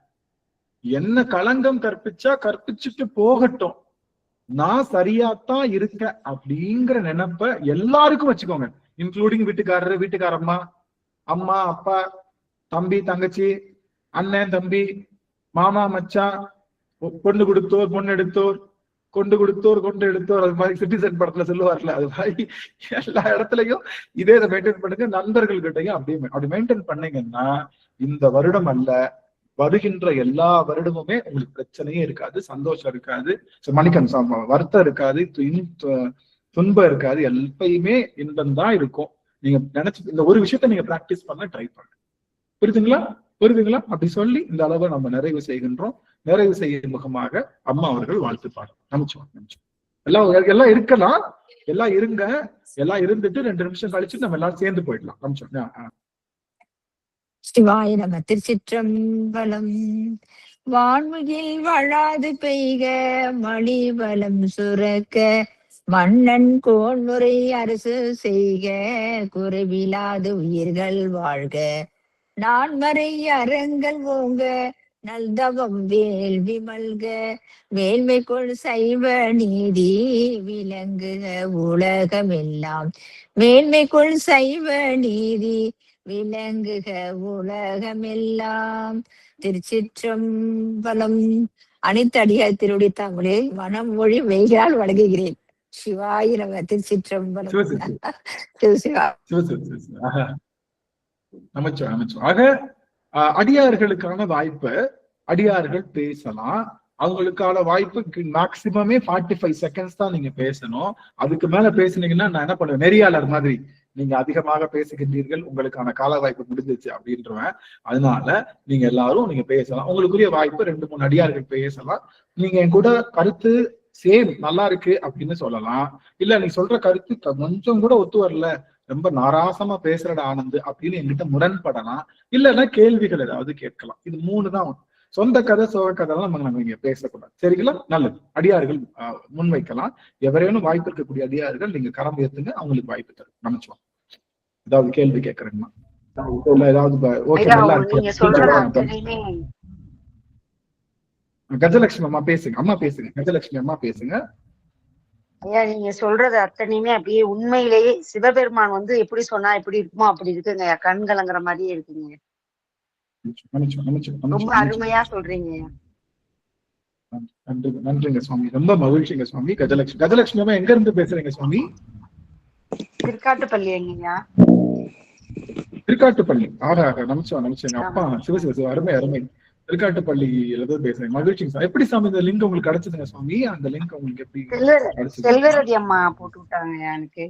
Speaker 1: என்ன களங்கம் கற்பிச்சா கற்பிச்சுட்டு போகட்டும், நான் சரியாத்தான் இருக்கேன் அப்படிங்கிற நினைப்ப எல்லாருக்கும் வச்சுக்கோங்க. இன்க்ளூடிங் வீட்டுக்காரரு, வீட்டுக்காரம்மா, அம்மா, அப்பா, தம்பி, தங்கச்சி, அண்ணன், தம்பி, மாமா, மச்சான், பொண்ணு கொடுத்தோர், பொண்ணு எடுத்தோர், கொண்டு எடுத்தோர். அது மாதிரி சிட்டிசன் படத்துல சொல்லுவார்ல, அது மாதிரி எல்லா இடத்துலயும் இதே இதை மெயின்டைன் பண்ணுங்க. நண்பர்கள் கிட்டையும் அப்படி மெயின்டைன் பண்ணீங்கன்னா இந்த வருடம் அல்ல, வருகின்ற எல்லா வருடமுமே உங்களுக்கு பிரச்சனையே இருக்காது, சந்தோஷம் இருக்காது, வருத்தம் இருக்காது, துன்பம் இருக்காது. எப்பயுமே இன்பம் தான் இருக்கும். நீங்க நினைச்சு இந்த ஒரு விஷயத்த நீங்க பிராக்டிஸ் பண்ண ட்ரை பண்ணுங்க. புரியுதுங்களா? அப்படி சொல்லி இந்த அளவை நம்ம நிறைவு செய்கின்றோம். நிறைவு செய்யும் முகமாக அம்மா அவர்கள் வாழ்த்து பாடம் நினைச்சோம். எல்லாம் இருக்கலாம், எல்லாம் இருங்க, எல்லாம் இருந்துட்டு 2 நிமிஷம் கழிச்சு நம்ம எல்லாரும் சேர்ந்து போயிடலாம். நினைச்சோம்.
Speaker 11: சிவாய நம. திருச்சிற்றம்பலம். வான்முகில் வாழாது பெய்க மணிவளம் சுரக்க, மன்னன் கோன்முறை அரசு செய்க, குறைவிலாது உயிர்கள் வாழ்க, நான்மறை அறங்கள் ஓங்க, நல்தவம் வேள்வி மல்க, வேள்மைக்குள் சைவ நீதி விளங்குக உலகமெல்லாம், மேன்மைக்குள் சைவ நீதி விளங்குக உலகமெல்லாம். திருச்சிற்றம்பலம். அனைத்து அடியார் திருவடி தமிழே மனம் மொழி மெய்களால் வழங்குகிறேன். சிவாய நம. திருச்சிற்றம்பலம்.
Speaker 1: அமைச்சோம். ஆக அடியார்களுக்கான வாய்ப்பு, அடியார்கள் பேசலாம். அவங்களுக்கான வாய்ப்பு மேக்சிமமே 45 செகண்ட்ஸ் தான் நீங்க பேசணும். அதுக்கு மேல பேசுனீங்கன்னா நான் என்ன பண்ணுவேன், நெறியாளர் மாதிரி நீங்க அதிகமாக பேசுகின்றீர்கள், உங்களுக்கான கால வாய்ப்பு முடிஞ்சிச்சு அப்படின்றவன். அதனால நீங்க எல்லாரும் நீங்க பேசலாம். உங்களுக்குரிய வாய்ப்பு 2-3 அடியார்கள் பேசலாம். நீங்க என் கூட கருத்து சேம் நல்லா இருக்கு அப்படின்னு சொல்லலாம். இல்ல நீ சொல்ற கருத்து கொஞ்சம் கூட ஒத்து வரல, ரொம்ப நாராசமா பேசுறட ஆனந்த் அப்படின்னு என்கிட்ட முரண்படலாம். இல்லைன்னா கேள்விகள் ஏதாவது கேட்கலாம். இது 3 தான். சொந்த கதை சோக கதைலாம் நம்ம இங்க பேசக்கூடாது. சரிங்களா? நல்லது. அடியார்கள் முன்வைக்கலாம். எவரேனும் வாய்ப்பு இருக்கக்கூடிய அடியார்கள் நீங்க கரம் ஏத்துங்க, அவங்களுக்கு வாய்ப்பு தரும். நினைச்சோம். ஏதாவது கேள்வி கேட்கறேங்கம்மா? ஏதாவது கஜலட்சுமி அம்மா பேசுங்க. அம்மா பேசுங்க. கஜலட்சுமி அம்மா பேசுங்க.
Speaker 3: ஐயா, நீங்க சொல்றது அத்தனையுமே அப்படியே உண்மையிலேயே சிவபெருமான் எப்படி சொன்னா எப்படி இருக்குமோ அப்படி இருக்குங்க. கண் கலங்குற மாதிரியே இருக்குங்க. ரொம்ப அருமையா சொல்றீங்க.
Speaker 1: நன்றிங்க சுவாமி, ரொம்ப மகிழ்ச்சிங்க சுவாமி. கஜலட்சுமி அம்மா எங்க இருந்து பேசுறீங்க சுவாமி?
Speaker 3: திருக்காட்டுப்பள்ளி எங்கய்யா?
Speaker 1: திருக்காட்டுப்பள்ளி. நமச்சிவாங்க அப்பா. சிவ அருமை அருமை. திருக்காட்டுப்பள்ளியில தான் பேசுறேன். மகிழ்ச்சிங்க சார். எப்படி சாமி இந்த லிங்க் உங்களுக்கு கிடைச்சதுங்க சுவாமி? அந்த லிங்க் உங்களுக்கு எப்படி கிடைச்சது?
Speaker 3: செல்வரதி அம்மா போட்டு விட்டாங்க எனக்கு.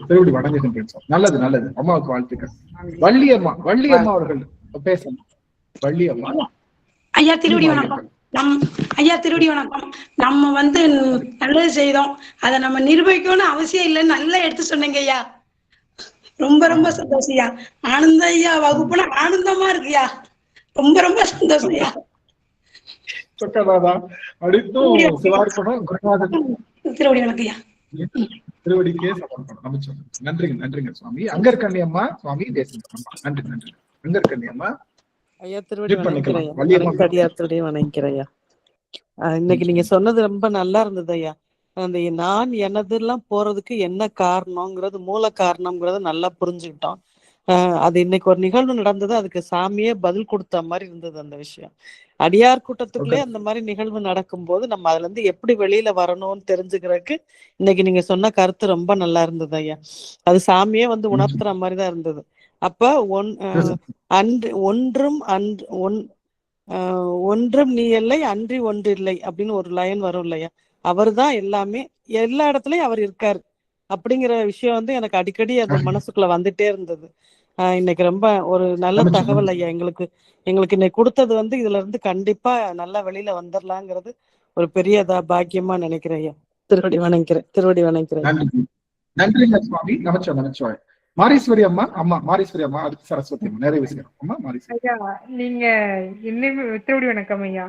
Speaker 1: திருவடி வணங்குகின்றேன் சார். நல்லது நல்லது, அம்மாவுக்கு வாழ்த்துக்கள். வள்ளி அம்மா அவர்கள் பேசணும். வள்ளி அம்மா.
Speaker 12: ஐயா திருவடி வணக்கம். ஐயா திருவடி வணக்கம். நம்ம நல்லது செய்தோம், அதை நம்ம நிரூபிக்கணும்னு அவசியம் இல்லைன்னு நல்லா எடுத்து சொன்னீங்க ஐயா. ரொம்ப ரொம்ப சந்தோஷம் ஐயா. ஆனந்த ஐயா வகுப்புனா ஆனந்தமா இருக்குயா. ரொம்ப ரொம்ப சந்தோஷம் ஐயா. திருவடி வணக்கம் ஐயா.
Speaker 1: திருவடிக்கே சமர்ப்பணம். நன்றிங்க சுவாமி. அங்கர்கண்ணி அம்மா சுவாமி பேசுங்க. நன்றி. அங்கர்கண்ணி அம்மா.
Speaker 7: ஐயா திருவடி வணங்கிறேன் ஐயா. இன்னைக்கு நீங்க சொன்னது ரொம்ப நல்லா இருந்தது ஐயா. அந்த நான் எனதெல்லாம் போறதுக்கு என்ன காரணம்ங்கிறது, மூல காரணம்ங்கிறத நல்லா புரிஞ்சுக்கிட்டோம். அது இன்னைக்கு ஒரு நிகழ்வு நடந்தது, அதுக்கு சாமியே பதில் கொடுத்த மாதிரி இருந்தது அந்த விஷயம். அடியார் கூட்டத்துக்குள்ளே அந்த மாதிரி நிகழ்வு நடக்கும்போது நம்ம அதுல இருந்து எப்படி வெளியில வரணும்னு தெரிஞ்சுக்கிறதுக்கு இன்னைக்கு நீங்க சொன்ன கருத்து ரொம்ப நல்லா இருந்தது ஐயா. அது சாமியே உணர்த்துற மாதிரிதான் இருந்தது. அப்ப ஒன்றும் நீ இல்லை அன்றி ஒன்று இல்லை அப்படின்னு ஒரு லைன் வரும் இல்லையா? அவர் தான் எல்லாமே, எல்லா இடத்துலயும் அவர் இருக்காரு அப்படிங்கிற விஷயம் எனக்கு அடிக்கடி அது மனசுக்குள்ள வந்துட்டே இருந்தது. இன்னைக்கு ரொம்ப ஒரு நல்ல தகவல் ஐயா. எங்களுக்கு இன்னைக்கு கொடுத்தது இதுல இருந்து கண்டிப்பா நல்லா வெளியில வந்துடலாங்கிறது ஒரு பெரிய பாக்கியமா நினைக்கிறேன் ஐயா. திருவடி வணங்கிறேன்.
Speaker 1: நன்றிங்க சுவாமி. நமச்சிவாய். மாரீஸ்வரி அம்மா. மாரீஸ்வரி அம்மா, அதுக்கு சரஸ்வதி அம்மா நிறைய விஷயம். அம்மா மாரீஸ்வரி
Speaker 13: ஐயா, நீங்க இனிமே திருவடி வணக்கம் ஐயா.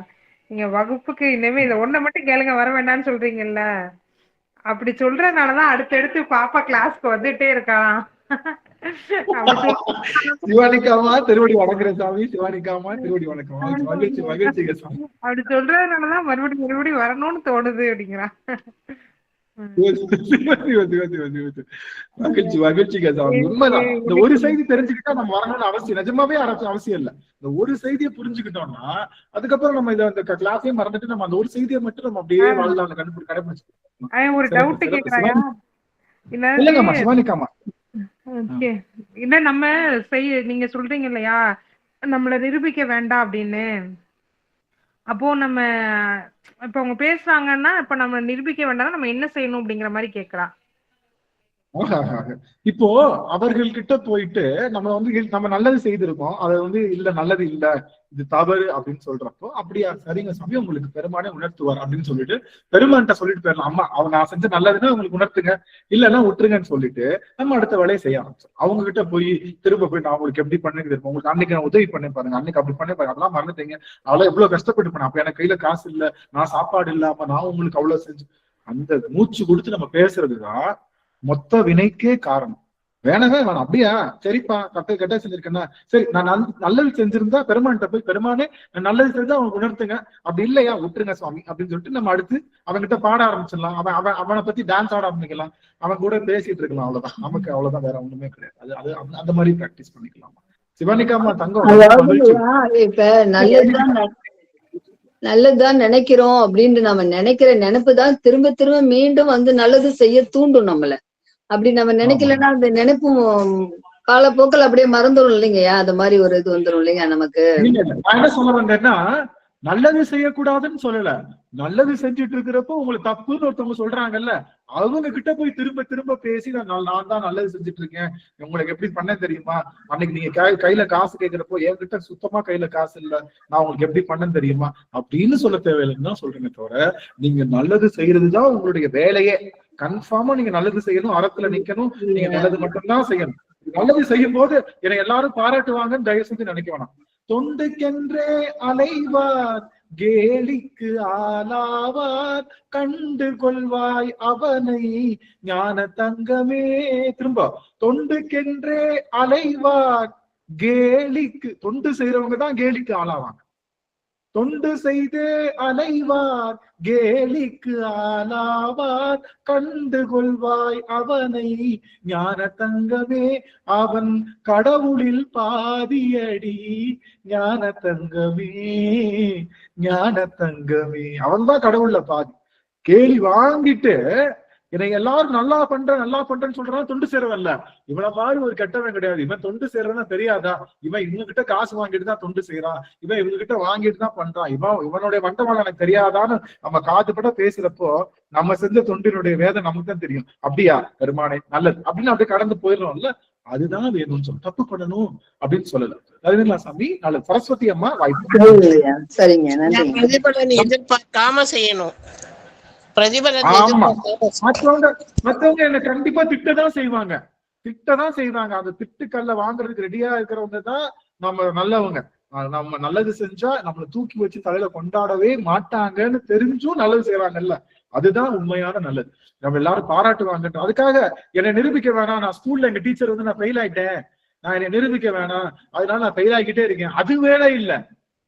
Speaker 13: நீங்க வகுப்புக்கு இனிமே இதை ஒன்ன மட்டும் கேளுங்க, வர வேண்டாம்னு சொல்றீங்கல்ல, அப்படி சொல்றதுனாலதான் அடுத்தடுத்து பாப்பா கிளாஸ்க்கு வந்துட்டே இருக்கான்.
Speaker 1: சிவானிக்காமா திருவடி வணங்குறேன் சாமி. சிவானிக்காமா திருவடி வணக்கம். மகிழ்ச்சிங்க சாமி.
Speaker 13: அப்படி சொல்றதுனாலதான் மறுபடியும் வரணும்னு தோணுது அப்படிங்கிறான்.
Speaker 1: மகிழ்ச்சிங்க சாமி. உண்மைதான். இந்த ஒரு செய்தி தெரிஞ்சுக்கிட்டா நம்ம வரணும்னு அவசியம், நிஜமாவே அவசியம் இல்ல. இந்த ஒரு செய்தியை புரிஞ்சுக்கிட்டோம்னா அதுக்கப்புறம் நம்ம இந்த கிளாஸையும் மறந்துட்டு நம்ம அந்த ஒரு செய்தியை மட்டும் நம்ம அப்படியே வாழ்நாள் கடைபிடிச்சு.
Speaker 13: ஒரு டவுட் கேக்குறாங்க.
Speaker 1: இல்லங்கம்மா சிவானிக்காமா.
Speaker 13: இல்ல நம்ம நீங்க சொல்றீங்க இல்லையா, நம்மள நிரூபிக்க வேண்டாம் அப்படின்னு. அப்போ நம்ம இப்ப அவங்க பேசுறாங்கன்னா இப்ப நம்ம நிரூபிக்க வேண்டாம், நம்ம என்ன செய்யணும் அப்படிங்கிற மாதிரி கேக்குறா.
Speaker 1: இப்போ அவர்கள் கிட்ட போயிட்டு நம்ம நல்லது செய்திருக்கோம், அது இல்ல நல்லது இல்ல இது தவறு அப்படின்னு சொல்றப்போ, அப்படியா சரிங்க சாமி உங்களுக்கு பெருமானே உணர்த்துவார் அப்படின்னு சொல்லிட்டு பெருமான்கிட்ட சொல்லிட்டு போயிடலாம். அம்மா நான் செஞ்ச நல்லதுன்னா உங்களுக்கு உணர்த்துங்க, இல்லன்னா விட்டுருங்கன்னு சொல்லிட்டு நம்ம அடுத்த வேலையை செய்ய ஆரம்பிச்சோம். அவங்க கிட்ட போய் திரும்ப போய் நான் உங்களுக்கு எப்படி பண்ணுங்க தெரியும், உங்களுக்கு அன்னைக்கு நான் உதவி பண்ணி பாருங்க, அன்னைக்கு அப்படி பண்ணி பாருங்க, அதெல்லாம் மறந்துட்டீங்க, அவ்வளவு எவ்வளவு கஷ்டப்பட்டு பண்ண, அப்ப எனக்கு கையில காசு இல்ல, நான் சாப்பாடு இல்லாம நான் உங்களுக்கு அவ்வளவு செஞ்சு, அந்த மூச்சு கொடுத்து நம்ம பேசுறதுதான் மொத்த வினைக்கே காரணம். வேணவே வேணாம். அப்படியா சரிப்பா, கட்ட செஞ்சிருக்கேன்னா சரி, நான் நல்லது செஞ்சிருந்தா பெருமான்கிட்ட போய் பெருமானே நான் நல்லது செஞ்சா அவங்க உணர்த்துங்க, அப்படி இல்லையா விட்டுருங்க சுவாமி அப்படின்னு சொல்லிட்டு நம்ம அடுத்து அவன்கிட்ட பாட ஆரம்பிச்சிடலாம். அவனை பத்தி டான்ஸ் ஆட ஆரம்பிக்கலாம், அவன் கூட பேசிட்டு இருக்கலாம். அவ்வளவுதான், நமக்கு அவ்வளவுதான், வேற ஒண்ணுமே கிடையாது. அது அந்த மாதிரி பிராக்டிஸ் பண்ணிக்கலாம். சிவானிக்காமா தங்கம்,
Speaker 2: இப்ப நல்லதுதான் நினைக்கிறோம் அப்படின்னு நம்ம நினைக்கிற நினைப்பு தான் திரும்ப திரும்ப மீண்டும் நல்லது செய்ய தூண்டும் நம்மள. அப்படி நம்ம நினைக்கலன்னா அந்த நினைப்பும் காலப்போக்கில் அப்படியே மறந்துடும் இல்லைங்கய்யா. அந்த மாதிரி ஒரு இது வந்துடும் இல்லைங்க நமக்கு.
Speaker 1: நான் என்ன சொல்ல வந்தேன்னா, நல்லது செய்யக்கூடாதுன்னு சொல்லல, நல்லது செஞ்சுட்டு இருக்கிறப்போ உங்களுக்கு தப்புன்னு ஒருத்தவங்க சொல்றாங்கல்ல, அவங்க கிட்ட போய் திரும்ப திரும்ப பேசி நான் தான் நல்லது செஞ்சுட்டு இருக்கேன், உங்களுக்கு எப்படி பண்ண தெரியுமா, அன்னைக்கு நீங்க கையில காசு கேட்கிறப்போ என்கிட்ட சுத்தமா கையில காசு இல்ல, நான் உங்களுக்கு எப்படி பண்ண தெரியுமா அப்படின்னு சொல்ல தேவையில்லைன்னு தான் சொல்றேங்க. தவிர நீங்க நல்லது செய்யறதுதான் உங்களுடைய வேலையே. கன்ஃபார்மா நீங்க நல்லது செய்யணும், அறத்துல நிக்கணும், நீங்க நல்லது மட்டும்தான் செய்யணும். நல்லது செய்யும் போது என்னை எல்லாரும் பாராட்டுவாங்கன்னு தயவு செஞ்சு நினைக்க வேணாம். தொண்டுக்கென்றே அலைவார் கேலிக்கு ஆளாவார், கண்டு கொள்வாய் அவனை ஞான தங்கமே. திரும்ப தொண்டுக்கென்றே அலைவார் கேலிக்கு, தொண்டு செய்யறவங்க தான் கேலிக்கு ஆளாவாங்க. தொண்டு செய்து அலைவார் கேலிக்கு ஆளாவார், கண்டு கொள்வாய் அவனை ஞான தங்கமே, அவன் கடவுளில் பாதியடி ஞான தங்கமே, ஞான தங்கமே. அவன் தான் கடவுள்ல பாதி. கேலி வாங்கிட்டு என்னை எல்லாரும் நல்லா பண்றேன்னு சொல்றான், தொண்டு சேரவல்ல. இவனை மாதிரி ஒரு கெட்டவன் கிடையாது. இவன் தொண்டு சேரவனா தெரியாதா? இவன் இவங்க கிட்ட காசு வாங்கிட்டு தான் தொண்டு செய்யறான், இவன் இவங்க கிட்ட வாங்கிட்டு தான் பண்றான், இவனுடைய வண்டவாளம் எனக்கு தெரியாதான்னு நம்ம காதுபட பேசுறப்போ நம்ம செஞ்ச தொண்டினுடைய வேதம் நமக்கு தான் தெரியும். அப்படியா பெருமானே நல்லது அப்படின்னு அப்படியே கடந்து போயிடணும்ல. அதுதான் வேணும்னு சொல்லு, தப்பு பண்ணணும் அப்படின்னு சொல்லல. அதுங்களா சாமி? நல்லது. சரஸ்வதி அம்மா வாய்ப்பு.
Speaker 2: சரிங்க,
Speaker 14: பிரதிபலன் எதிர்பார்க்காம செய்யணும்.
Speaker 1: மத்தவங்க என்ன கண்டிப்பா திட்டதான் செய்வாங்க. அந்த திட்டுக்கல்ல வாங்குறதுக்கு ரெடியா இருக்கிறவங்க தான் நம்ம நல்லவங்க. நம்ம நல்லது செஞ்சா நம்மளை தூக்கி வச்சு தலையில கொண்டாடவே மாட்டாங்கன்னு தெரிஞ்சும் நல்லது செய்வாங்கல்ல, அதுதான் உண்மையான நல்லது. நம்ம எல்லாரும் பாராட்டுவாங்க. அதுக்காக என்னை நிரூபிக்க வேணாம், நான் ஸ்கூல்ல எங்க டீச்சர் வந்து நான் ஃபெயில் ஆயிட்டேன், நான் என்னை நிரூபிக்க வேணாம், அதனால நான் ஃபெயில் ஆகிக்கிட்டே இருக்கேன், அது வேலை இல்ல.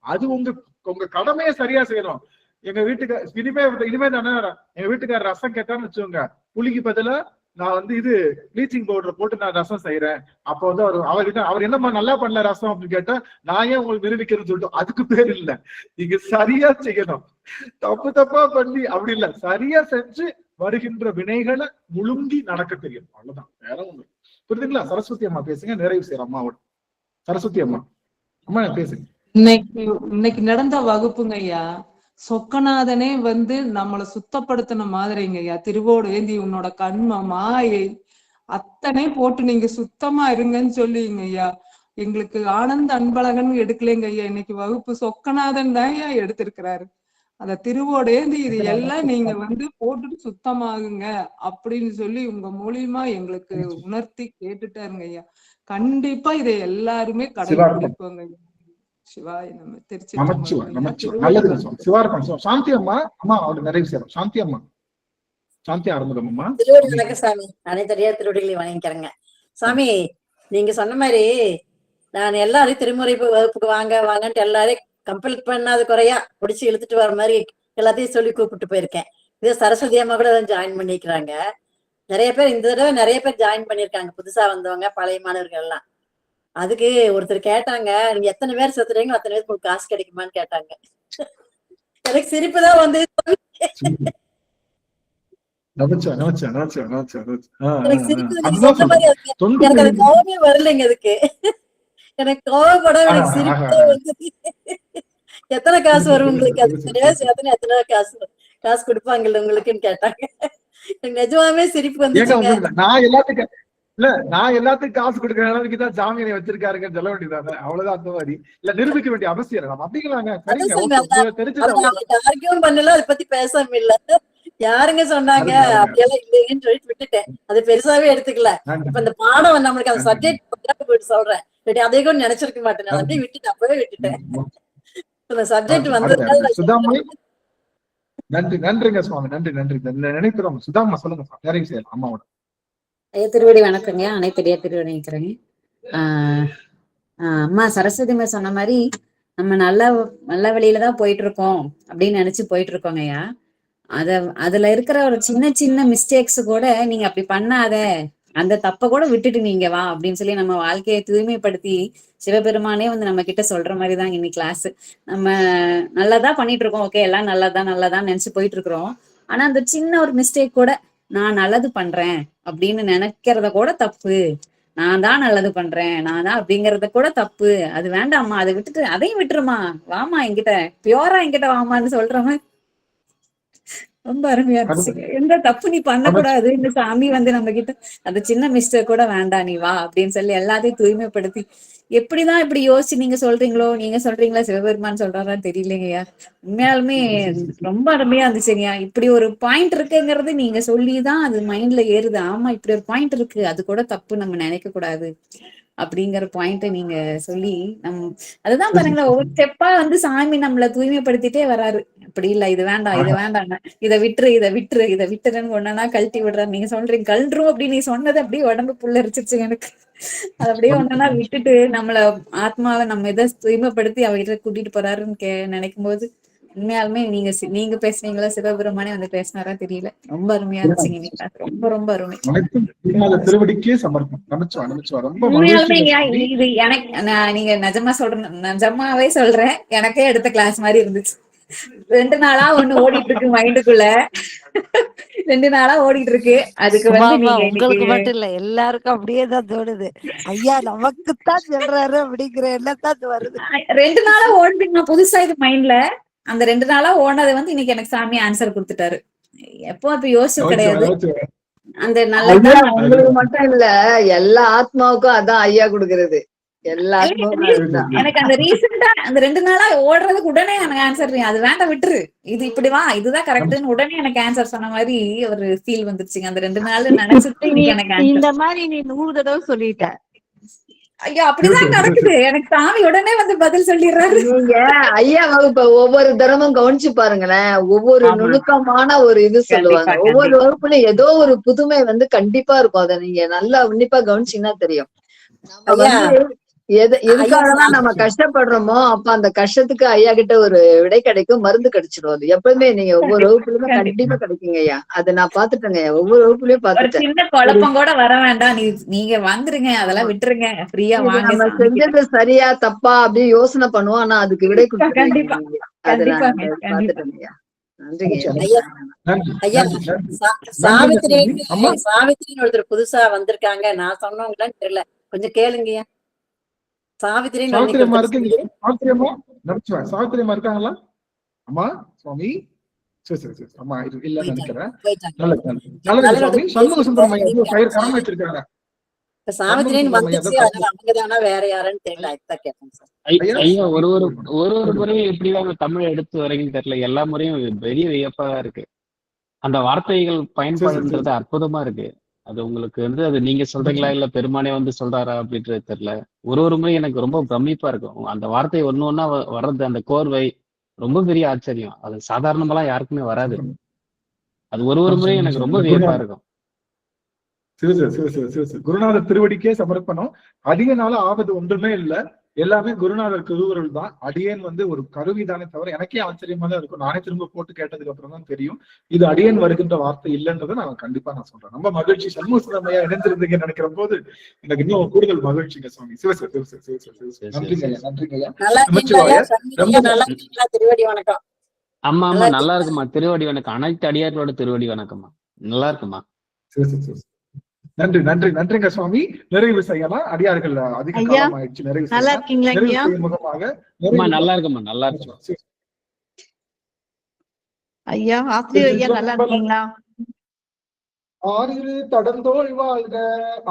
Speaker 1: அது உங்க கடமையை சரியா செய்யணும். எங்க வீட்டுக்கு இனிமே தானே எங்க வீட்டுக்காரர் ரசம் கேட்டான்னு வச்சுக்கோங்க, புளிக்கு பதிலா நான் வந்து இது ப்ளீச்சிங் பவுடர் போட்டு நான் ரசம் செய்யறேன். அப்ப வந்து அவர் என்னம்மா நல்லா பண்ணல ரசம் அப்படின்னு கேட்டா, நான் ஏன் உங்களுக்கு நிரூபிக்கிறேன்னு சொல்லிட்டு அதுக்கு பேர் இல்ல. நீங்க சரியா செய்யணும். தப்பா பண்ணி அப்படி இல்ல, சரியா செஞ்சு வருகின்ற வினைகளை முழுங்கி நடக்க தெரியும். அவ்வளவுதான், வேற ஒண்ணு. புரியுதுங்களா? சரஸ்வதி அம்மா பேசுங்க, நிறைவு செய்யற அம்மாவோட. சரஸ்வதி அம்மா பேசுங்க.
Speaker 15: இன்னைக்கு நடந்த வகுப்புங்க ஐயா, சொக்கநாதனே வந்து நம்மளை சுத்தப்படுத்தின மாதிரிங்க ஐயா. திருவோடு ஏந்தி உன்னோட கண்ம மாயை அத்தனை போட்டு நீங்க சுத்தமா இருங்கன்னு சொல்லிங்க ஐயா. எங்களுக்கு ஆனந்த அன்பழகன் எடுக்கலைங்க ஐயா, இன்னைக்கு வகுப்பு சொக்கநாதன் தான் ஐயா எடுத்திருக்கிறாரு. அந்த திருவோடு ஏந்தி இது எல்லாம் நீங்க வந்து போட்டுட்டு சுத்தமாகுங்க அப்படின்னு சொல்லி உங்க மூலியமா எங்களுக்கு உணர்த்தி கேட்டுட்டாருங்க ஐயா. கண்டிப்பா இதை எல்லாருமே கடைபிடிப்போங்க ஐயா. சிவாய நம்ம திருச்சி
Speaker 1: சாந்தி அம்மா நிறைவு செய்யறோம். சாந்தி அம்மா, சாந்தி ஆரம்பம் அம்மா.
Speaker 16: திருவடி வணக்கம் சாமி. அனைத்தடியா திருவடிகளை வணங்கிக்கிறேங்க சாமி. நீங்க சொன்ன மாதிரி நான் எல்லாரையும் திருமுறை வகுப்புக்கு வாங்கன்ட்டு எல்லாரையும் கம்பல் பண்ணாத குறையா பிடிச்சி இழுத்துட்டு வர மாதிரி எல்லாத்தையும் சொல்லி கூப்பிட்டு போயிருக்கேன். இதே சரஸ்வதி அம்மா கூட ஜாயின் பண்ணிக்கிறாங்க. நிறைய பேர் இந்த தடவை நிறைய பேர் ஜாயின் பண்ணிருக்காங்க, புதுசா வந்தவங்க, பழைய மாணவர்கள் எல்லாம். அதுக்கு ஒருத்தர் கேட்டாங்க, நீங்க எத்தனை பேர் சேர்த்துறீங்களோ அத்தனை பேருக்கு உங்களுக்கு காசு கிடைக்குமான்னு கேட்டாங்க. எனக்கு சிரிப்புதான் வந்து எனக்கு கோபமே வரலைங்க. அதுக்கு எனக்கு கோபப்பட எனக்கு சிரிப்புதான் வந்து. எத்தனை காசு வரும் உங்களுக்கு? அது கிடையாது. எத்தனை காசு கொடுப்பாங்கல்ல உங்களுக்குன்னு கேட்டாங்க. எனக்கு நிஜமாவே சிரிப்பு வந்து.
Speaker 1: நான் எல்லாத்துக்கும் காசு கொடுக்குற அளவுக்கு தான் ஜாமீனை வச்சிருக்காருன்னு சொல்ல வேண்டியதானே, அவ்வளவுதான். அந்த மாதிரி இல்ல, நிரூபிக்க வேண்டிய அவசியம் நம்ம அப்படிங்களாங்க.
Speaker 16: பண்ணல, அதை பத்தி பேசாம இல்ல. யாருங்க சொன்னாங்க அப்படியெல்லாம் இல்லைன்னு சொல்லிட்டு விட்டுட்டேன். அது பெருசாவே எடுத்துக்கல. இப்ப இந்த பாடம் நம்மளுக்கு அந்த சப்ஜெக்ட் போயிட்டு சொல்றேன், அதே கூட நினைச்சிருக்க மாட்டேன். நான் அப்படியே விட்டுட்டேன், அப்பவே விட்டுட்டேன். இந்த சப்ஜெக்ட் வந்ததுனால
Speaker 1: நன்றிங்க சுவாமி, நன்றி. நினைக்கிறோம். சுதாமா சொல்லுங்க, நிறைவு செய்யலாம் அம்மாவோட.
Speaker 17: திருவடி வணக்கங்க. அனைத்தடியா திருவடி நினைக்கிறேங்க. அம்மா சரஸ்வதி அம்மா சொன்ன மாதிரி நம்ம நல்ல வழியிலதான் போயிட்டு இருக்கோம் அப்படின்னு நினைச்சு போயிட்டு இருக்கோங்கய்யா. அதுல இருக்கிற ஒரு சின்ன மிஸ்டேக்ஸ் கூட நீங்க அப்படி பண்ணாத, அந்த தப்ப கூட விட்டுட்டு நீங்க வா அப்படின்னு சொல்லி நம்ம வாழ்க்கையை தூய்மைப்படுத்தி சிவபெருமானே வந்து நம்ம கிட்ட சொல்ற மாதிரிதான் இன்னைக்கு கிளாஸ். நம்ம நல்லதான் பண்ணிட்டு இருக்கோம், ஓகே, எல்லாம் நல்லதான் நினைச்சு போயிட்டு இருக்கிறோம். ஆனா அந்த சின்ன ஒரு மிஸ்டேக் கூட, நான் நல்லது பண்றேன் அப்படின்னு நினைக்கிறத கூட தப்பு, நான் தான் நல்லது பண்றேன், நான் தான் அப்படிங்கறத கூட தப்பு. அது வேண்டாம்மா, அதை விட்டுட்டு அதையும் விட்டுருமா, வாமா என்கிட்ட, பியூரா என்கிட்ட வாமான்னு சொல்ற மாதிரி ரொம்ப அருமையா இருந்துச்சு. எந்த தப்பு நீ பண்ணக்கூடாது, இந்த சாமி வந்து நம்ம கிட்ட அந்த சின்ன மிஸ்டேக் கூட வேண்டாம், நீ வா அப்படின்னு சொல்லி எல்லாத்தையும் தூய்மைப்படுத்தி. எப்படிதான் இப்படி யோசிச்சு நீங்க சொல்றீங்களா சிவபெருமான் சொல்றாரான்னு தெரியலைங்கய்யா. உண்மையாலுமே ரொம்ப அருமையா இருந்துச்சுங்கய்யா. இப்படி ஒரு பாயிண்ட் இருக்குங்கிறது நீங்க சொல்லிதான் அது மைண்ட்ல ஏறுது. ஆமா, இப்படி ஒரு பாயிண்ட் இருக்கு, அது கூட தப்பு, நம்ம நினைக்க கூடாது அப்படிங்கிற பாயிண்ட நீங்க சொல்லி அதுதான் பாருங்களேன், ஒவ்வொரு ஸ்டெப்பா வந்து சாமி நம்மள தூய்மைப்படுத்திட்டே வராரு. அப்படி இல்ல, இது வேண்டாம், இதை விட்டுருன்னு ஒன்னா கழட்டி விடுறாரு. நீங்க சொல்றீங்க கழன்றும் அப்படி நீ சொன்னது அப்படியே உடம்பு புல்லரிச்சிருச்சு எனக்கு. அது அப்படியே ஒண்ணுன்னா விட்டுட்டு நம்மள ஆத்மாவை நம்ம இதை தூய்மைப்படுத்தி அவகிட்ட கூட்டிட்டு போறாருன்னு நினைக்கும் போது உண்மையாலுமே நீங்க பேசுனீங்களா சிவபெருமானே வந்து பேசினாரா தெரியல. ரொம்ப அருமையா இருந்துச்சுங்க நீங்க. ரொம்ப ரொம்ப அருமை.
Speaker 1: திருவடிக்கே சமர்ப்பணம்.
Speaker 17: உண்மையாலுமே இது எனக்கு நீங்க நிஜமாவே சொல்றேன், எனக்கே எடுத்த கிளாஸ் மாதிரி இருந்துச்சு. 2 நாளா ஒண்ணு ஓடிட்டு இருக்கு மைண்டுக்குள்ள, 2 நாளா ஓடிட்டு இருக்கு. அதுக்கு வந்து நீங்க
Speaker 11: உங்களுக்கு மட்டும் இல்ல, எல்லாருக்கும் அப்படியேதான் தோணுது. ஐயா நமக்குத்தான் சொல்றாரு அப்படிங்கிற எண்ணத்தான் வருது.
Speaker 17: 2 நாளா ஓடுறீங்க புதுசா இது மைண்ட்ல. அந்த 2 நாளா ஓனதை வந்து இன்னைக்கு எனக்கு சாமி ஆன்சர் கொடுத்துட்டாரு. எப்போ அப்ப யோசிச்சு கிடையாது. அந்த நல்ல
Speaker 2: உங்களுக்கு மட்டும் இல்ல, எல்லா ஆத்மாவுக்கும் அதான் ஐயா கொடுக்கறது. எல்லா ஆத்மாவுக்கும்
Speaker 17: எனக்கு அந்த ரீசெண்டா அந்த 2 நாளா ஓடுறதுக்கு உடனே எனக்கு ஆன்சர், அது வேண்டாம் விட்டுரு, இது இப்படி வா, இதுதான் கரெக்ட்னு உடனே எனக்கு ஆன்சர் சொன்ன மாதிரி ஒரு ஃபீல் வந்துருச்சுங்க. அந்த 2 நாள் நினைச்சிட்டு எனக்கு
Speaker 11: இந்த மாதிரி நீ 100 தடவை சொல்லிட்ட.
Speaker 17: ஐயா அப்படிதான் நடக்குது. எனக்கு சாமி உடனே வந்து பதில் சொல்லிடுறாரு.
Speaker 2: நீங்க ஐயா வகுப்ப ஒவ்வொரு தரமும் கவனிச்சு பாருங்களேன், ஒவ்வொரு நுணுக்கமான ஒரு இது சொல்லுவாங்க. ஒவ்வொரு வகுப்புலயும் ஏதோ ஒரு புதுமை வந்து கண்டிப்பா இருக்கும். அதை நீங்க நல்லா உன்னிப்பா கவனிச்சீங்கன்னா தெரியும். எதுக்காகதான் நம்ம கஷ்டப்படுறோமோ அப்ப அந்த கஷ்டத்துக்கு ஐயா கிட்ட ஒரு விடை கிடைக்கும், மருந்து கிடைச்சிடும். அது எப்பவுமே நீங்க ஒவ்வொரு வகுப்புலயுமே கண்டிப்பா கிடைக்குங்க ஐயா. அதை நான் பாத்துட்டேங்க, ஒவ்வொரு வகுப்புலயும் பாத்துட்டேன்.
Speaker 17: சின்ன குழப்பம் கூட வர வேண்டாம், நீங்க வந்துருங்க, அதெல்லாம் விட்டுருங்க, ஃப்ரீயா வாங்க.
Speaker 2: நம்ம செஞ்சது சரியா தப்பா அப்படி யோசனை பண்ணுவோம், ஆனா அதுக்கு விடை கொடுத்து
Speaker 17: கண்டிப்பா
Speaker 2: பாத்துட்டேங்க ஐயா.
Speaker 16: சாவித்திரின்னு ஒருத்தர் புதுசா வந்திருக்காங்க, நான் சொன்னவங்களான்னு தெரியல, கொஞ்சம் கேளுங்கய்யா. சாவித்திரிமா
Speaker 1: இருக்காங்களா? அம்மா சுவாமி அம்மா இல்ல நினைக்கிறேன். சண்முக சுந்தரம் வச்சிருக்காங்க.
Speaker 16: சாவித்திரின்னு வந்துச்சு, அவங்கதானா வேற யாருன்னு தெரியல.
Speaker 18: ஐயா ஒரு முறையும் எப்படிதான் தமிழ் எடுத்து வரீங்கன்னு தெரியல. எல்லா முறையும் பெரிய வியப்பா இருக்கு. அந்த வார்த்தைகள் பயன்பாடுன்றது அற்புதமா இருக்கு. அது உங்களுக்கு வந்து அது நீங்க சொல்றீங்களா இல்ல பெருமானே வந்து சொல்றாரா அப்படின்றது தெரியல. ஒரு முறை எனக்கு ரொம்ப பிரமிப்பா இருக்கும். அந்த வார்த்தை ஒண்ணு வர்றது, அந்த கோர்வை ரொம்ப பெரிய ஆச்சரியம். அது சாதாரணமெல்லாம் யாருக்குமே வராது. அது ஒரு முறை எனக்கு ரொம்ப வியப்பா இருக்கும்.
Speaker 1: குருநாதர் திருவடிக்கே சமர்ப்பணம். அடியனால ஆவது ஒன்றுமே இல்ல, எல்லாமே குருநாதர் திருவுருள் தான். அடியேன் வந்து ஒரு கருவிதானே தவிர, எனக்கே ஆச்சரியமா தான் இருக்கும். நானே திரும்ப போட்டு கேட்டதுக்கு அப்புறம் தான் தெரியும் இது அடியேன் வருகின்ற வார்த்தை இல்லைன்றதை நான் கண்டிப்பா சொல்றேன். ரொம்ப மகிழ்ச்சி. சண்முக சுந்தரமையா இணைந்திருந்தீங்க நினைக்கிற போது எனக்கு இன்னும் கூடுதல் மகிழ்ச்சிங்க சுவாமி.
Speaker 16: திருவடி வணக்கம்.
Speaker 18: ஆமா நல்லா இருக்குமா, திருவடி வணக்கம். அனைத்து அடியார்களோட திருவடி வணக்கம்மா. நல்லா இருக்குமா.
Speaker 1: நன்றிங்க சுவாமி. நிறைவு செய்யலாம். அடியார்கள் அதிக காலம் ஆயிடுச்சு. நிறைவு முகமாக
Speaker 18: நல்லா இருக்குமா. நல்லா இருக்கு
Speaker 11: ஐயா. ஆசிரியர் ஐயா நல்லா இருக்கீங்களா?
Speaker 1: ஆறிரு தடந்தோள் வாழ்க,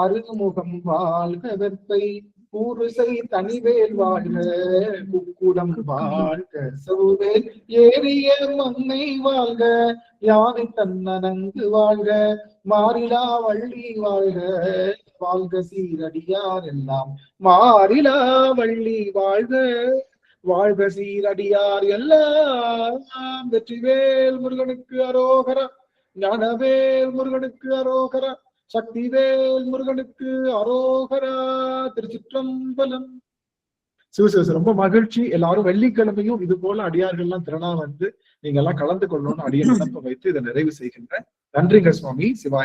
Speaker 1: அருமுகம் வாழ்க, வெப்பை கூறுசை தனிவேல் வாழ்க, குக்குடம் வாழ்க, செவ்வேல் ஏறிய மங்கை வாழ்க, யானை தன்னனங்கு வாழ்க, மாறிலா வள்ளி வாழ்க, வாழ்க சீரடியார் எல்லாம் மாறிலா வள்ளி வாழ்க, வாழ்க சீரடியார் எல்லாம். வெற்றிவேல் முருகனுக்கு அரோகரா, ஞானவேல் முருகனுக்கு அரோகரா, சக்திவேல் முருகனுக்கு அரோகரா. திருச்சிற்றம்பலம். ரொம்ப மகிழ்ச்சி. எல்லாரும் வெள்ளிக்கிழமையும் இது போல அடியார்கள் எல்லாம் திறனா வந்து நீங்க எல்லாம் கலந்து கொள்ளணும்னு அடிய நினைப்ப வைத்து இதை நிறைவு செய்கின்றேன். நன்றிங்க சுவாமி. சிவாய்.